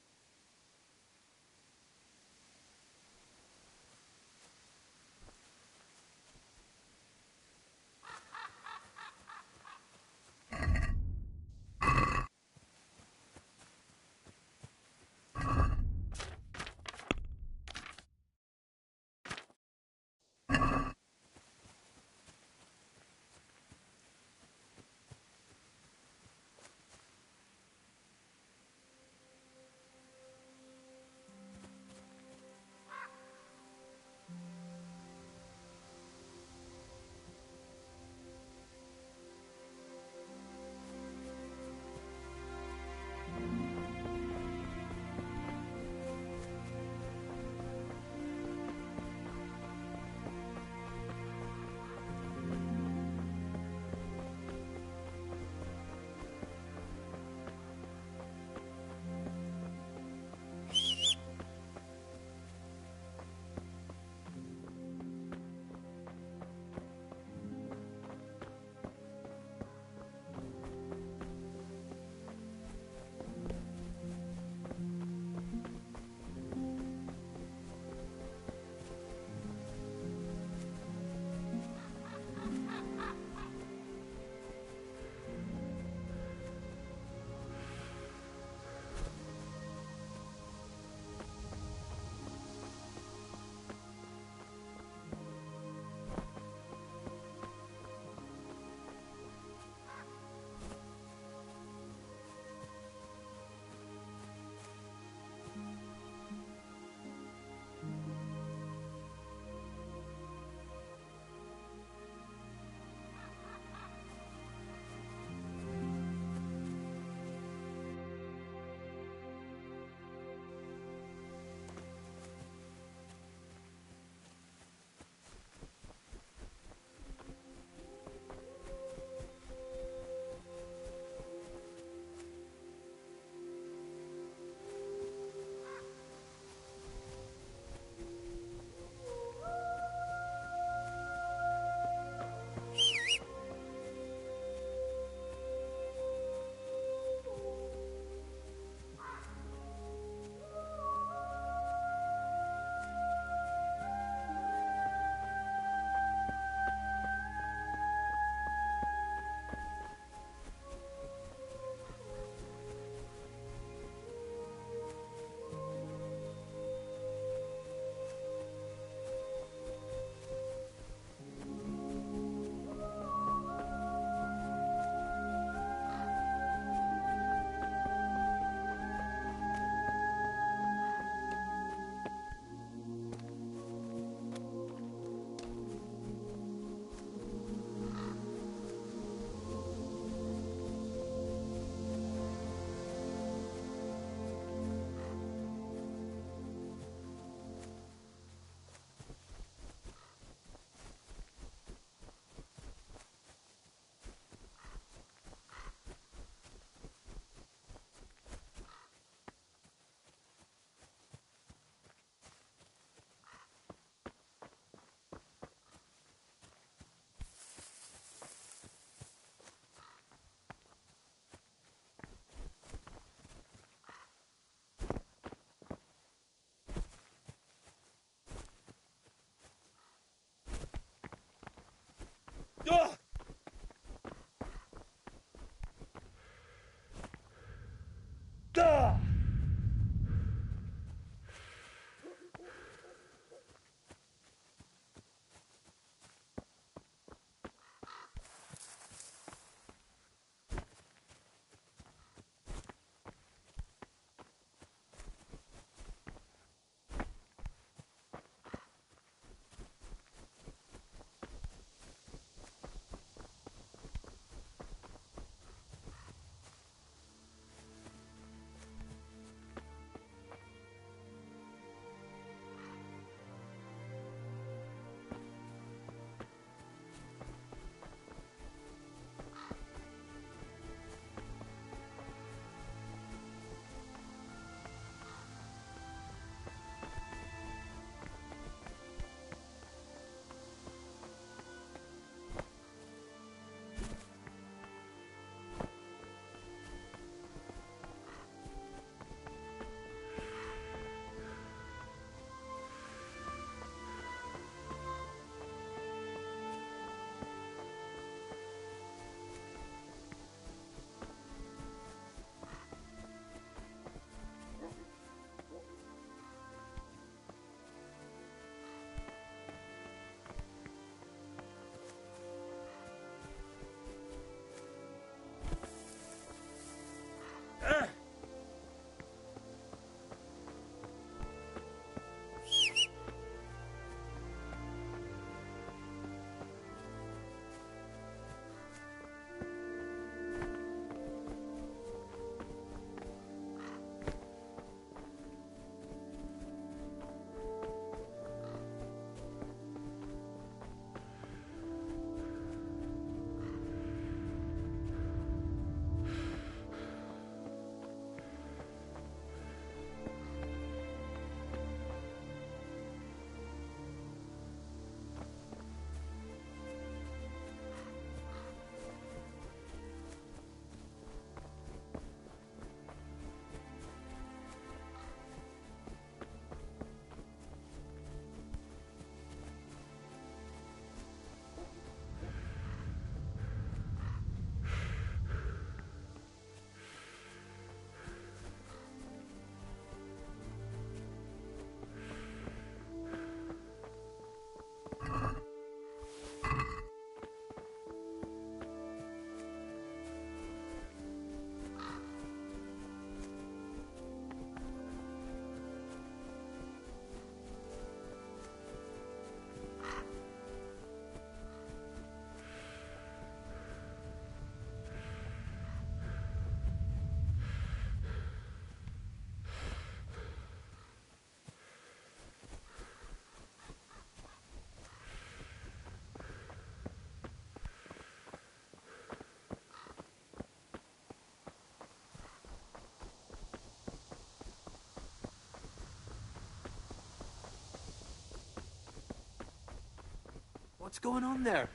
What's going on there?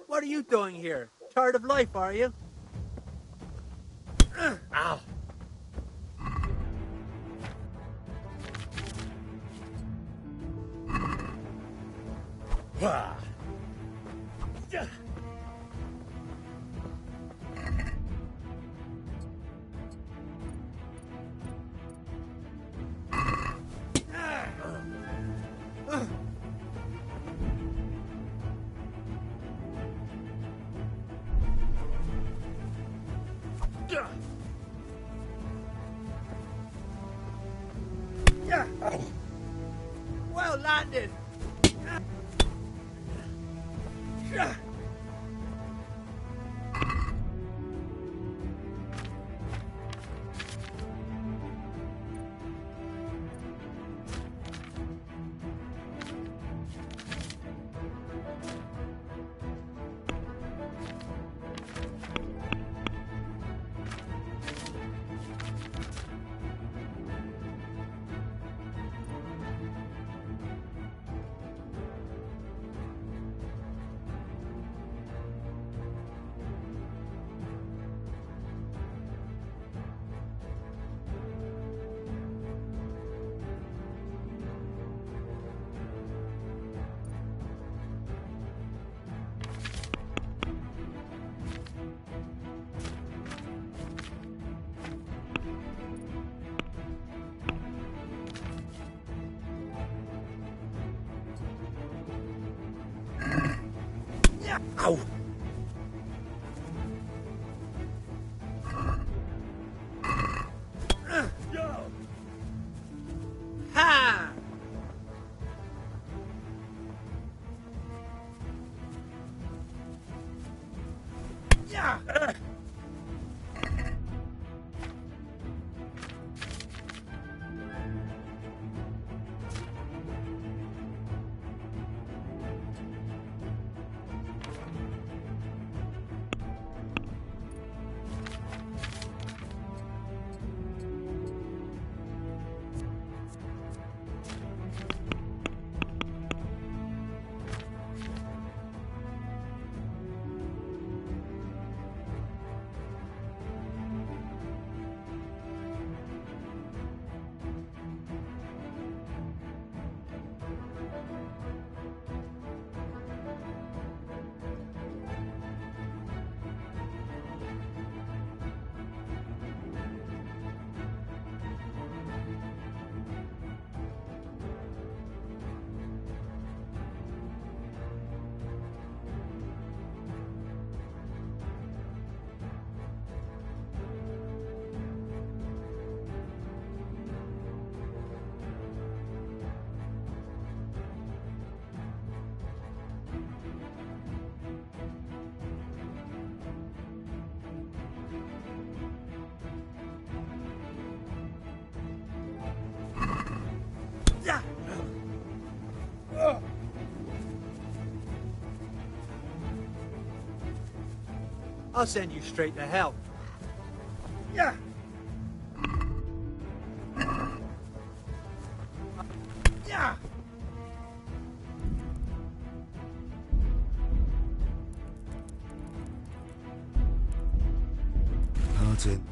What are you doing here? Tired of life, are you? Ow! Well landed! Ow! Ha! Yeah! I'll send you straight to hell. Yeah. Yeah. Martin.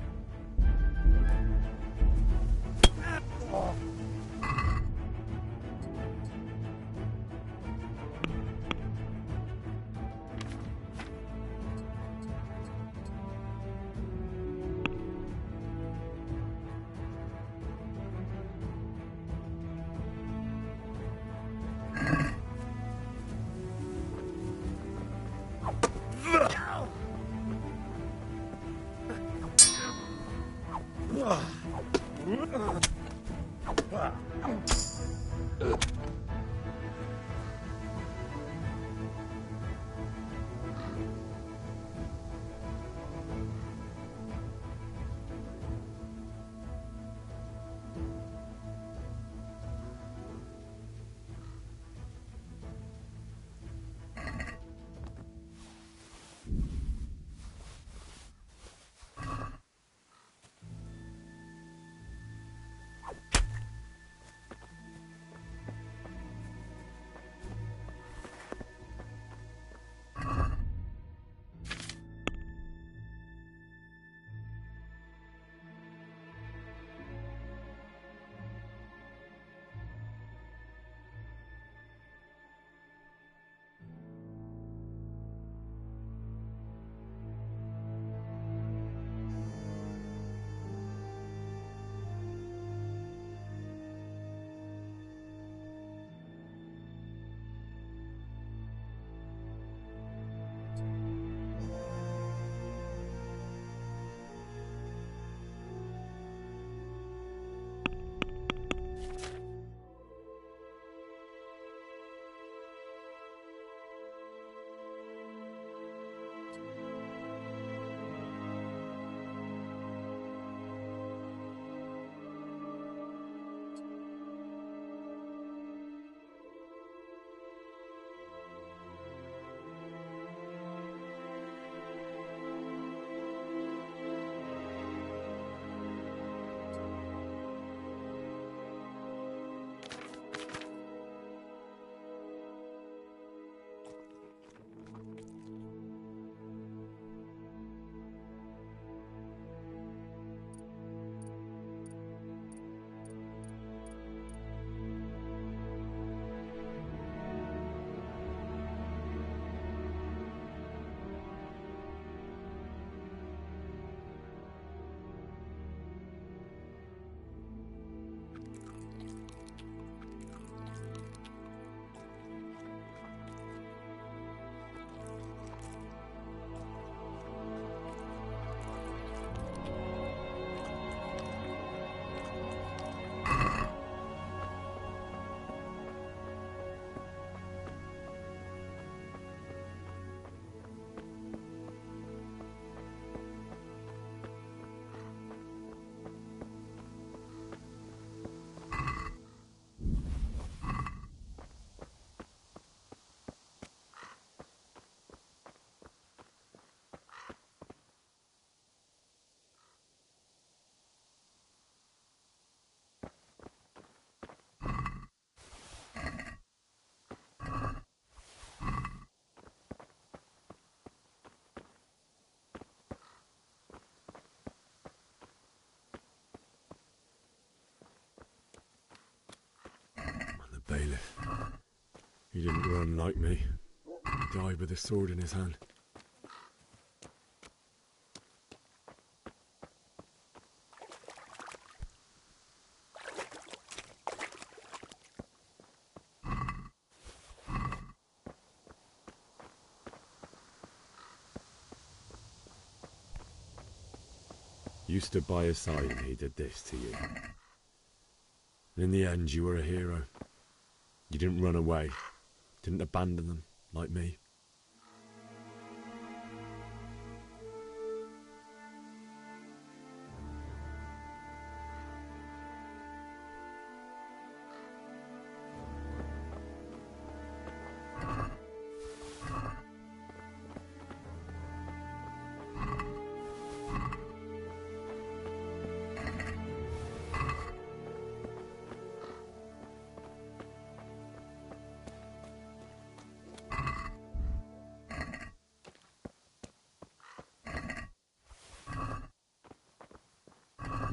He didn't run like me. He died with a sword in his hand. You stood by his side and he did this to you. And in the end, you were a hero. You didn't run away. Didn't abandon them, like me.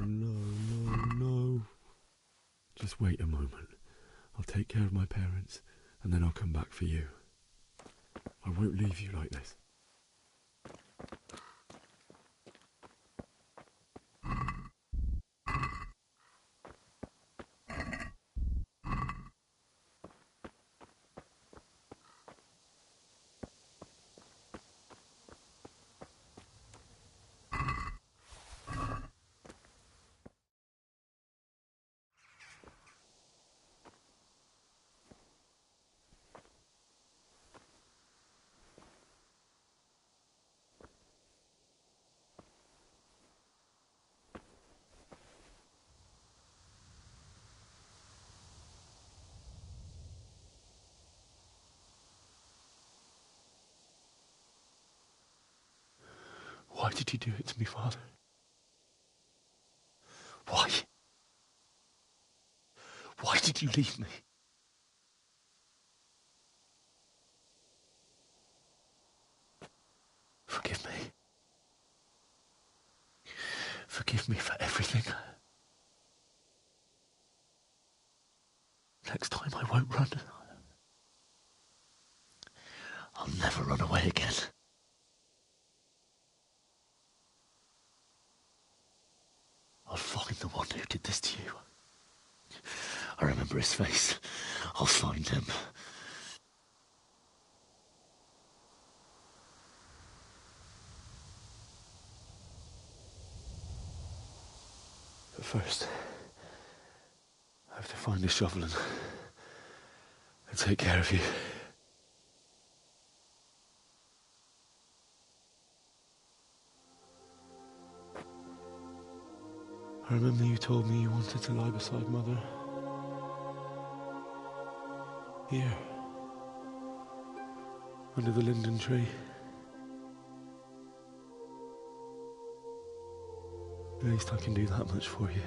No. Just wait a moment. I'll take care of my parents, and then I'll come back for you. I won't leave you like this. Why did you do it to me, Father? Why? Why did you leave me? Forgive me. Forgive me for everything. Next time I won't run. I'll never run away again. I'll find the one who did this to you. I remember his face. I'll find him. But first, I have to find a shovel and take care of you. I remember you told me you wanted to lie beside Mother. Here. Under the linden tree. At least I can do that much for you.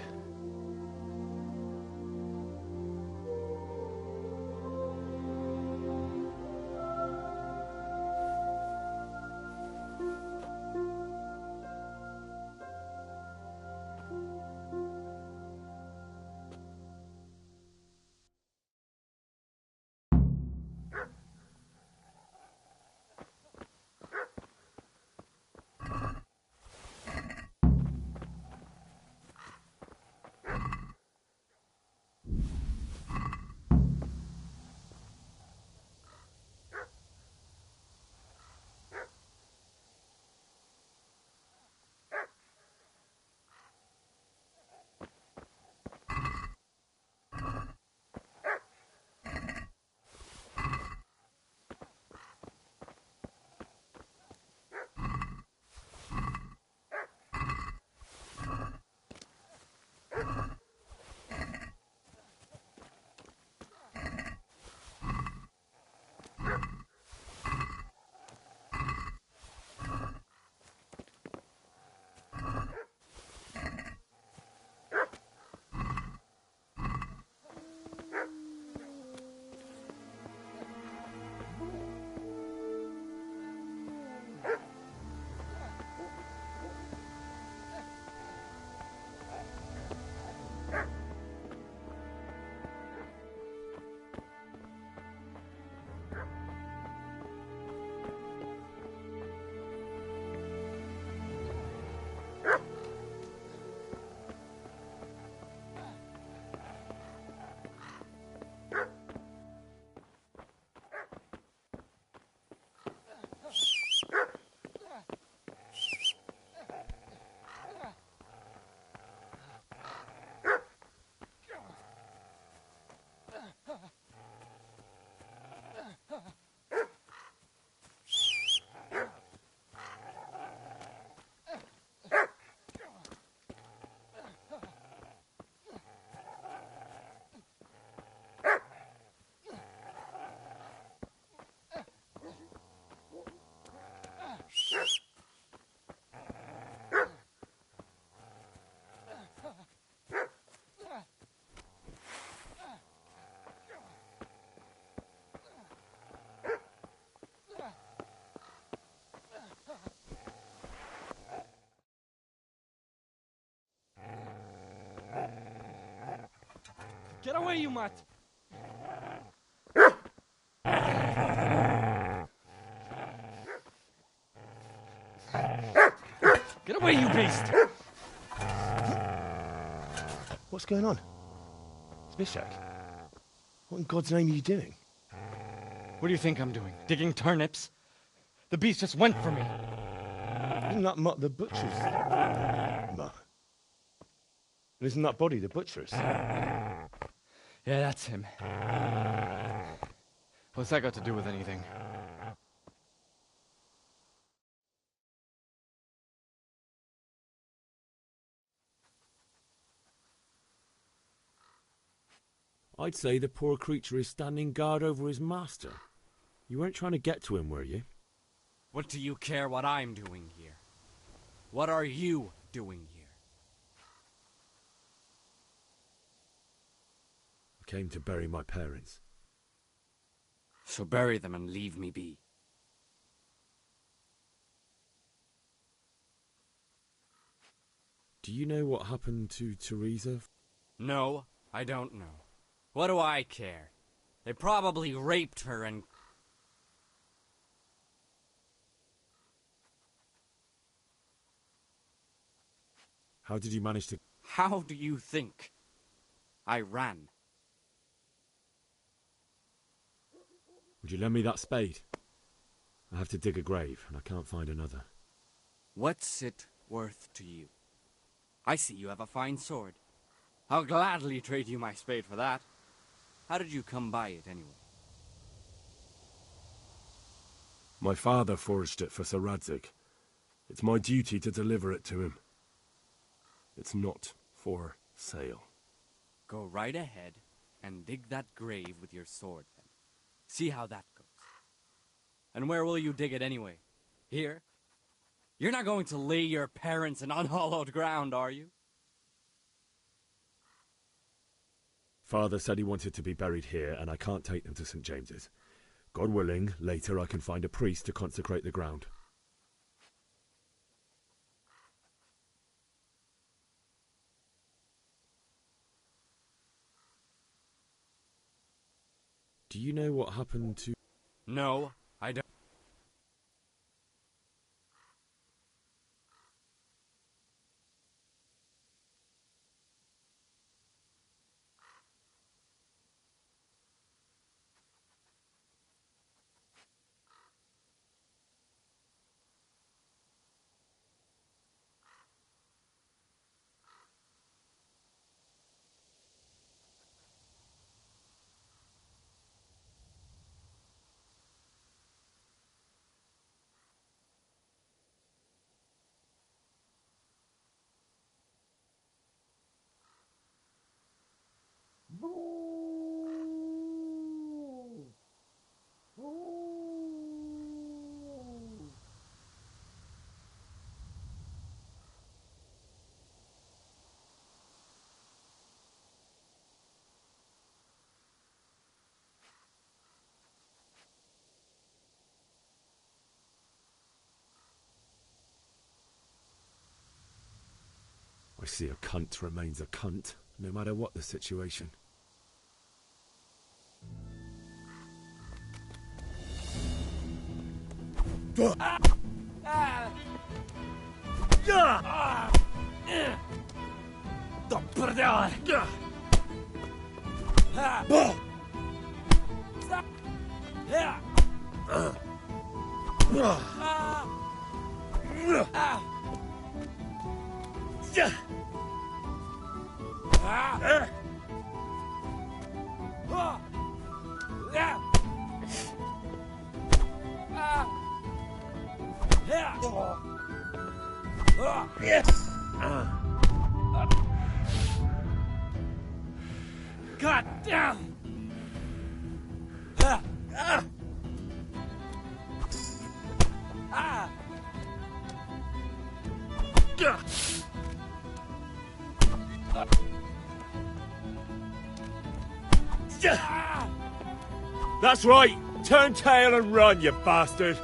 Get away, you mutt! Get away, you beast! What's going on? It's Mishak. What in God's name are you doing? What do you think I'm doing? Digging turnips? The beast just went for me. Isn't that Mutt the butcher's? Mutt. And isn't that body the butcher's? Yeah, that's him. What's that got to do with anything? I'd say the poor creature is standing guard over his master. You weren't trying to get to him, were you? What do you care what I'm doing here? What are you doing here? I came to bury my parents. So bury them and leave me be. Do you know what happened to Teresa? No, I don't know. What do I care? They probably raped her and... How did you manage to... How do you think? I ran. Would you lend me that spade? I have to dig a grave, and I can't find another. What's it worth to you? I see you have a fine sword. I'll gladly trade you my spade for that. How did you come by it, anyway? My father forged it for Sir Radzig. It's my duty to deliver it to him. It's not for sale. Go right ahead and dig that grave with your sword, then. See how that goes. And where will you dig it, anyway? Here? You're not going to lay your parents in unhallowed ground, are you? Father said he wanted to be buried here, and I can't take them to St. James's. God willing, later I can find a priest to consecrate the ground. Do you know what happened to... No, I don't. I see a cunt remains a cunt, no matter what the situation. God damn! That's right! Turn tail and run, you bastard!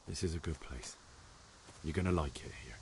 This is a good place. You're gonna like it here.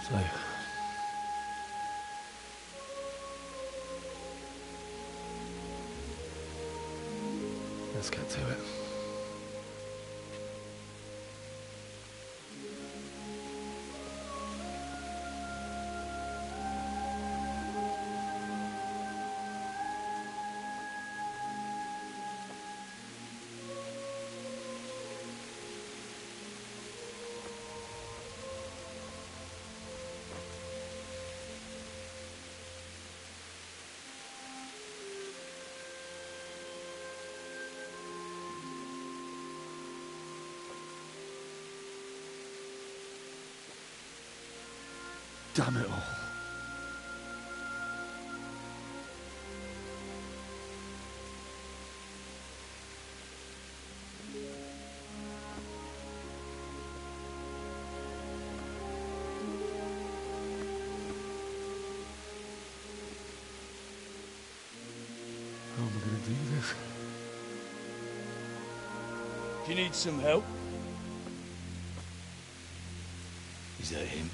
So, let's get to it. Damn it all. How am I going to do this? Do you need some help? Is that him?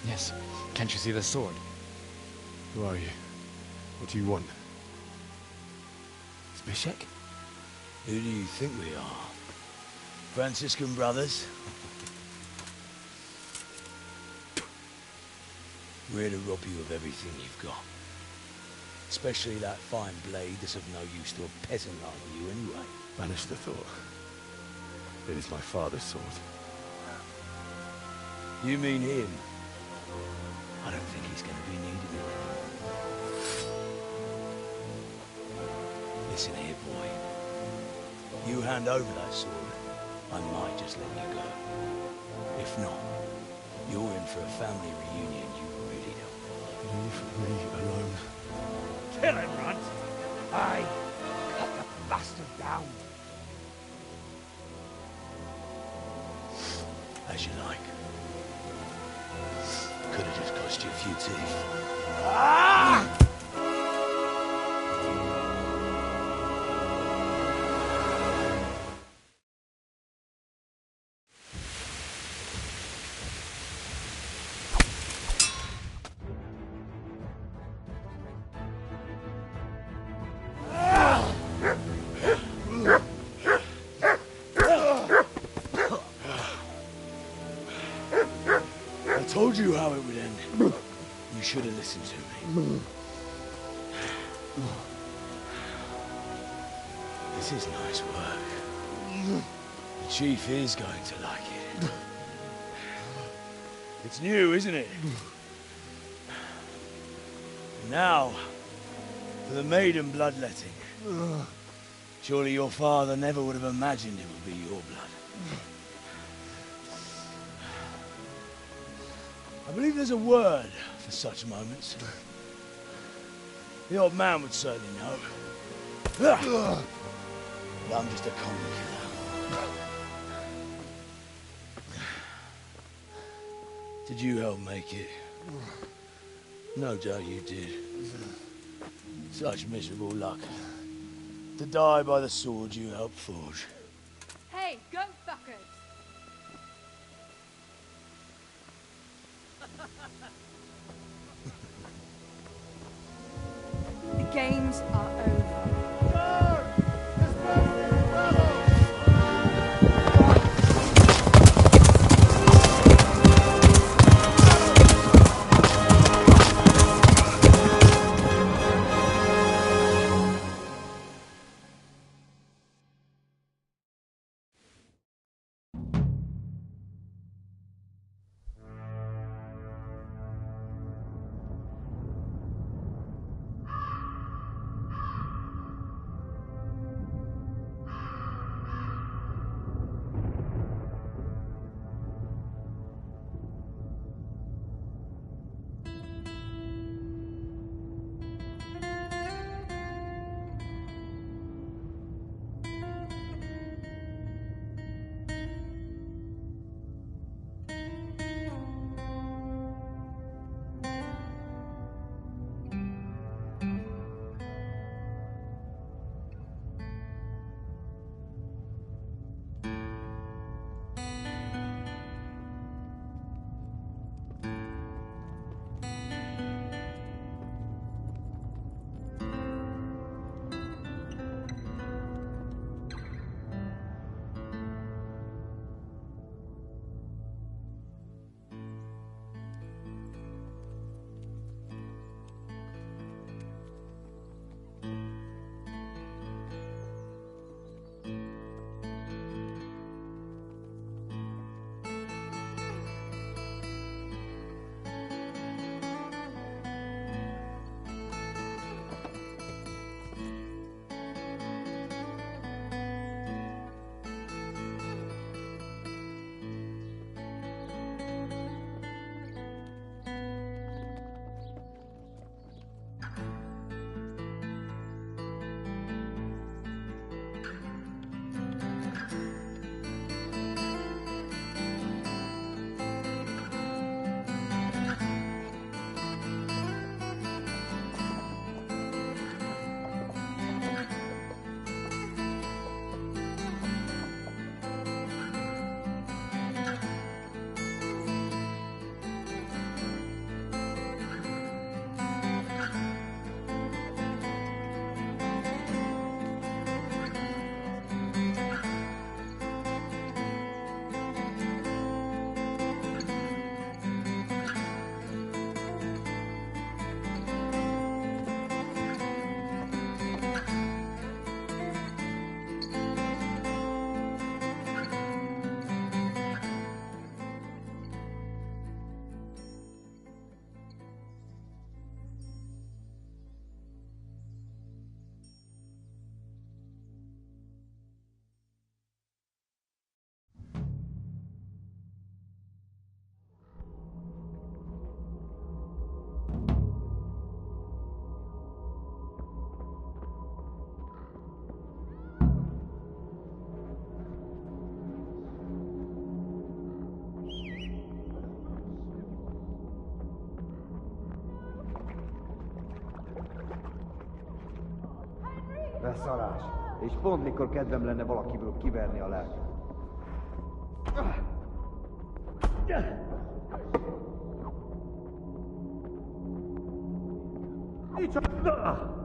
Yes. Can't you see the sword? Who are you? What do you want? Zbyszek? Who do you think we are? Franciscan brothers? We're to rob you of everything you've got. Especially that fine blade that's of no use to a peasant like you anyway. Banish the thought. It is my father's sword. You mean him? I don't think he's going to be needing it anymore. Listen here, boy. You hand over that sword, I might just let you go. If not, you're in for a family reunion you really don't want. Leave me alone. Kill him, Runt! Aye, cut the bastard down. As you like. Could have just cost you a few teeth. Ah! I told you how it would end. You should have listened to me. This is nice work. The chief is going to like it. It's new, isn't it? Now, for the maiden bloodletting. Surely your father never would have imagined it would be your blood. I believe there's a word for such moments. The old man would certainly know. But I'm just a common killer. Did you help make it? No doubt you did. Such miserable luck. To die by the sword you helped forge. Hey, go fuckers! The games are over. Beszarás. És pont mikor kedvem lenne valakiből kiverni a lelket. Micsoda!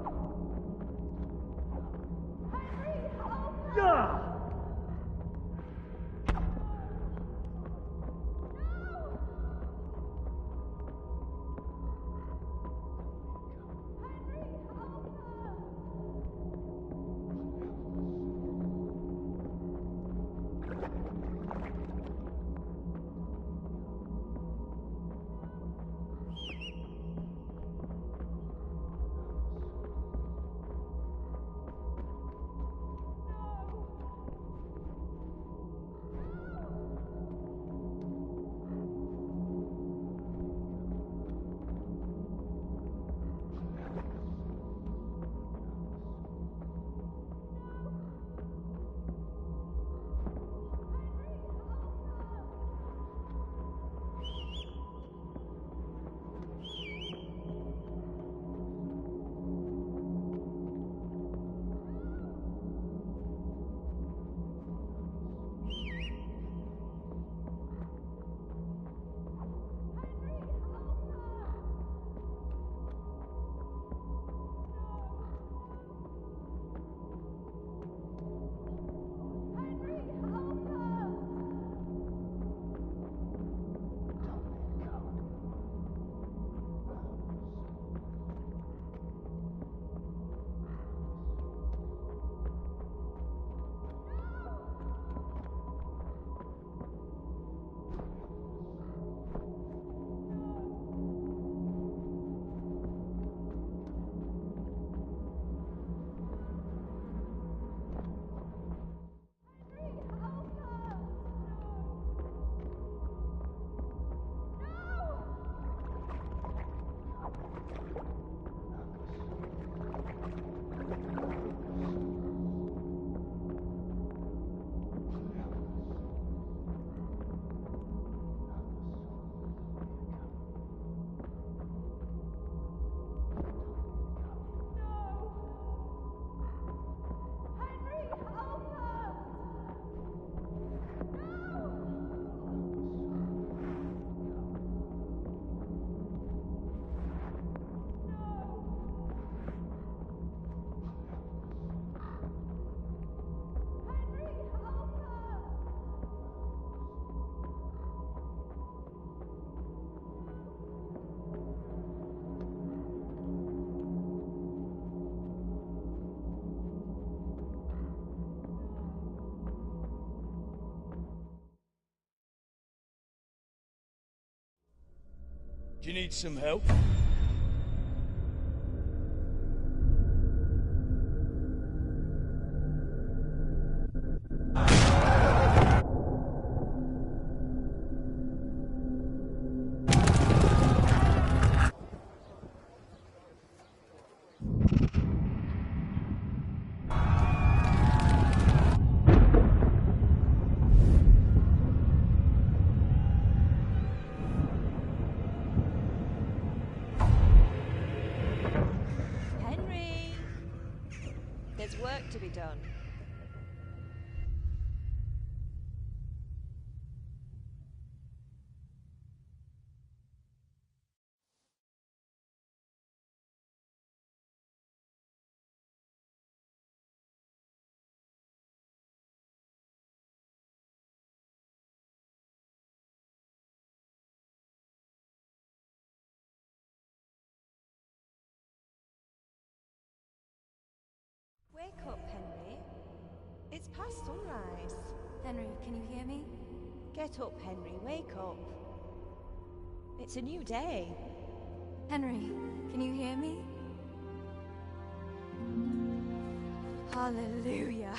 Do you need some help? Henry! There's work to be done. Wake up, Henry. It's past sunrise. Henry, can you hear me? Get up, Henry. Wake up. It's a new day. Henry, can you hear me? Hallelujah.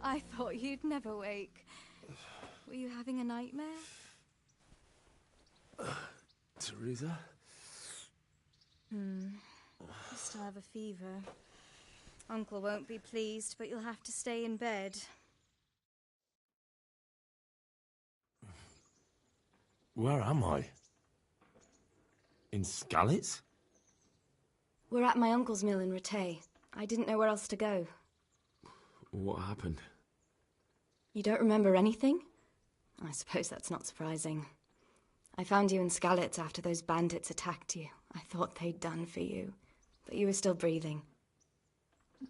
I thought you'd never wake. Were you having a nightmare? Teresa? You still have a fever. Uncle won't be pleased, but you'll have to stay in bed. Where am I? In Skalitz? We're at my uncle's mill in Rattay. I didn't know where else to go. What happened? You don't remember anything? I suppose that's not surprising. I found you in Skalitz after those bandits attacked you. I thought they'd done for you, but you were still breathing.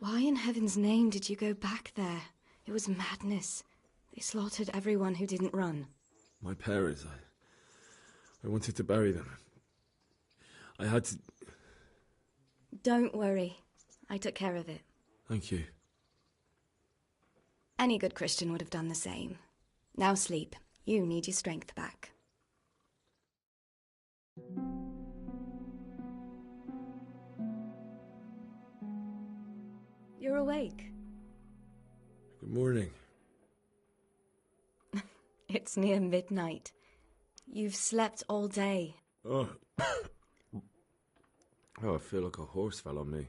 Why in heaven's name did you go back there? It was madness. They slaughtered everyone who didn't run. My parents, I wanted to bury them. I had to... Don't worry. I took care of it. Thank you. Any good Christian would have done the same. Now sleep. You need your strength back. You're awake. Good morning. It's near midnight. You've slept all day. Oh. Oh, I feel like a horse fell on me.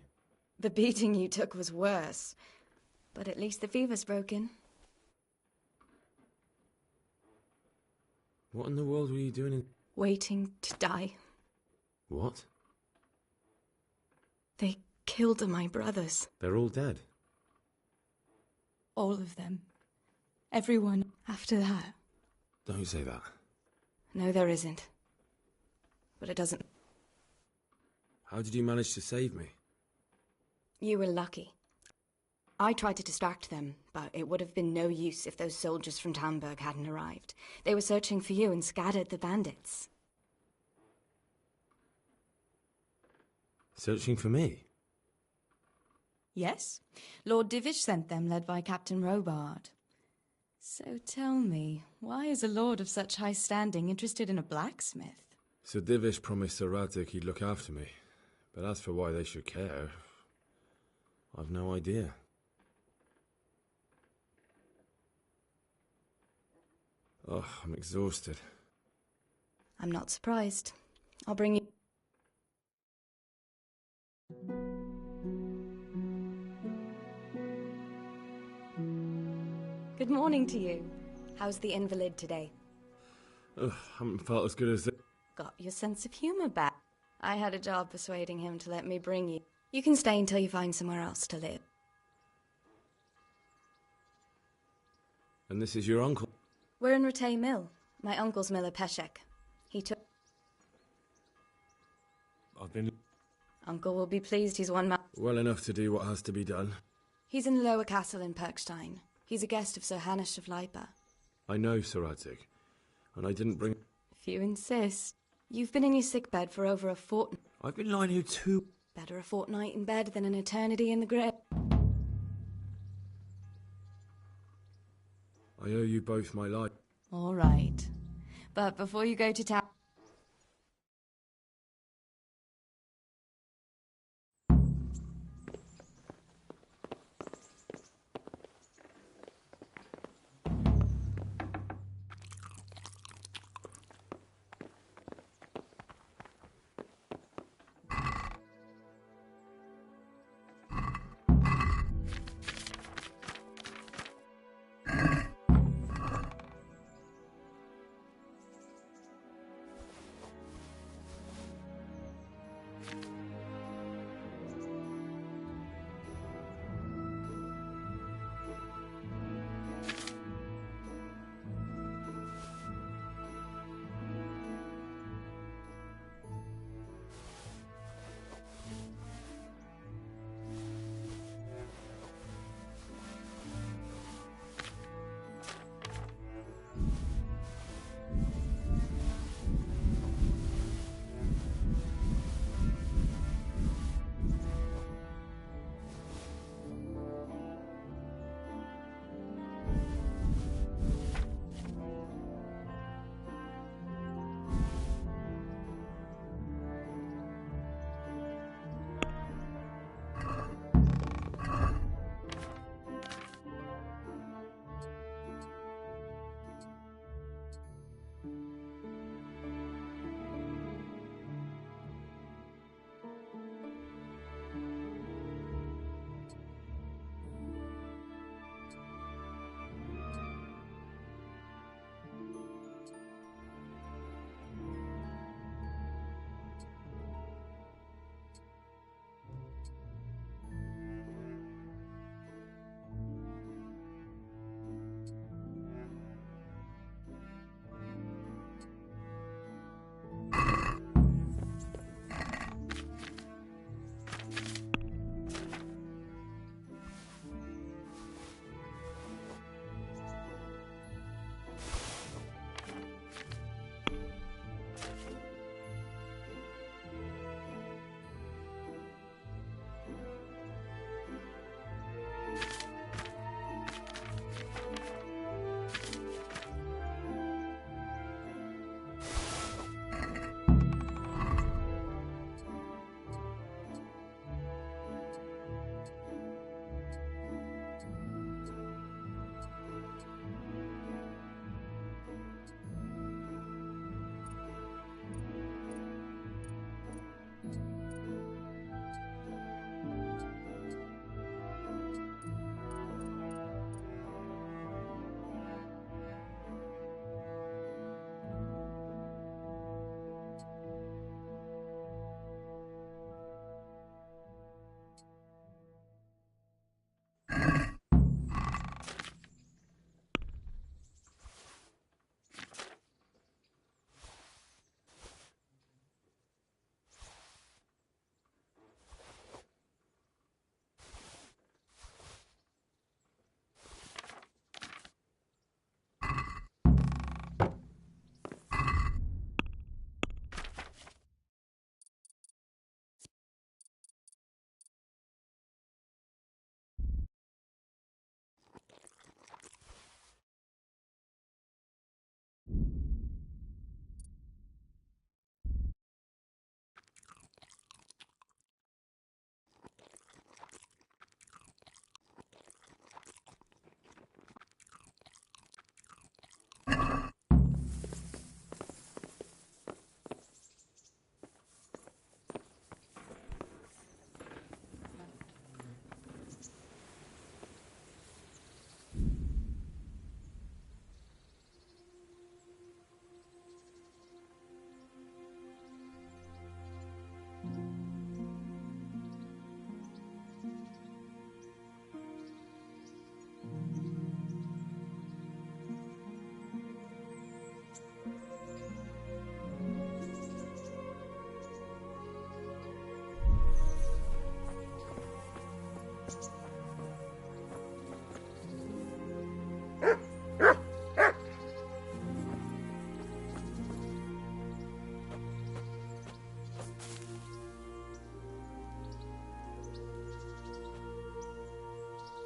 The beating you took was worse. But at least the fever's broken. What in the world were you doing in... Waiting to die. What? They killed my brothers. They're all dead? All of them. Everyone after that. Don't say that. No, there isn't. But it doesn't... How did you manage to save me? You were lucky. I tried to distract them, but it would have been no use if those soldiers from Tamburg hadn't arrived. They were searching for you and scattered the bandits. Searching for me? Yes. Lord Divish sent them, led by Captain Robard. So tell me, why is a lord of such high standing interested in a blacksmith? Sir Divish promised Sir Radzig he'd look after me. But as for why they should care, I've no idea. Oh, I'm exhausted. I'm not surprised. I'll bring you... Good morning to you. How's the invalid today? Ugh, haven't felt as good as... Got your sense of humour back. I had a job persuading him to let me bring you. You can stay until you find somewhere else to live. And this is your uncle? We're in Rattay Mill. My uncle's mill at Peshek. He took... I've been... Uncle will be pleased he's one man. Well enough to do what has to be done. He's in the lower castle in Perkstein. He's a guest of Sir Hanush of Leipa. I know Sir Radzig, and I didn't bring... If you insist. You've been in your sickbed for over a fortnight. I've been lying here too... Better a fortnight in bed than an eternity in the grave. I owe you both my life. All right. But before you go to town...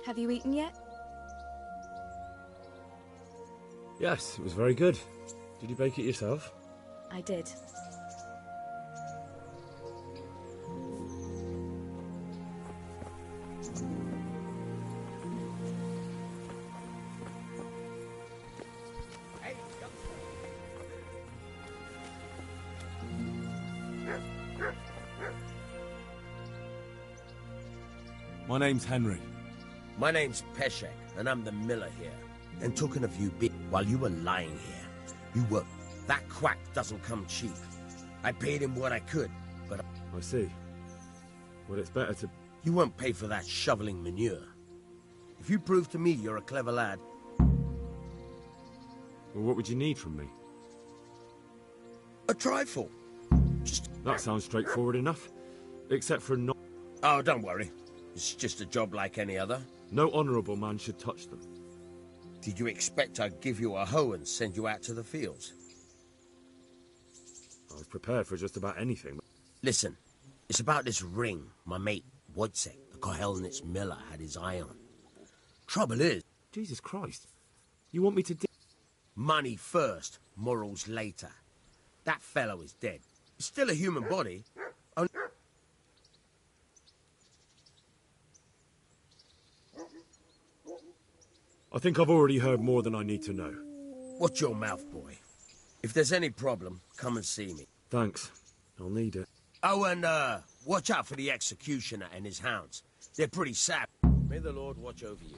Have you eaten yet? Yes, it was very good. Did you bake it yourself? I did. My name's Henry. My name's Peshek, and I'm the miller here. And talking of you, while you were lying here, you were... That quack doesn't come cheap. I paid him what I could, but... I see. Well, it's better to... You won't pay for that shoveling manure. If you prove to me you're a clever lad... Well, what would you need from me? A trifle. That sounds straightforward enough. Except for not... Oh, don't worry. It's just a job like any other. No honourable man should touch them. Did you expect I'd give you a hoe and send you out to the fields? I was prepared for just about anything. Listen, it's about this ring my mate Wojciech, the Kohelnitz miller, had his eye on. Trouble is... Jesus Christ. You want me to... Money first, morals later. That fellow is dead. It's still a human body. I think I've already heard more than I need to know. Watch your mouth, boy. If there's any problem, come and see me. Thanks. I'll need it. Oh, and, watch out for the executioner and his hounds. They're pretty savage. May the Lord watch over you.